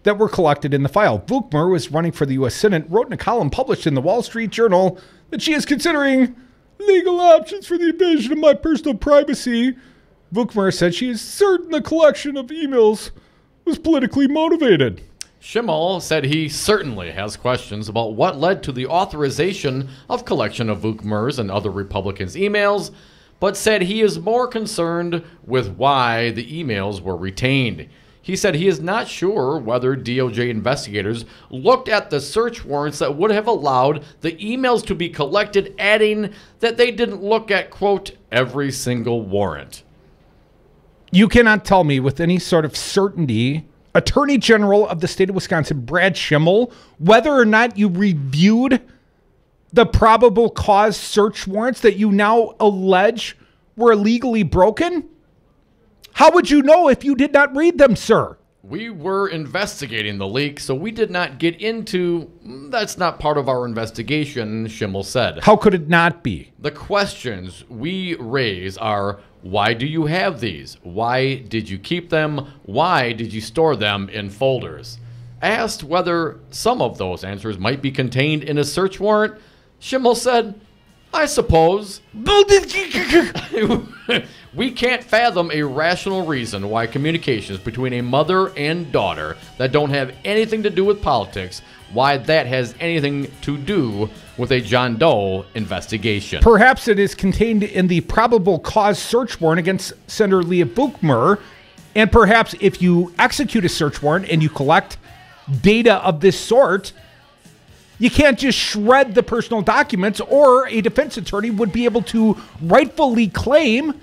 that were collected in the file. Vukmir was running for the U.S. Senate, wrote in a column published in the Wall Street Journal that she is considering legal options for the invasion of my personal privacy. Vukmir said she is certain the collection of emails was politically motivated. Schimmel said he certainly has questions about what led to the authorization of collection of Vukmir's and other Republicans' emails, but said he is more concerned with why the emails were retained. He said he is not sure whether DOJ investigators looked at the search warrants that would have allowed the emails to be collected, adding that they didn't look at, quote, every single warrant. You cannot tell me with any sort of certainty, Attorney General of the state of Wisconsin, Brad Schimmel, whether or not you reviewed the probable cause search warrants that you now allege were illegally broken? How would you know if you did not read them, sir? We were investigating the leak, so we did not get into, that's not part of our investigation, Schimmel said. How could it not be? The questions we raise are, why do you have these? Why did you keep them? Why did you store them in folders? Asked whether some of those answers might be contained in a search warrant, Schimmel said, I suppose. We can't fathom a rational reason why communications between a mother and daughter that don't have anything to do with politics, why that has anything to do with a John Doe investigation. Perhaps it is contained in the probable cause search warrant against Senator Leah Vukmir, and perhaps if you execute a search warrant and you collect data of this sort, you can't just shred the personal documents, or a defense attorney would be able to rightfully claim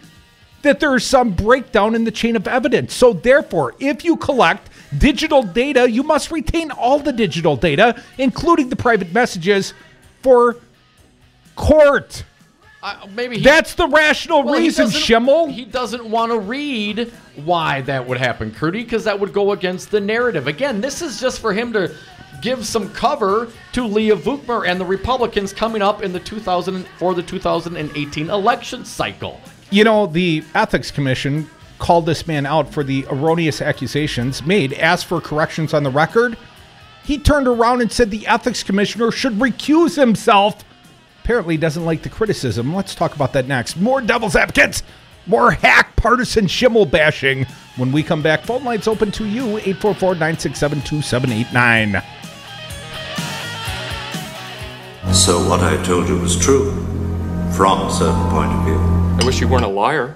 that there is some breakdown in the chain of evidence. So therefore, if you collect digital data, you must retain all the digital data, including the private messages, for court. That's the rational reason, Schimmel. He doesn't want to read why that would happen, Crudy, because that would go against the narrative. Again, this is just for him to give some cover to Leah Vukmir and the Republicans coming up in the 2018 election cycle. You know, the Ethics Commission called this man out for the erroneous accusations made, asked for corrections on the record. He turned around and said the Ethics Commissioner should recuse himself. Apparently doesn't like the criticism. Let's talk about that next. More Devil's Advocates, more hack partisan Schimmel bashing. When we come back, phone lines open to you, 844-967-2789. So what I told you was true, from a certain point of view. I wish you weren't a liar.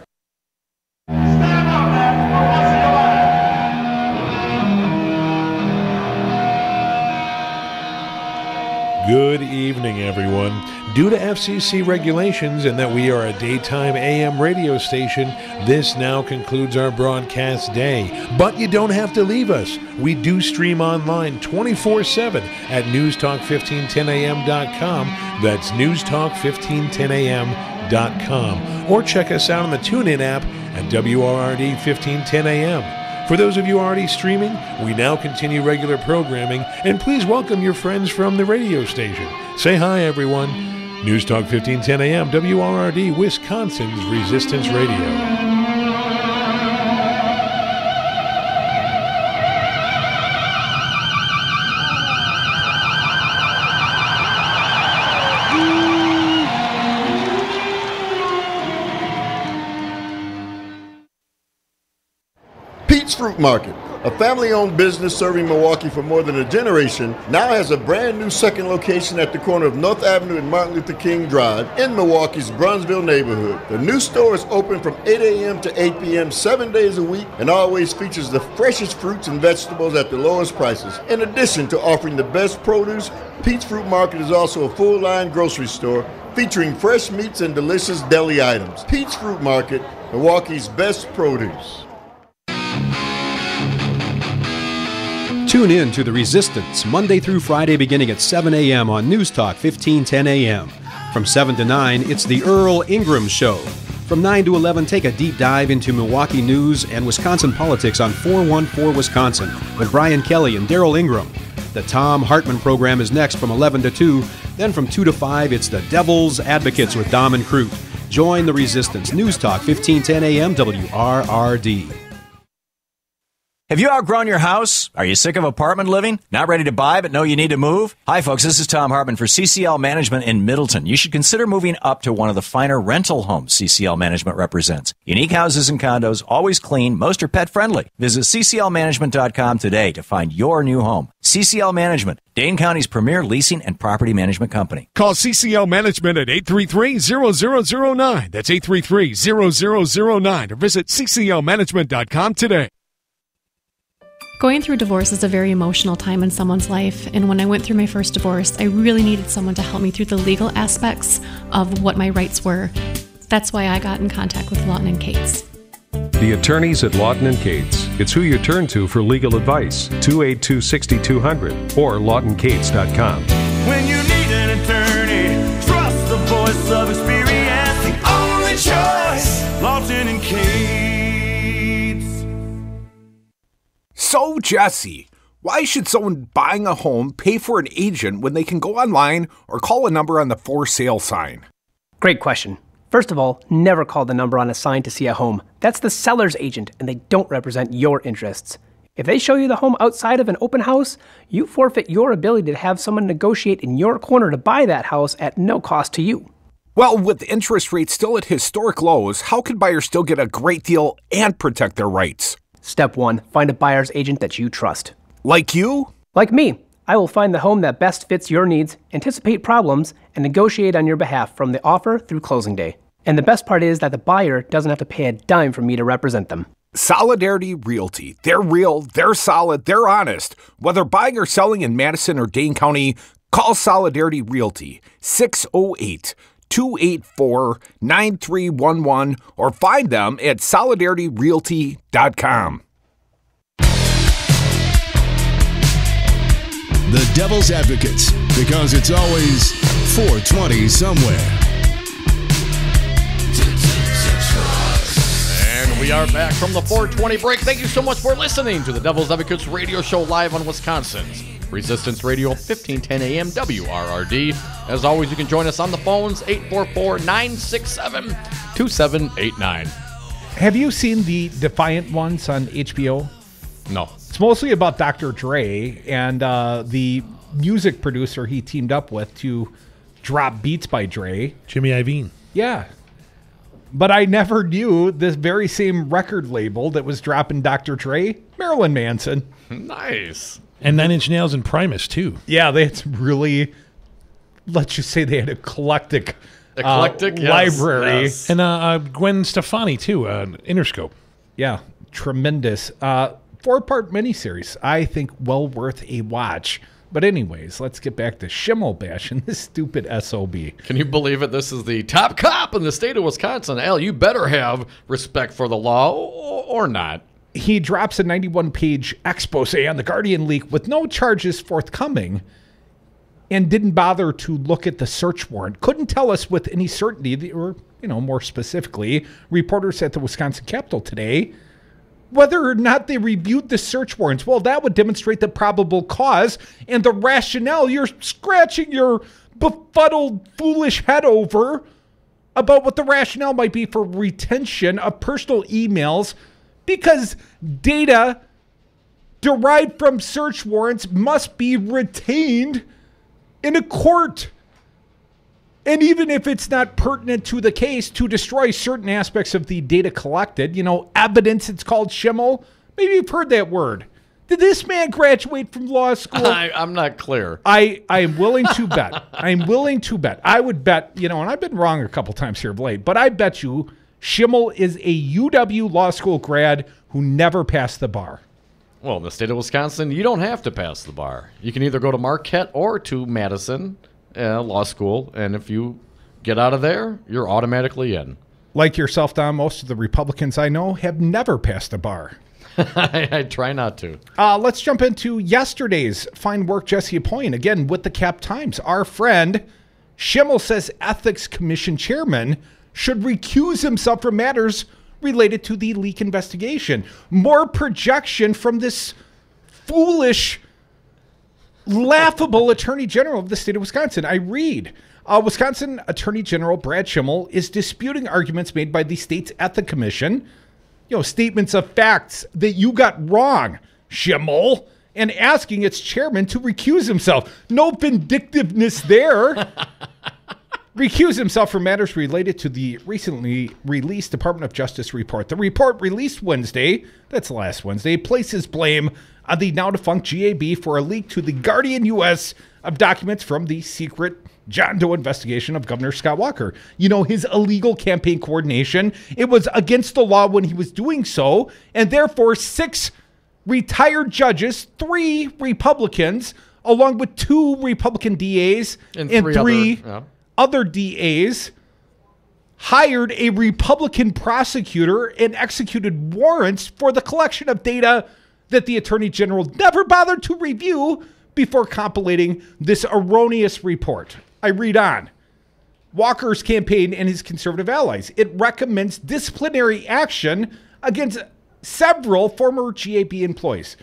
Good evening, everyone. Due to FCC regulations and that we are a daytime AM radio station, this now concludes our broadcast day. But you don't have to leave us. We do stream online 24/7 at newstalk1510am.com. That's newstalk1510am.com. Or check us out on the TuneIn app at WRRD 1510am. For those of you already streaming, we now continue regular programming, and please welcome your friends from the radio station. Say hi, everyone. News Talk 1510 AM, WRRD, Wisconsin's Resistance Radio. Pete's Fruit Market, a family-owned business serving Milwaukee for more than a generation, now has a brand new second location at the corner of North Avenue and Martin Luther King Drive in Milwaukee's Bronzeville neighborhood. The new store is open from 8 a.m. to 8 p.m. 7 days a week and always features the freshest fruits and vegetables at the lowest prices. In addition to offering the best produce, Pete's Fruit Market is also a full-line grocery store featuring fresh meats and delicious deli items. Pete's Fruit Market, Milwaukee's best produce. Tune in to The Resistance, Monday through Friday beginning at 7 a.m. on News Talk 1510 a.m. From 7 to 9, it's The Earl Ingram Show. From 9 to 11, take a deep dive into Milwaukee news and Wisconsin politics on 414 Wisconsin with Brian Kelly and Daryl Ingram. The Tom Hartman program is next from 11 to 2. Then from 2 to 5, it's The Devil's Advocates with Dom and Crute. Join The Resistance, News Talk 1510 a.m. WRRD. Have you outgrown your house? Are you sick of apartment living? Not ready to buy but know you need to move? Hi folks, this is Tom Hartman for CCL Management in Middleton. You should consider moving up to one of the finer rental homes CCL Management represents. Unique houses and condos, always clean, most are pet friendly. Visit cclmanagement.com today to find your new home. CCL Management, Dane County's premier leasing and property management company. Call CCL Management at 833-0009. That's 833-0009 or visit cclmanagement.com today. Going through divorce is a very emotional time in someone's life, and when I went through my first divorce, I really needed someone to help me through the legal aspects of what my rights were. That's why I got in contact with Lawton & Cates. The attorneys at Lawton & Cates. It's who you turn to for legal advice. 282-6200 or lawtoncates.com. When you need an attorney, trust the voice of experience. The only choice, Lawton & Cates. So, Jesse, why should someone buying a home pay for an agent when they can go online or call a number on the for sale sign? Great question. First of all, never call the number on a sign to see a home. That's the seller's agent, and they don't represent your interests. If they show you the home outside of an open house, you forfeit your ability to have someone negotiate in your corner to buy that house at no cost to you. Well, with interest rates still at historic lows, how can buyers still get a great deal and protect their rights? Step 1, find a buyer's agent that you trust. Like you? Like me. I will find the home that best fits your needs, anticipate problems, and negotiate on your behalf from the offer through closing day. And the best part is that the buyer doesn't have to pay a dime for me to represent them. Solidarity Realty. They're real, they're solid, they're honest. Whether buying or selling in Madison or Dane County, call Solidarity Realty, 608-284-9311, or find them at solidarityrealty.com. The Devil's Advocates, because it's always 420 somewhere. And we are back from the 420 break. Thank you so much for listening to the Devil's Advocates radio show live on Wisconsin's Resistance Radio, 1510 AM WRRD. As always, you can join us on the phones, 844-967 2789. Have you seen the Defiant Ones on HBO? No. It's mostly about Dr. Dre and the music producer he teamed up with to drop Beats by Dre. Jimmy Iovine. Yeah. But I never knew this very same record label that was dropping Dr. Dre, Marilyn Manson. Nice. And Nine Inch Nails and Primus, too. Yeah, they had some really, let's just say they had a eclectic Yes, library. yes. And Gwen Stefani, too, Interscope. Yeah, tremendous. 4-part miniseries. I think well worth a watch. But anyways, let's get back to Schimmel bashing this stupid SOB. Can you believe it? This is the top cop in the state of Wisconsin. Al, you better have respect for the law or not. He drops a 91-page expose on the Guardian leak with no charges forthcoming and didn't bother to look at the search warrant. Couldn't tell us with any certainty, or more specifically, reporters at the Wisconsin Capitol today, whether or not they reviewed the search warrants. Well, that would demonstrate the probable cause and the rationale you're scratching your befuddled, foolish head over about what the rationale might be for retention of personal emails, because data derived from search warrants must be retained in a court. And even if it's not pertinent to the case, to destroy certain aspects of the data collected, evidence, it's called Schimmel. Maybe you've heard that word. Did this man graduate from law school? I'm not clear. I am willing to bet. I'm willing to bet. I would bet, and I've been wrong a couple times here of late, but I bet you Schimmel is a UW law school grad who never passed the bar. Well, in the state of Wisconsin, you don't have to pass the bar. You can either go to Marquette or to Madison Law School, and if you get out of there, you're automatically in. Like yourself, Don, most of the Republicans I know have never passed a bar. I try not to. Let's jump into yesterday's Fine Work, Jesse Apoyan, again with the Cap Times. Our friend Schimmel says Ethics Commission chairman should recuse himself from matters related to the leak investigation. More projection from this foolish, laughable Attorney General of the state of Wisconsin. I read, Wisconsin Attorney General Brad Schimmel is disputing arguments made by the state's Ethics Commission, statements of facts that you got wrong, Schimmel, and asking its chairman to recuse himself. No vindictiveness there. Recuse himself from matters related to the recently released Department of Justice report. The report, released Wednesday, that's last Wednesday, places blame on the now-defunct GAB for a leak to the Guardian U.S. of documents from the secret John Doe investigation of Governor Scott Walker. His illegal campaign coordination. It was against the law when he was doing so, and therefore 6 retired judges, 3 Republicans, along with 2 Republican DAs and 3 other DAs, hired a Republican prosecutor and executed warrants for the collection of data that the Attorney General never bothered to review before compilating this erroneous report. I read on. Walker's campaign and his conservative allies. It recommends disciplinary action against several former GAB employees,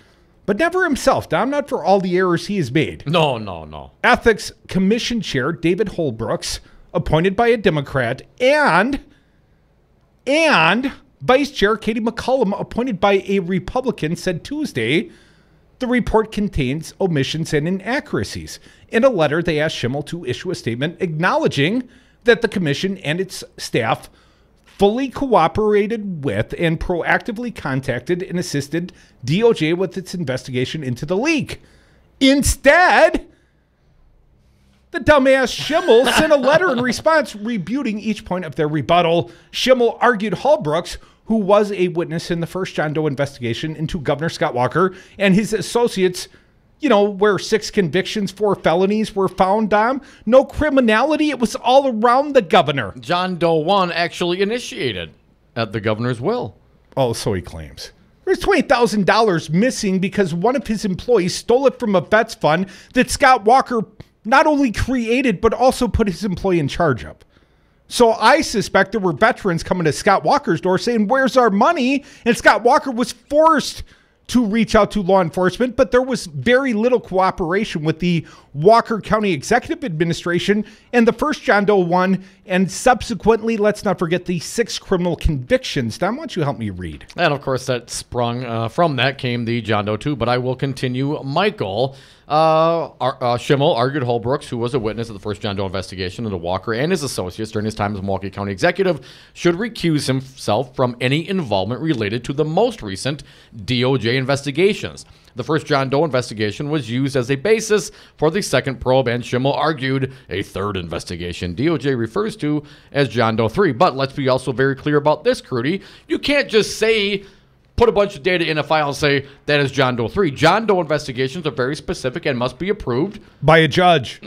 but never himself, Dom, not for all the errors he has made. No. Ethics Commission Chair David Holbrooks, appointed by a Democrat, and Vice Chair Katie McCollum, appointed by a Republican, said Tuesday the report contains omissions and inaccuracies. In a letter, they asked Schimmel to issue a statement acknowledging that the commission and its staff fully cooperated with and proactively contacted and assisted DOJ with its investigation into the leak. Instead, the dumbass Schimmel sent a letter in response rebuting each point of their rebuttal. Schimmel argued Holbrooks, who was a witness in the first John Doe investigation into Governor Scott Walker and his associates, where 6 convictions, 4 felonies were found, Dom. No criminality. It was all around the governor. John Doe 1 actually initiated at the governor's will. Oh, so he claims. There's $20,000 missing because one of his employees stole it from a vets fund that Scott Walker not only created, but also put his employee in charge of. So I suspect there were veterans coming to Scott Walker's door saying, "Where's our money?" And Scott Walker was forced to reach out to law enforcement, but there was very little cooperation with the Walker County Executive Administration and the first John Doe one, and subsequently, let's not forget the 6 criminal convictions. Don, why don't you help me read? And of course, that sprung from that came the John Doe 2, but I will continue. Michael Schimmel argued Holbrooks, who was a witness of the first John Doe investigation into Walker and his associates during his time as Milwaukee County Executive, should recuse himself from any involvement related to the most recent DOJ investigations. The first John Doe investigation was used as a basis for the second probe, and Schimmel argued a third investigation DOJ refers to as John Doe 3. But let's be also very clear about this, Crudy. You can't just say, put a bunch of data in a file and say that is John Doe 3. John Doe investigations are very specific and must be approved by a judge.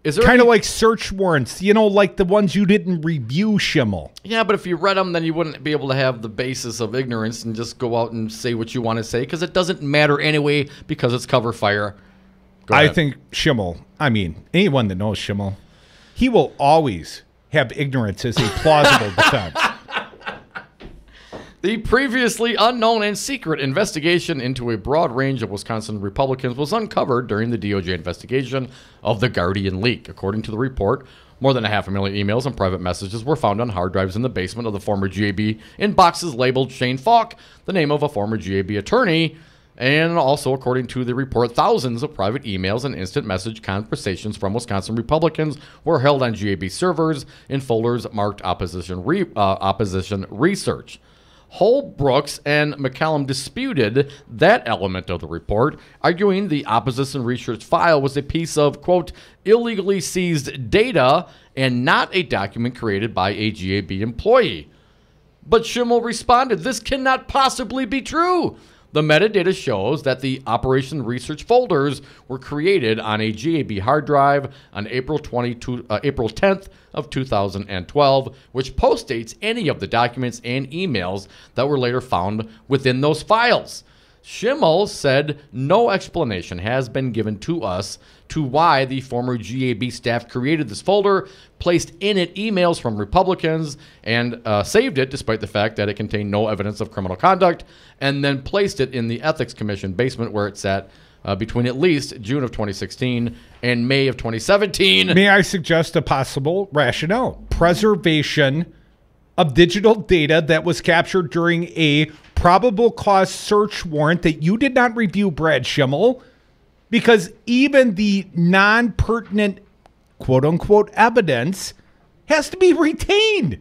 Is there kind of like search warrants, like the ones you didn't review, Schimmel? Yeah, but if you read them, then you wouldn't be able to have the basis of ignorance and just go out and say what you want to say, because it doesn't matter anyway, because it's cover fire. I think Schimmel, anyone that knows Schimmel, he will always have ignorance as a plausible defense. The previously unknown and secret investigation into a broad range of Wisconsin Republicans was uncovered during the DOJ investigation of the Guardian leak. According to the report, more than 500,000 emails and private messages were found on hard drives in the basement of the former GAB in boxes labeled Shane Falk, the name of a former GAB attorney. And also, according to the report, thousands of private emails and instant message conversations from Wisconsin Republicans were held on GAB servers in folders marked opposition research. Holbrooks and McCallum disputed that element of the report, arguing the opposition research file was a piece of, quote, illegally seized data and not a document created by a GAB employee. But Schimmel responded, this cannot possibly be true. The metadata shows that the Operation Research folders were created on a GAB hard drive on April 10th of 2012, which postdates any of the documents and emails that were later found within those files. Schimmel said no explanation has been given to us to why the former GAB staff created this folder, placed in it emails from Republicans, and saved it despite the fact that it contained no evidence of criminal conduct, and then placed it in the Ethics Commission basement where it sat between at least June of 2016 and May of 2017. May I suggest a possible rationale? Preservation of digital data that was captured during a probable cause search warrant that you did not review, Brad Schimmel, because even the non-pertinent quote-unquote evidence has to be retained.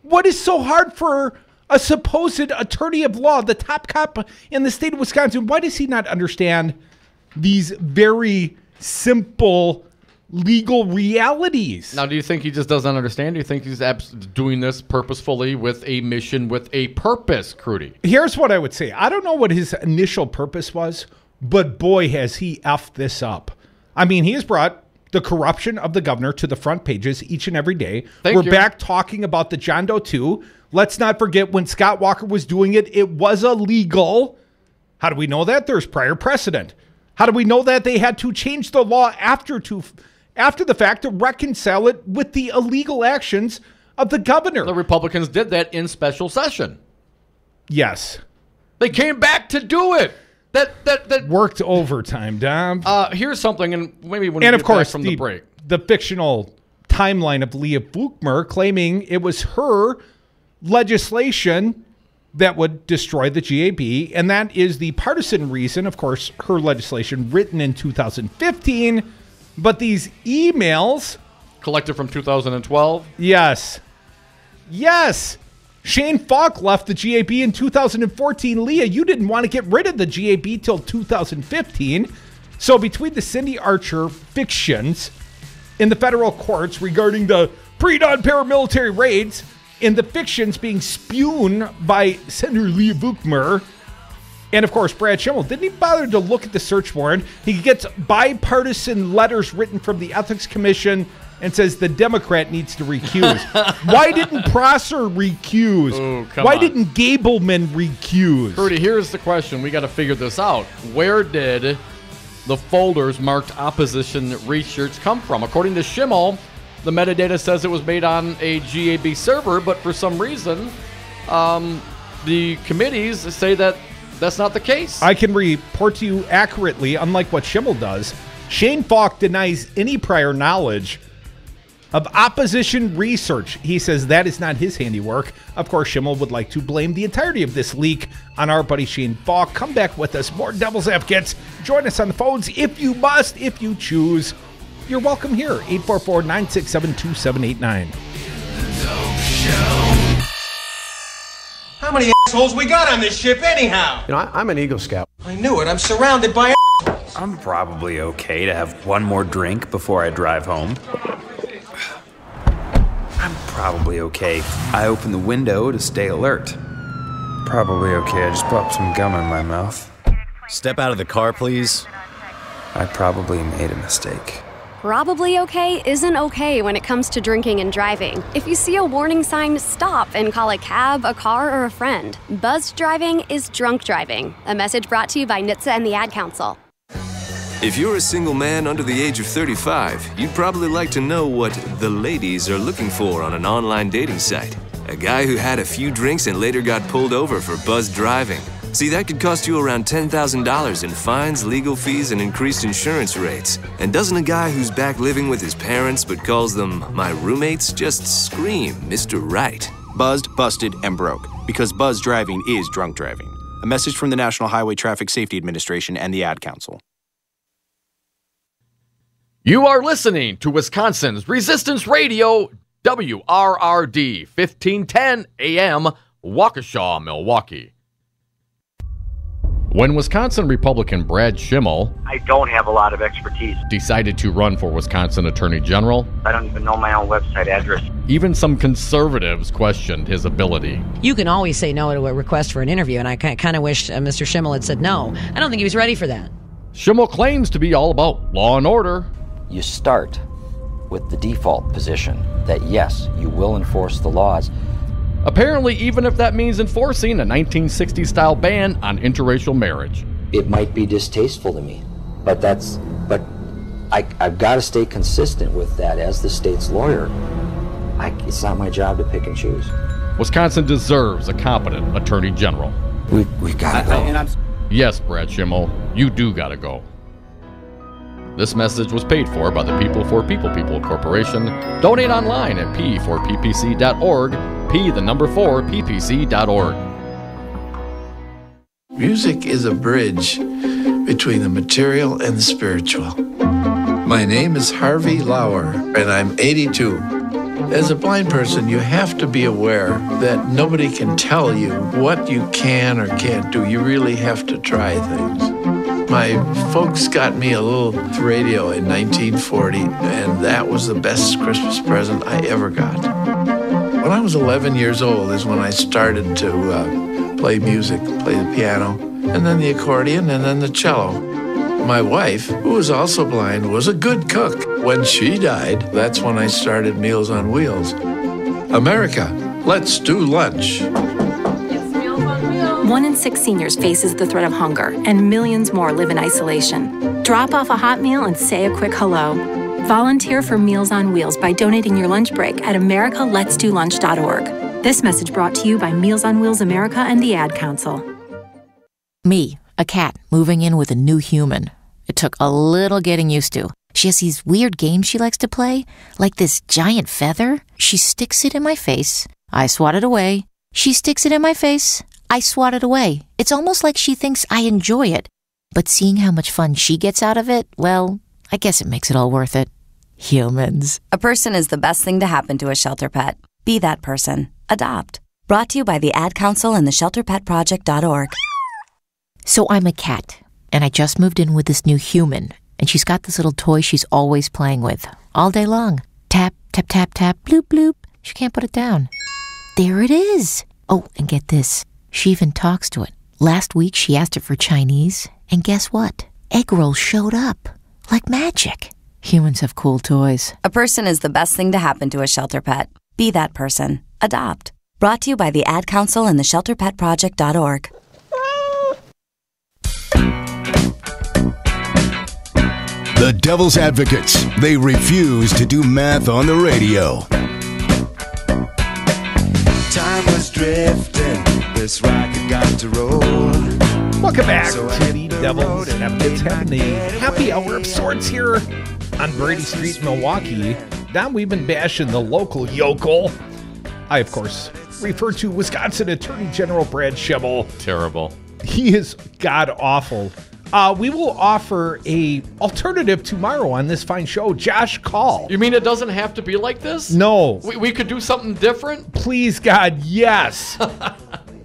What is so hard for a supposed attorney of law, the top cop in the state of Wisconsin? Why does he not understand these very simple legal realities? Now, do you think he just doesn't understand? Do you think he's doing this purposefully with a mission, with a purpose, Crudy? Here's what I would say. I don't know what his initial purpose was, but boy, has he effed this up. He has brought the corruption of the governor to the front pages each and every day. We're back talking about the John Doe 2. Let's not forget when Scott Walker was doing it, it was illegal. How do we know that? There's prior precedent. How do we know that? They had to change the law after the fact to reconcile it with the illegal actions of the governor. The Republicans did that in special session. Yes. They came back to do it. That worked overtime, Dom. Here's something, and maybe when we get back from the break. The fictional timeline of Leah Vukmer claiming it was her legislation that would destroy the GAB, and that is the partisan reason, of course, her legislation written in 2015, but these emails... collected from 2012? Yes. Shane Falk left the GAB in 2014. Leah, you didn't want to get rid of the GAB till 2015. So between the Cindy Archer fictions in the federal courts regarding the pre-dawn paramilitary raids and the fictions being spewed by Senator Leah Vukmer, and of course Brad Schimmel, didn't even bother to look at the search warrant. He gets bipartisan letters written from the Ethics Commission and says the Democrat needs to recuse. Why didn't Prosser recuse? Why didn't Gableman recuse? Crudy, here's the question. We got to figure this out. Where did the folders marked opposition research come from? According to Schimmel, the metadata says it was made on a GAB server, but for some reason, the committees say that that's not the case. I can report to you accurately, unlike what Schimmel does. Shane Falk denies any prior knowledge of opposition research. He says that is not his handiwork. Of course, Schimmel would like to blame the entirety of this leak on our buddy Shane Falk. Come back with us. More Devil's Advocates. Join us on the phones if you must, if you choose. You're welcome here. 844-967-2789. How many assholes we got on this ship anyhow? You know, I'm an Eagle Scout. I knew it. I'm surrounded by assholes. I'm probably okay to have one more drink before I drive home. I'm probably okay. I open the window to stay alert. Probably okay. I just popped some gum in my mouth. Step out of the car, please. I probably made a mistake. Probably okay isn't okay when it comes to drinking and driving. If you see a warning sign, stop and call a cab, a car, or a friend. Buzzed driving is drunk driving. A message brought to you by NHTSA and the Ad Council. If you're a single man under the age of 35, you'd probably like to know what the ladies are looking for on an online dating site. A guy who had a few drinks and later got pulled over for buzzed driving. See, that could cost you around $10,000 in fines, legal fees, and increased insurance rates. And doesn't a guy who's back living with his parents but calls them my roommates just scream Mr. Right? Buzzed, busted, and broke. Because buzz driving is drunk driving. A message from the National Highway Traffic Safety Administration and the Ad Council. You are listening to Wisconsin's Resistance Radio, WRRD, 1510 AM, Waukesha, Milwaukee. When Wisconsin Republican Brad Schimmel, I don't have a lot of expertise, decided to run for Wisconsin Attorney General, I don't even know my own website address. Even some conservatives questioned his ability. You can always say no to a request for an interview, and I kind of wish Mr. Schimmel had said no. I don't think he was ready for that. Schimmel claims to be all about law and order. You start with the default position that yes, you will enforce the laws. Apparently, even if that means enforcing a 1960s-style ban on interracial marriage. It might be distasteful to me, but I've got to stay consistent with that as the state's lawyer. It's not my job to pick and choose. Wisconsin deserves a competent attorney general. We've got to go. Yes, Brad Schimmel, you do got to go. This message was paid for by the People for People Corporation. Donate online at p4ppc.org, p4ppc.org. Music is a bridge between the material and the spiritual. My name is Harvey Lauer, and I'm 82. As a blind person, you have to be aware that nobody can tell you what you can or can't do. You really have to try things. My folks got me a little radio in 1940, and that was the best Christmas present I ever got. When I was 11 years old is when I started to play music, play the piano, and then the accordion, and then the cello. My wife, who was also blind, was a good cook. When she died, that's when I started Meals on Wheels. America, let's do lunch. 1 in 6 seniors faces the threat of hunger, and millions more live in isolation. Drop off a hot meal and say a quick hello. Volunteer for Meals on Wheels by donating your lunch break at americaletsdolunch.org. This message brought to you by Meals on Wheels America and the Ad Council. Me, a cat, moving in with a new human. It took a little getting used to. She has these weird games she likes to play, like this giant feather. She sticks it in my face. I swat it away. She sticks it in my face. I swat it away. It's almost like she thinks I enjoy it. But seeing how much fun she gets out of it, well, I guess it makes it all worth it. Humans. A person is the best thing to happen to a shelter pet. Be that person. Adopt. Brought to you by the Ad Council and the ShelterPetProject.org. So I'm a cat, and I just moved in with this new human, and she's got this little toy she's always playing with, all day long. Tap, tap, tap, tap, bloop, bloop. She can't put it down. There it is. Oh, and get this. She even talks to it. Last week, she asked it for Chinese, and guess what? Egg rolls showed up. Like magic. Humans have cool toys. A person is the best thing to happen to a shelter pet. Be that person. Adopt. Brought to you by the Ad Council and the ShelterPetProject.org. The Devil's Advocates. They refuse to do math on the radio. Time was drifting, this rocket got to roll. Welcome back to the Devil's Advocates, having a happy hour of sorts here on Brady Street, Milwaukee. Now we've been bashing the local yokel. I, of course, refer to Wisconsin Attorney General Brad Schimmel. Terrible. He is god-awful. We will offer a alternative tomorrow on this fine show, Josh Call. You mean it doesn't have to be like this? No. We could do something different? Please, God, yes.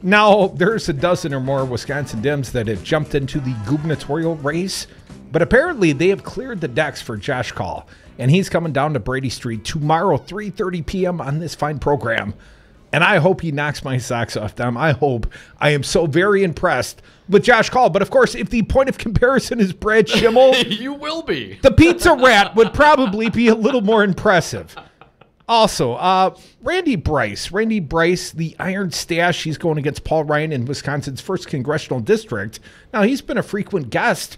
Now, there's a dozen or more Wisconsin Dems that have jumped into the gubernatorial race, but apparently they have cleared the decks for Josh Call, and he's coming down to Brady Street tomorrow, 3:30 p.m. on this fine program. And I hope he knocks my socks off, Dom. I hope. I am so very impressed with Josh Call. But, of course, if the point of comparison is Brad Schimmel, you will be. The Pizza Rat would probably be a little more impressive. Also, Randy Bryce, the Iron Stash, he's going against Paul Ryan in Wisconsin's 1st Congressional District. Now, he's been a frequent guest,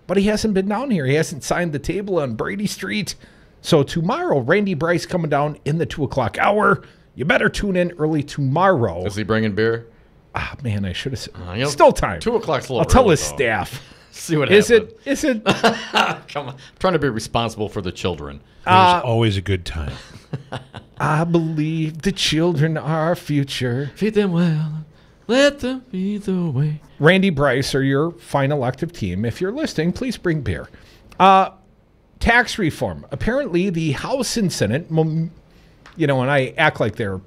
but he hasn't been down here. He hasn't signed the table on Brady Street. So tomorrow, Randy Bryce coming down in the 2 o'clock hour. You better tune in early tomorrow. Is he bringing beer? Ah, man, I should have said. Still time. 2 o'clock's a little I'll tell early, his though. staff. See what Is happens. it? Come on. I'm trying to be responsible for the children. There's always a good time. I believe the children are our future. Feed them well. Let them be the way. Randy Bryce are your fine elective team. If you're listening, please bring beer. Tax reform. Apparently, the House and Senate, and I act like they're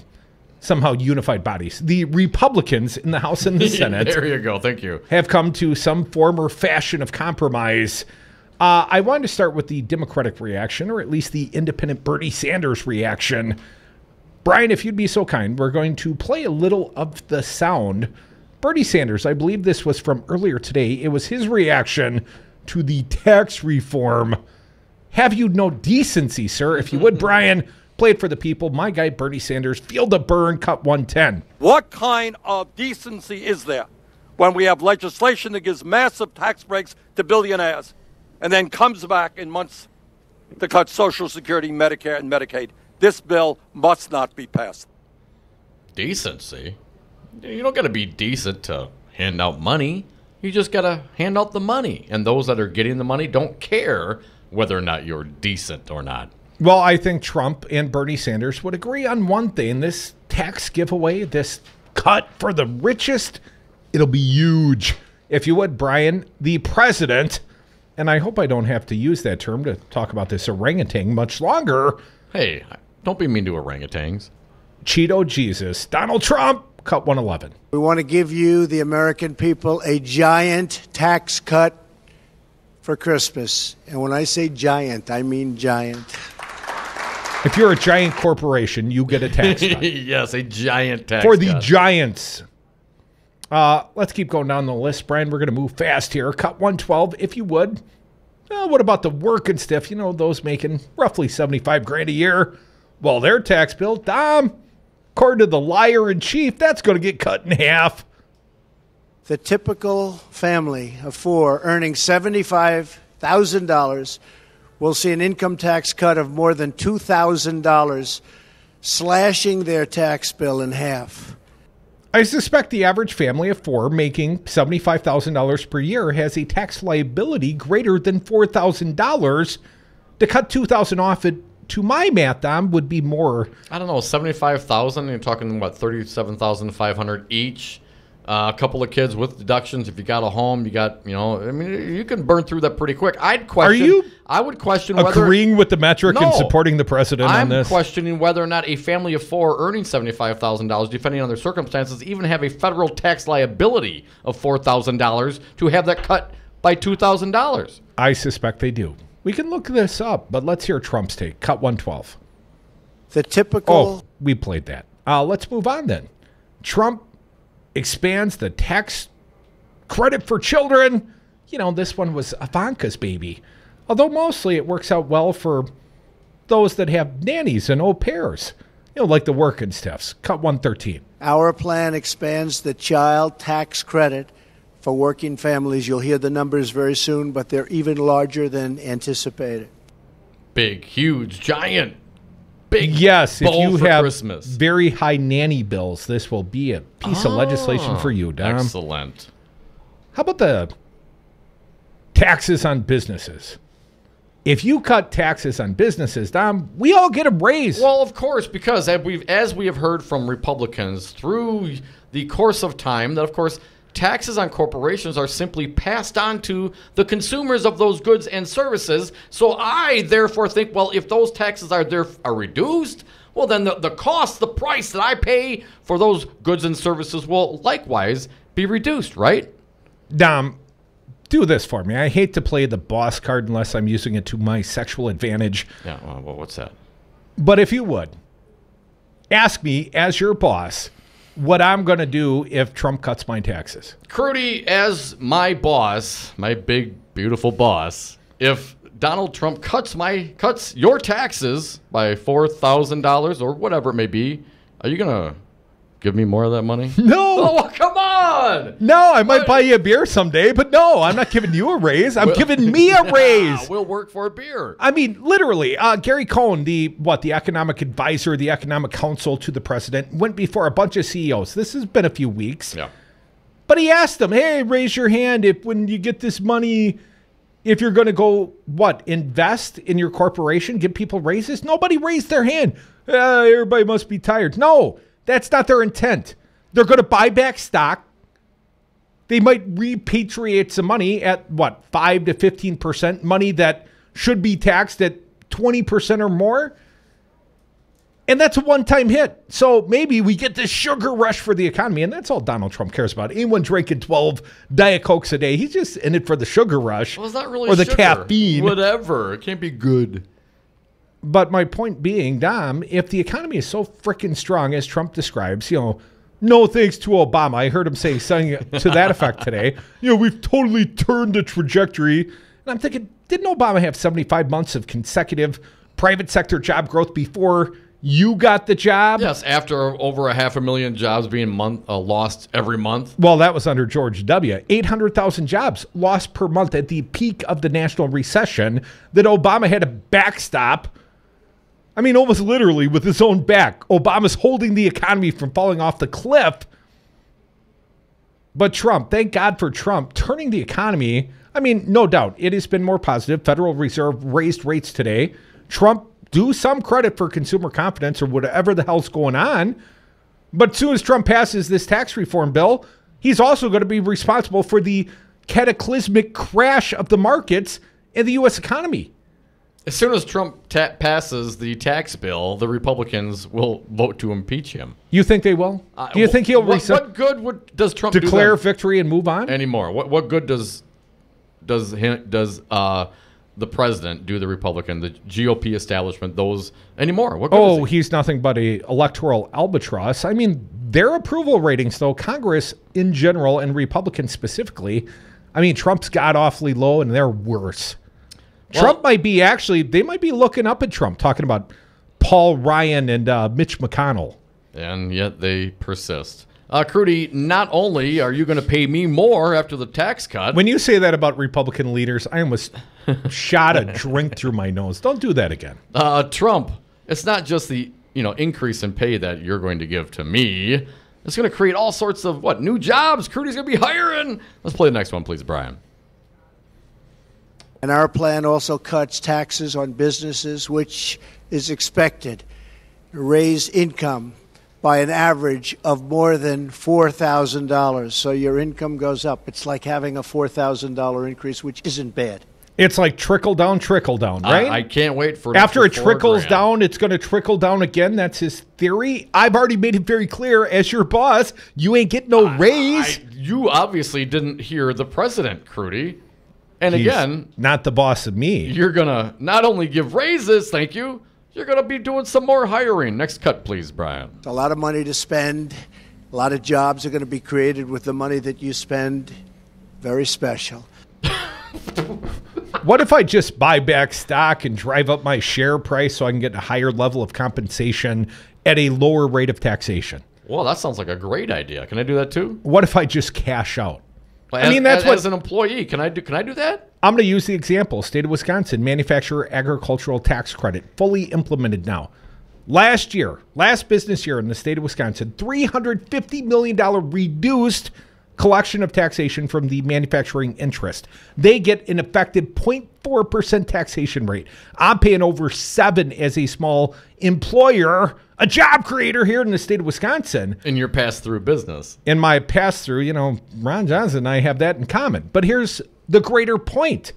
somehow unified bodies. The Republicans in the House and the Senate. There you go. Thank you. Have come to some form or fashion of compromise. I wanted to start with the Democratic reaction, or at least the independent Bernie Sanders reaction. Brian, if you'd be so kind, we're going to play a little of the sound. Bernie Sanders, I believe this was from earlier today. It was his reaction to the tax reform. Have you no decency, sir? If you would, Brian, play it for the people. My guy, Bernie Sanders, Feel the Burn, Cut 110. What kind of decency is there when we have legislation that gives massive tax breaks to billionaires and then comes back in months to cut Social Security, Medicare, and Medicaid? This bill must not be passed. Decency? You don't got to be decent to hand out money. You just got to hand out the money. And those that are getting the money don't care whether or not you're decent or not. Well, I think Trump and Bernie Sanders would agree on one thing. This tax giveaway, this cut for the richest, it'll be huge. If you would, Brian, the president, and I hope I don't have to use that term to talk about this orangutan much longer. Hey, don't be mean to orangutans. Cheeto Jesus, Donald Trump, Cut 111. We want to give you, the American people, a giant tax cut for Christmas. And when I say giant, I mean giant. If you're a giant corporation, you get a tax cut. Yes, a giant tax for the cut. giants. Let's keep going down the list, Brian. We're going to move fast here. Cut 112, if you would. What about the working stiff? You know, those making roughly $75,000 a year. Well, their tax bill, Dom, according to the liar-in-chief, that's going to get cut in half. The typical family of 4 earning $75,000 will see an income tax cut of more than $2,000, slashing their tax bill in half. I suspect the average family of 4 making $75,000 per year has a tax liability greater than $4,000. To cut $2,000 off it, to my math, Dom, would be more. I don't know, $75,000. You're talking about $37,500 each. A couple of kids with deductions. If you got a home, you got, you can burn through that pretty quick. I would question whether agreeing with the metric and supporting the president on this. I'm questioning whether or not a family of 4 earning $75,000, depending on their circumstances, even have a federal tax liability of $4,000 to have that cut by $2,000. I suspect they do. We can look this up, but let's hear Trump's take. Cut 112. The typical. Oh, we played that. Let's move on then. Trump expands the tax credit for children. This one was Ivanka's baby. Although mostly it works out well for those that have nannies and au pairs. Like the working stiffs. Cut 113. Our plan expands the child tax credit for working families. You'll hear the numbers very soon, but they're even larger than anticipated. Big, huge, giant. Big yes, if you have Christmas. Very high nanny bills, this will be a piece of legislation for you, Dom. Excellent. How about the taxes on businesses? If you cut taxes on businesses, Dom, we all get a raise. Well, of course, because as we have heard from Republicans through the course of time, that, of course, taxes on corporations are simply passed on to the consumers of those goods and services. So I, therefore, think, well, if those taxes are reduced, well, then the cost, the price that I pay for those goods and services will likewise be reduced, right? Dom, do this for me. I hate to play the boss card unless I'm using it to my sexual advantage. Yeah, well, what's that? But if you would, ask me as your boss what I'm going to do if Trump cuts my taxes. Crudy, as my boss, my big, beautiful boss, if Donald Trump cuts your taxes by $4,000 or whatever it may be, are you going to give me more of that money? No. Oh, come on. No, I might buy you a beer someday, but no, I'm not giving you a raise. I'm giving me a raise. We'll work for a beer. I mean, literally, Gary Cohn, the economic advisor, the economic counsel to the president, went before a bunch of CEOs. This has been a few weeks. Yeah. But he asked them, hey, raise your hand when you get this money, if you're going to go, invest in your corporation, give people raises? Nobody raised their hand. Everybody must be tired. No. That's not their intent. They're going to buy back stock. They might repatriate some money at 5 to 15%, money that should be taxed at 20% or more. And that's a one-time hit. So maybe we get this sugar rush for the economy, and that's all Donald Trump cares about. Anyone drinking 12 Diet Cokes a day, he's just in it for the sugar rush. Well, it's not really or the sugar. Caffeine. Whatever. It can't be good. But my point being, Dom, if the economy is so freaking strong as Trump describes, no thanks to Obama. I heard him say something to that effect today. We've totally turned the trajectory. And I'm thinking, didn't Obama have 75 months of consecutive private sector job growth before you got the job? Yes, after over 500,000 jobs being lost every month. Well, that was under George W. 800,000 jobs lost per month at the peak of the national recession that Obama had to backstop. I mean, almost literally with his own back. Obama's holding the economy from falling off the cliff. But Trump, thank God for Trump, turning the economy. I mean, no doubt, it has been more positive. Federal Reserve raised rates today. Trump, do some credit for consumer confidence or whatever the hell's going on. But as soon as Trump passes this tax reform bill, he's also going to be responsible for the cataclysmic crash of the markets in the U.S. economy. As soon as Trump passes the tax bill, the Republicans will vote to impeach him. You think they will? Do you think he'll what good does Trump declare do victory and move on anymore? What good does the president do the Republican, the GOP establishment, those anymore? What good is he? He's nothing but a electoral albatross. I mean, their approval ratings, though, Congress in general and Republicans specifically, I mean, Trump's got awfully low and they're worse. Trump might be they might be looking up at Trump, talking about Paul Ryan and Mitch McConnell. And yet they persist. Crudy, not only are you going to pay me more after the tax cut. When you say that about Republican leaders, I almost shot a drink through my nose. Don't do that again. Trump, it's not just the increase in pay that you're going to give to me. It's going to create all sorts of new jobs Crudy's going to be hiring. Let's play the next one, please, Brian. And our plan also cuts taxes on businesses, which is expected to raise income by an average of more than $4,000. So your income goes up. It's like having a $4,000 increase, which isn't bad. It's like trickle down, right? I can't wait for after it trickles down, it's going to trickle down again. That's his theory. I've already made it very clear as your boss, you ain't getting no raise. You obviously didn't hear the president, Crudy. And He's again, not the boss of me. You're going to not only give raises, thank you, you're going to be doing some more hiring. Next cut, please, Brian. It's a lot of money to spend. A lot of jobs are going to be created with the money that you spend. Very special. What if I just buy back stock and drive up my share price so I can get a higher level of compensation at a lower rate of taxation? Well, that sounds like a great idea. Can I do that too? What if I just cash out? As an employee, can I do that? I'm going to use the example. State of Wisconsin, manufacturer agricultural tax credit, fully implemented now. Last business year in the state of Wisconsin, $350 million reduced collection of taxation from the manufacturing interest. They get an effective 0.4% taxation rate. I'm paying over 7% as a small employer, a job creator here in the state of Wisconsin. In your pass-through business. In my pass-through, Ron Johnson and I have that in common. But here's the greater point.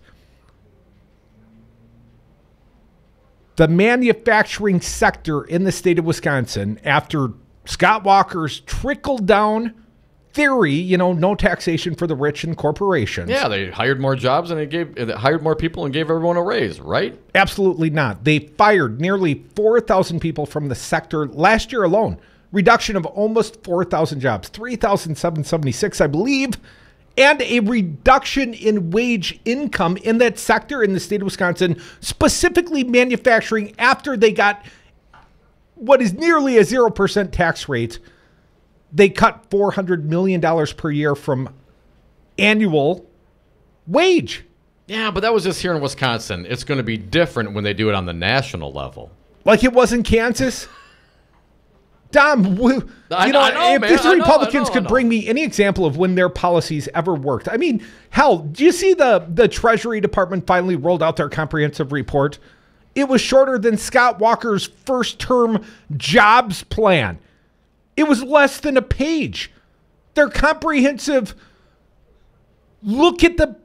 The manufacturing sector in the state of Wisconsin, after Scott Walker's trickle-down theory, no taxation for the rich and corporations. Yeah, they hired more jobs and they hired more people and gave everyone a raise, right? Absolutely not. They fired nearly 4,000 people from the sector last year alone. Reduction of almost 4,000 jobs, 3,776, I believe, and a reduction in wage income in that sector in the state of Wisconsin, specifically manufacturing, after they got what is nearly a 0% tax rate. They cut $400 million per year from annual wage. Yeah, but that was just here in Wisconsin. It's going to be different when they do it on the national level. Like it was in Kansas? Dom, if the Republicans could bring me any example of when their policies ever worked. I mean, hell, do you see the Treasury Department finally rolled out their comprehensive report? It was shorter than Scott Walker's first-term jobs plan. It was less than a page. Their comprehensive look at the...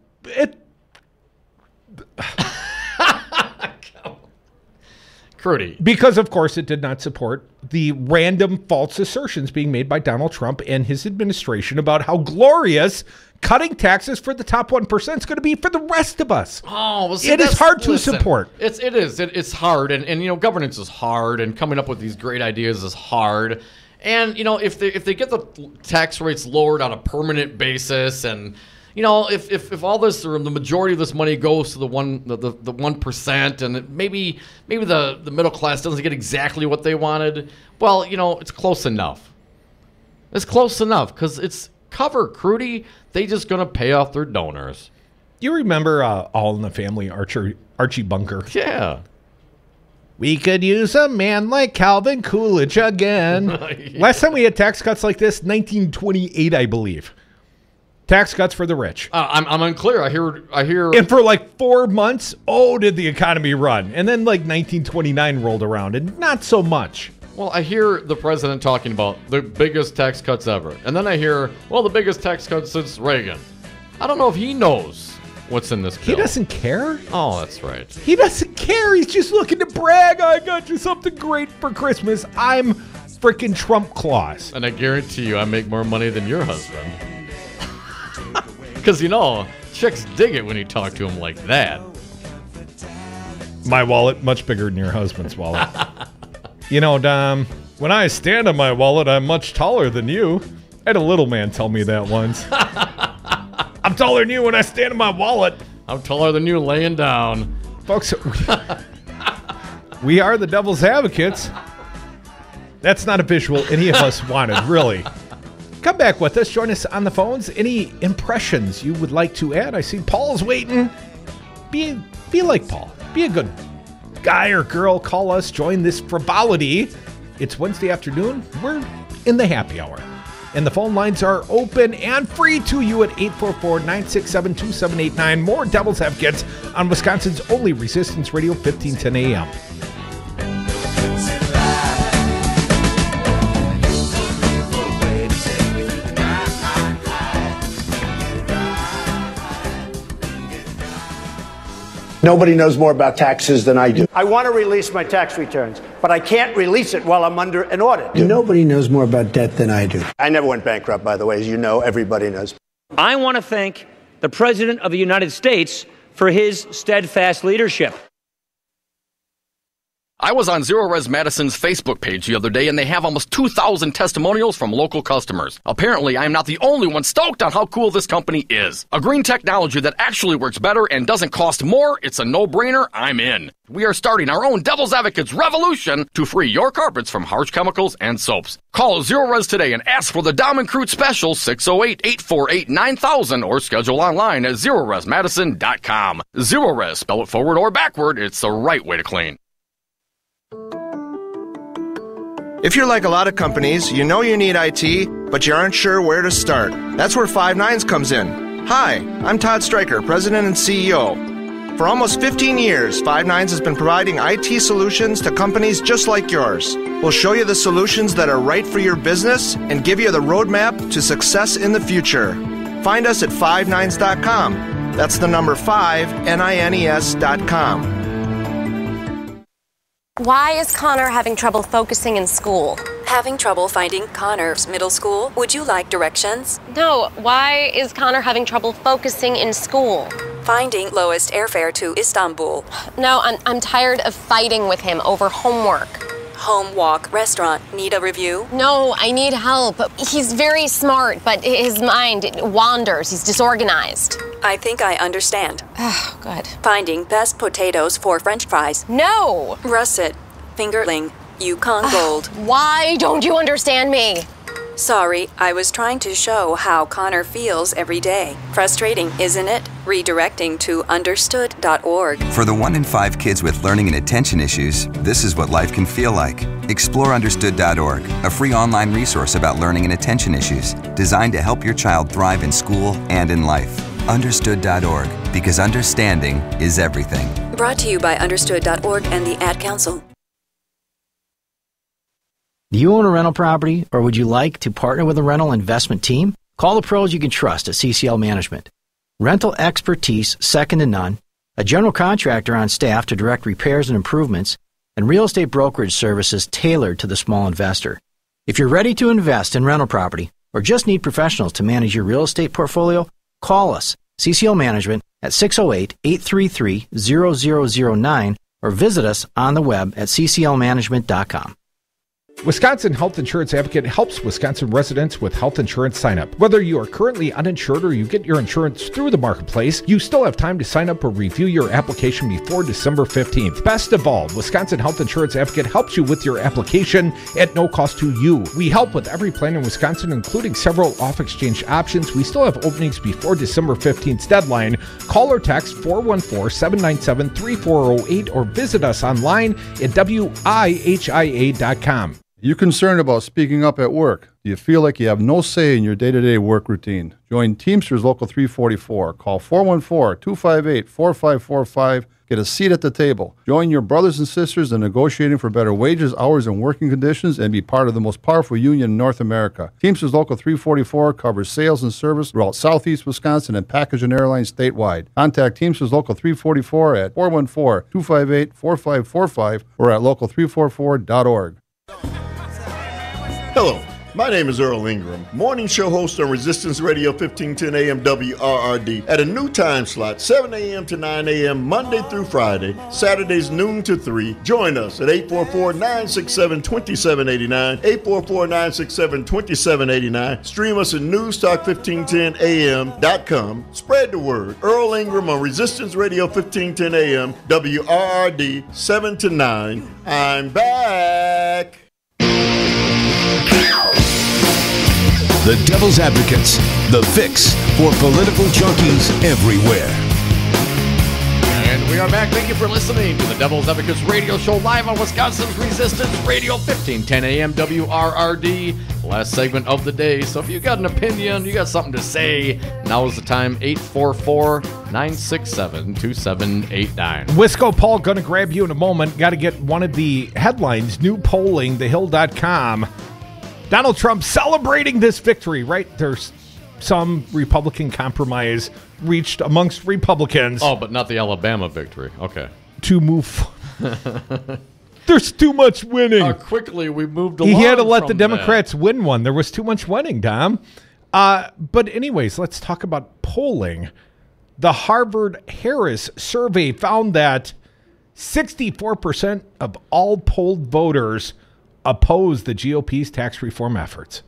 Crudy. Because, of course, it did not support the random false assertions being made by Donald Trump and his administration about how glorious cutting taxes for the top 1% is going to be for the rest of us. Oh, well, see, it is hard to support. It's hard, and governance is hard, and coming up with these great ideas is hard. And if they get the tax rates lowered on a permanent basis, and if all this, or the majority of this money goes to the 1%, and maybe the middle class doesn't get exactly what they wanted, well, it's close enough. It's close enough because it's cover, Crudy. They just gonna pay off their donors. You remember All in the Family, Archie Bunker? Yeah. We could use a man like Calvin Coolidge again. Yeah. Last time we had tax cuts like this, 1928, I believe. Tax cuts for the rich. I'm unclear. I hear. And for like 4 months, did the economy run? And then like 1929 rolled around, and not so much. Well, I hear the president talking about the biggest tax cuts ever, and then I hear, the biggest tax cuts since Reagan. I don't know if he knows what's in this bill. He doesn't care. Oh, that's right. He doesn't care. He's just looking to brag. I got you something great for Christmas. I'm freaking Trump Claus. And I guarantee you I make more money than your husband. Because, chicks dig it when you talk to them like that. My wallet, much bigger than your husband's wallet. Dom, when I stand on my wallet, I'm much taller than you. I had a little man tell me that once. I'm taller than you when I stand on my wallet. I'm taller than you laying down. Folks, we are the devil's advocates. That's not a visual any of us wanted, really. Come back with us. Join us on the phones. Any impressions you would like to add? I see Paul's waiting. Be like Paul. Be a good guy or girl. Call us. Join this frivolity. It's Wednesday afternoon. We're in the happy hour. And the phone lines are open and free to you at 844-967-2789. More Devil's Advocates on Wisconsin's only Resistance Radio, 1510 AM. Nobody knows more about taxes than I do. I want to release my tax returns, but I can't release it while I'm under an audit. Nobody knows more about debt than I do. I never went bankrupt, by the way, as you know, everybody knows. I want to thank the President of the United States for his steadfast leadership. I was on Zero Res Madison's Facebook page the other day, and they have almost 2,000 testimonials from local customers. Apparently, I am not the only one stoked on how cool this company is. A green technology that actually works better and doesn't cost more, it's a no-brainer, I'm in. We are starting our own Devil's Advocates revolution to free your carpets from harsh chemicals and soaps. Call Zero Res today and ask for the Dom and Crute special 608-848-9000 or schedule online at ZeroResMadison.com. Zero Res, spell it forward or backward, it's the right way to clean. If you're like a lot of companies, you know you need IT, but you aren't sure where to start. That's where Five Nines comes in. Hi, I'm Todd Stryker, President and CEO. For almost 15 years, Five Nines has been providing IT solutions to companies just like yours. We'll show you the solutions that are right for your business and give you the roadmap to success in the future. Find us at fivenines.com. That's the number 5, NINES.com. Why is Connor having trouble focusing in school? Having trouble finding Connor's middle school? Would you like directions? No, why is Connor having trouble focusing in school? Finding lowest airfare to Istanbul. No, I'm tired of fighting with him over homework. Home walk restaurant. Need a review? No, I need help. He's very smart, but his mind wanders. He's disorganized. I think I understand. Oh, good. Finding best potatoes for French fries. No! Russet. Fingerling. Yukon Gold. Why don't you understand me? Sorry, I was trying to show how Connor feels every day. Frustrating, isn't it? Redirecting to understood.org. For the 1 in 5 kids with learning and attention issues, this is what life can feel like. Explore understood.org, a free online resource about learning and attention issues, designed to help your child thrive in school and in life. Understood.org, because understanding is everything. Brought to you by understood.org and the Ad Council. Do you own a rental property, or would you like to partner with a rental investment team? Call the pros you can trust at CCL Management. Rental expertise second to none, a general contractor on staff to direct repairs and improvements, and real estate brokerage services tailored to the small investor. If you're ready to invest in rental property, or just need professionals to manage your real estate portfolio, call us, CCL Management, at 608-833-0009, or visit us on the web at cclmanagement.com. Wisconsin Health Insurance Advocate helps Wisconsin residents with health insurance sign-up. Whether you are currently uninsured or you get your insurance through the marketplace, you still have time to sign up or review your application before December 15th. Best of all, Wisconsin Health Insurance Advocate helps you with your application at no cost to you. We help with every plan in Wisconsin, including several off-exchange options. We still have openings before December 15th's deadline. Call or text 414-797-3408 or visit us online at wihia.com. You concerned about speaking up at work? Do you feel like you have no say in your day-to-day work routine? Join Teamsters Local 344. Call 414-258-4545. Get a seat at the table. Join your brothers and sisters in negotiating for better wages, hours, and working conditions, and be part of the most powerful union in North America. Teamsters Local 344 covers sales and service throughout Southeast Wisconsin and package and airlines statewide. Contact Teamsters Local 344 at 414-258-4545 or at local344.org. Hello, my name is Earl Ingram, morning show host on Resistance Radio 1510 AM WRRD at a new time slot, 7 a.m. to 9 a.m. Monday through Friday, Saturdays noon to 3. Join us at 844-967-2789, 844-967-2789. Stream us at newstalk1510am.com. Spread the word. Earl Ingram on Resistance Radio 1510 AM WRRD 7 to 9. I'm back. The Devil's Advocates, the fix for political junkies everywhere. And we are back. Thank you for listening to the Devil's Advocates radio show live on Wisconsin's Resistance Radio 1510 AM WRRD. Last segment of the day. So if you got an opinion, you got something to say, now is the time. 844-967-2789. Wisco Paul, gonna grab you in a moment. Got to get one of the headlines. New polling, thehill.com. Donald Trump celebrating this victory, right? There's some Republican compromise reached amongst Republicans. Oh, but not the Alabama victory. Okay. To move. There's too much winning. How quickly we moved along. He had to let the Democrats win one. There was too much winning, Dom. But anyways, let's talk about polling. The Harvard-Harris survey found that 64% of all polled voters oppose the GOP's tax reform efforts.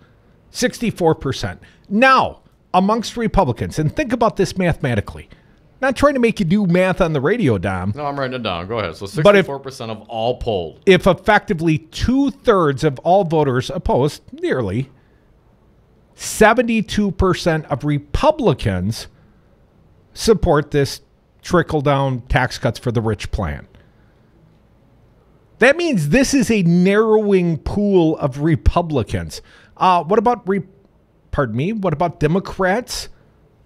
64%. Now, amongst Republicans, and think about this mathematically. Not trying to make you do math on the radio, Dom. No, I'm writing it down. Go ahead. So 64% of all polled. If effectively 2/3 of all voters oppose, nearly, 72% of Republicans support this trickle-down tax cuts for the rich plan. That means this is a narrowing pool of Republicans. What about what about Democrats?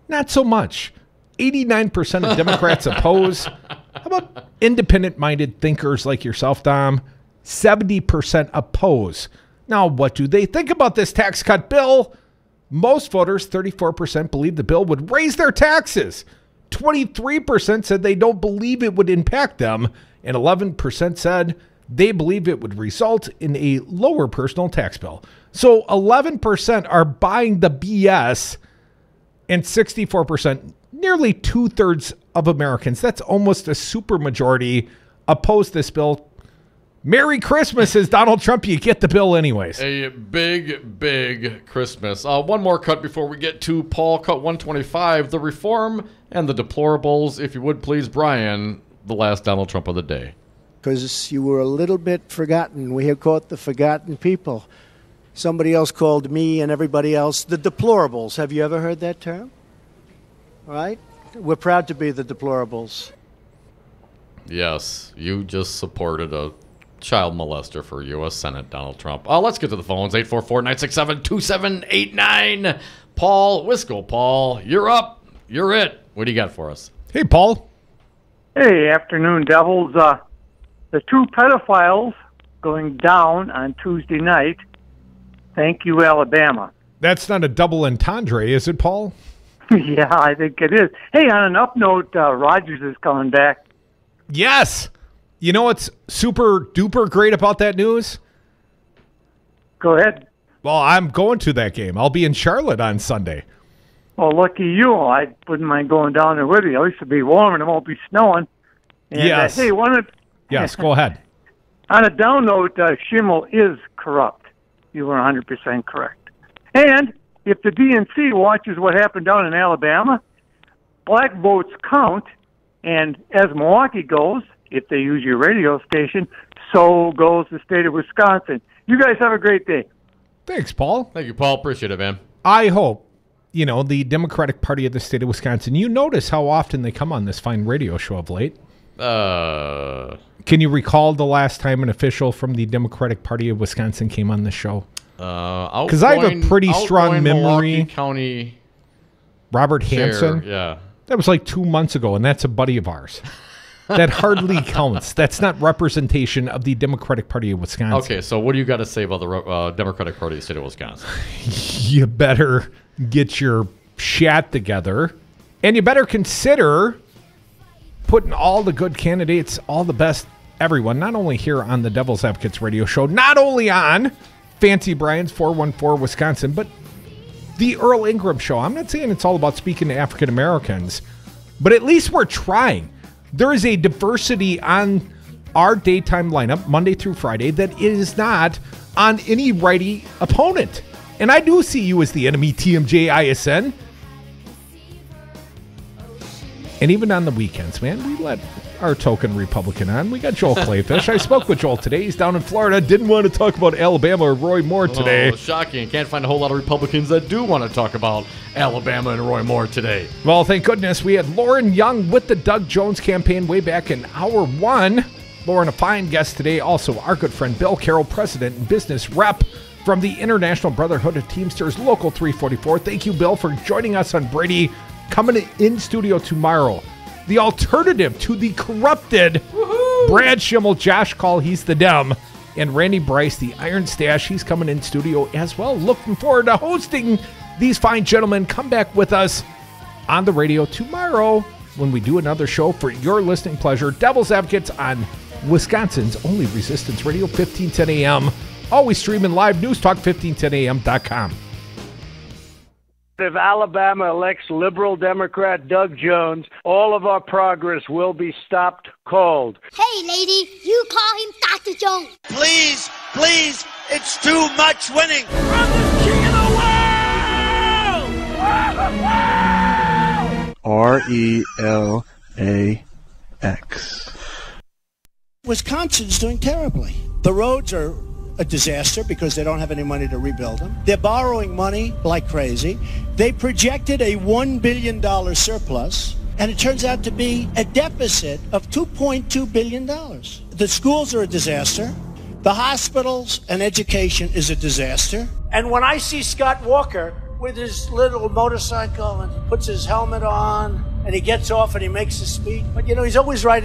Not so much. 89% of Democrats oppose. How about independent-minded thinkers like yourself, Dom? 70% oppose. Now, what do they think about this tax cut bill? Most voters, 34%, believe the bill would raise their taxes. 23% said they don't believe it would impact them. And 11% said they believe it would result in a lower personal tax bill. So 11% are buying the BS, and 64%, nearly 2/3 of Americans, that's almost a supermajority, oppose this bill. Merry Christmas, says Donald Trump. You get the bill anyways. A big, big Christmas. One more cut before we get to Paul. Cut 125, the reform and the deplorables. If you would please, Brian, the last Donald Trump of the day. Because you were a little bit forgotten. We have caught the forgotten people. Somebody else called me and everybody else the deplorables. Have you ever heard that term? Right? We're proud to be the deplorables. Yes, you just supported a child molester for U.S. Senate, Donald Trump. Let's get to the phones. 844-967-2789. Paul Wisco. Paul, you're up. You're it. What do you got for us? Hey, Paul. Hey, afternoon, Devils. The two pedophiles going down on Tuesday night. Thank you, Alabama. That's not a double entendre, is it, Paul? Yeah, I think it is. Hey, on an up note, Rodgers is coming back. Yes. You know what's super duper great about that news? Go ahead. Well, I'm going to that game. I'll be in Charlotte on Sunday. Well, lucky you. I wouldn't mind going down there with you. At least it'll be warm and it won't be snowing. And, yes. Hey, yes, go ahead. On a down note, Schimmel is corrupt. You were 100% correct. And if the DNC watches what happened down in Alabama, black votes count, and as Milwaukee goes, if they use your radio station, so goes the state of Wisconsin. You guys have a great day. Thanks, Paul. Thank you, Paul. Appreciate it, man. I hope, the Democratic Party of the state of Wisconsin, you notice how often they come on this fine radio show of late. Can you recall the last time an official from the Democratic Party of Wisconsin came on the show? Because I have a pretty strong memory. Milwaukee County Robert Hansen. Yeah. That was like 2 months ago, and that's a buddy of ours. That hardly counts. That's not representation of the Democratic Party of Wisconsin. Okay, so what do you got to say about the Democratic Party of the state of Wisconsin? You better get your shat together, and you better consider putting all the good candidates, all the best, everyone, not only here on the Devil's Advocates radio show, not only on Fancy Brian's 414 Wisconsin, but the Earl Ingram show. I'm not saying it's all about speaking to African Americans, but at least we're trying. There is a diversity on our daytime lineup, Monday through Friday, that is not on any righty opponent. And I do see you as the enemy, TMJ ISN. And even on the weekends, man, we let our token Republican on. We got Joel Clayfish. I spoke with Joel today. He's down in Florida. Didn't want to talk about Alabama or Roy Moore today. Oh, shocking. Can't find a whole lot of Republicans that do want to talk about Alabama and Roy Moore today. Well, thank goodness we had Lauren Young with the Doug Jones campaign way back in hour one. Lauren, a fine guest today. Also, our good friend Bill Carroll, president and business rep from the International Brotherhood of Teamsters, Local 344. Thank you, Bill, for joining us on Brady. Coming in studio tomorrow, the alternative to the corrupted Brad Schimmel, Josh Call, he's the Dem, and Randy Bryce, the Iron Stash, he's coming in studio as well. Looking forward to hosting these fine gentlemen. Come back with us on the radio tomorrow when we do another show for your listening pleasure. Devil's Advocates on Wisconsin's only Resistance Radio, 1510 AM. Always streaming live, newstalk1510am.com. If Alabama elects liberal Democrat Doug Jones, all of our progress will be stopped cold. Hey, lady, you call him Dr. Jones. Please, please, it's too much winning. I'm the king of the world! RELAX. Wisconsin's doing terribly. The roads are a disaster because they don't have any money to rebuild them. They're borrowing money like crazy. They projected a $1 billion surplus and it turns out to be a deficit of $2.2 billion. The schools are a disaster. The hospitals and education is a disaster. And when I see Scott Walker with his little motorcycle and he puts his helmet on and he gets off and he makes a speech, but he's always right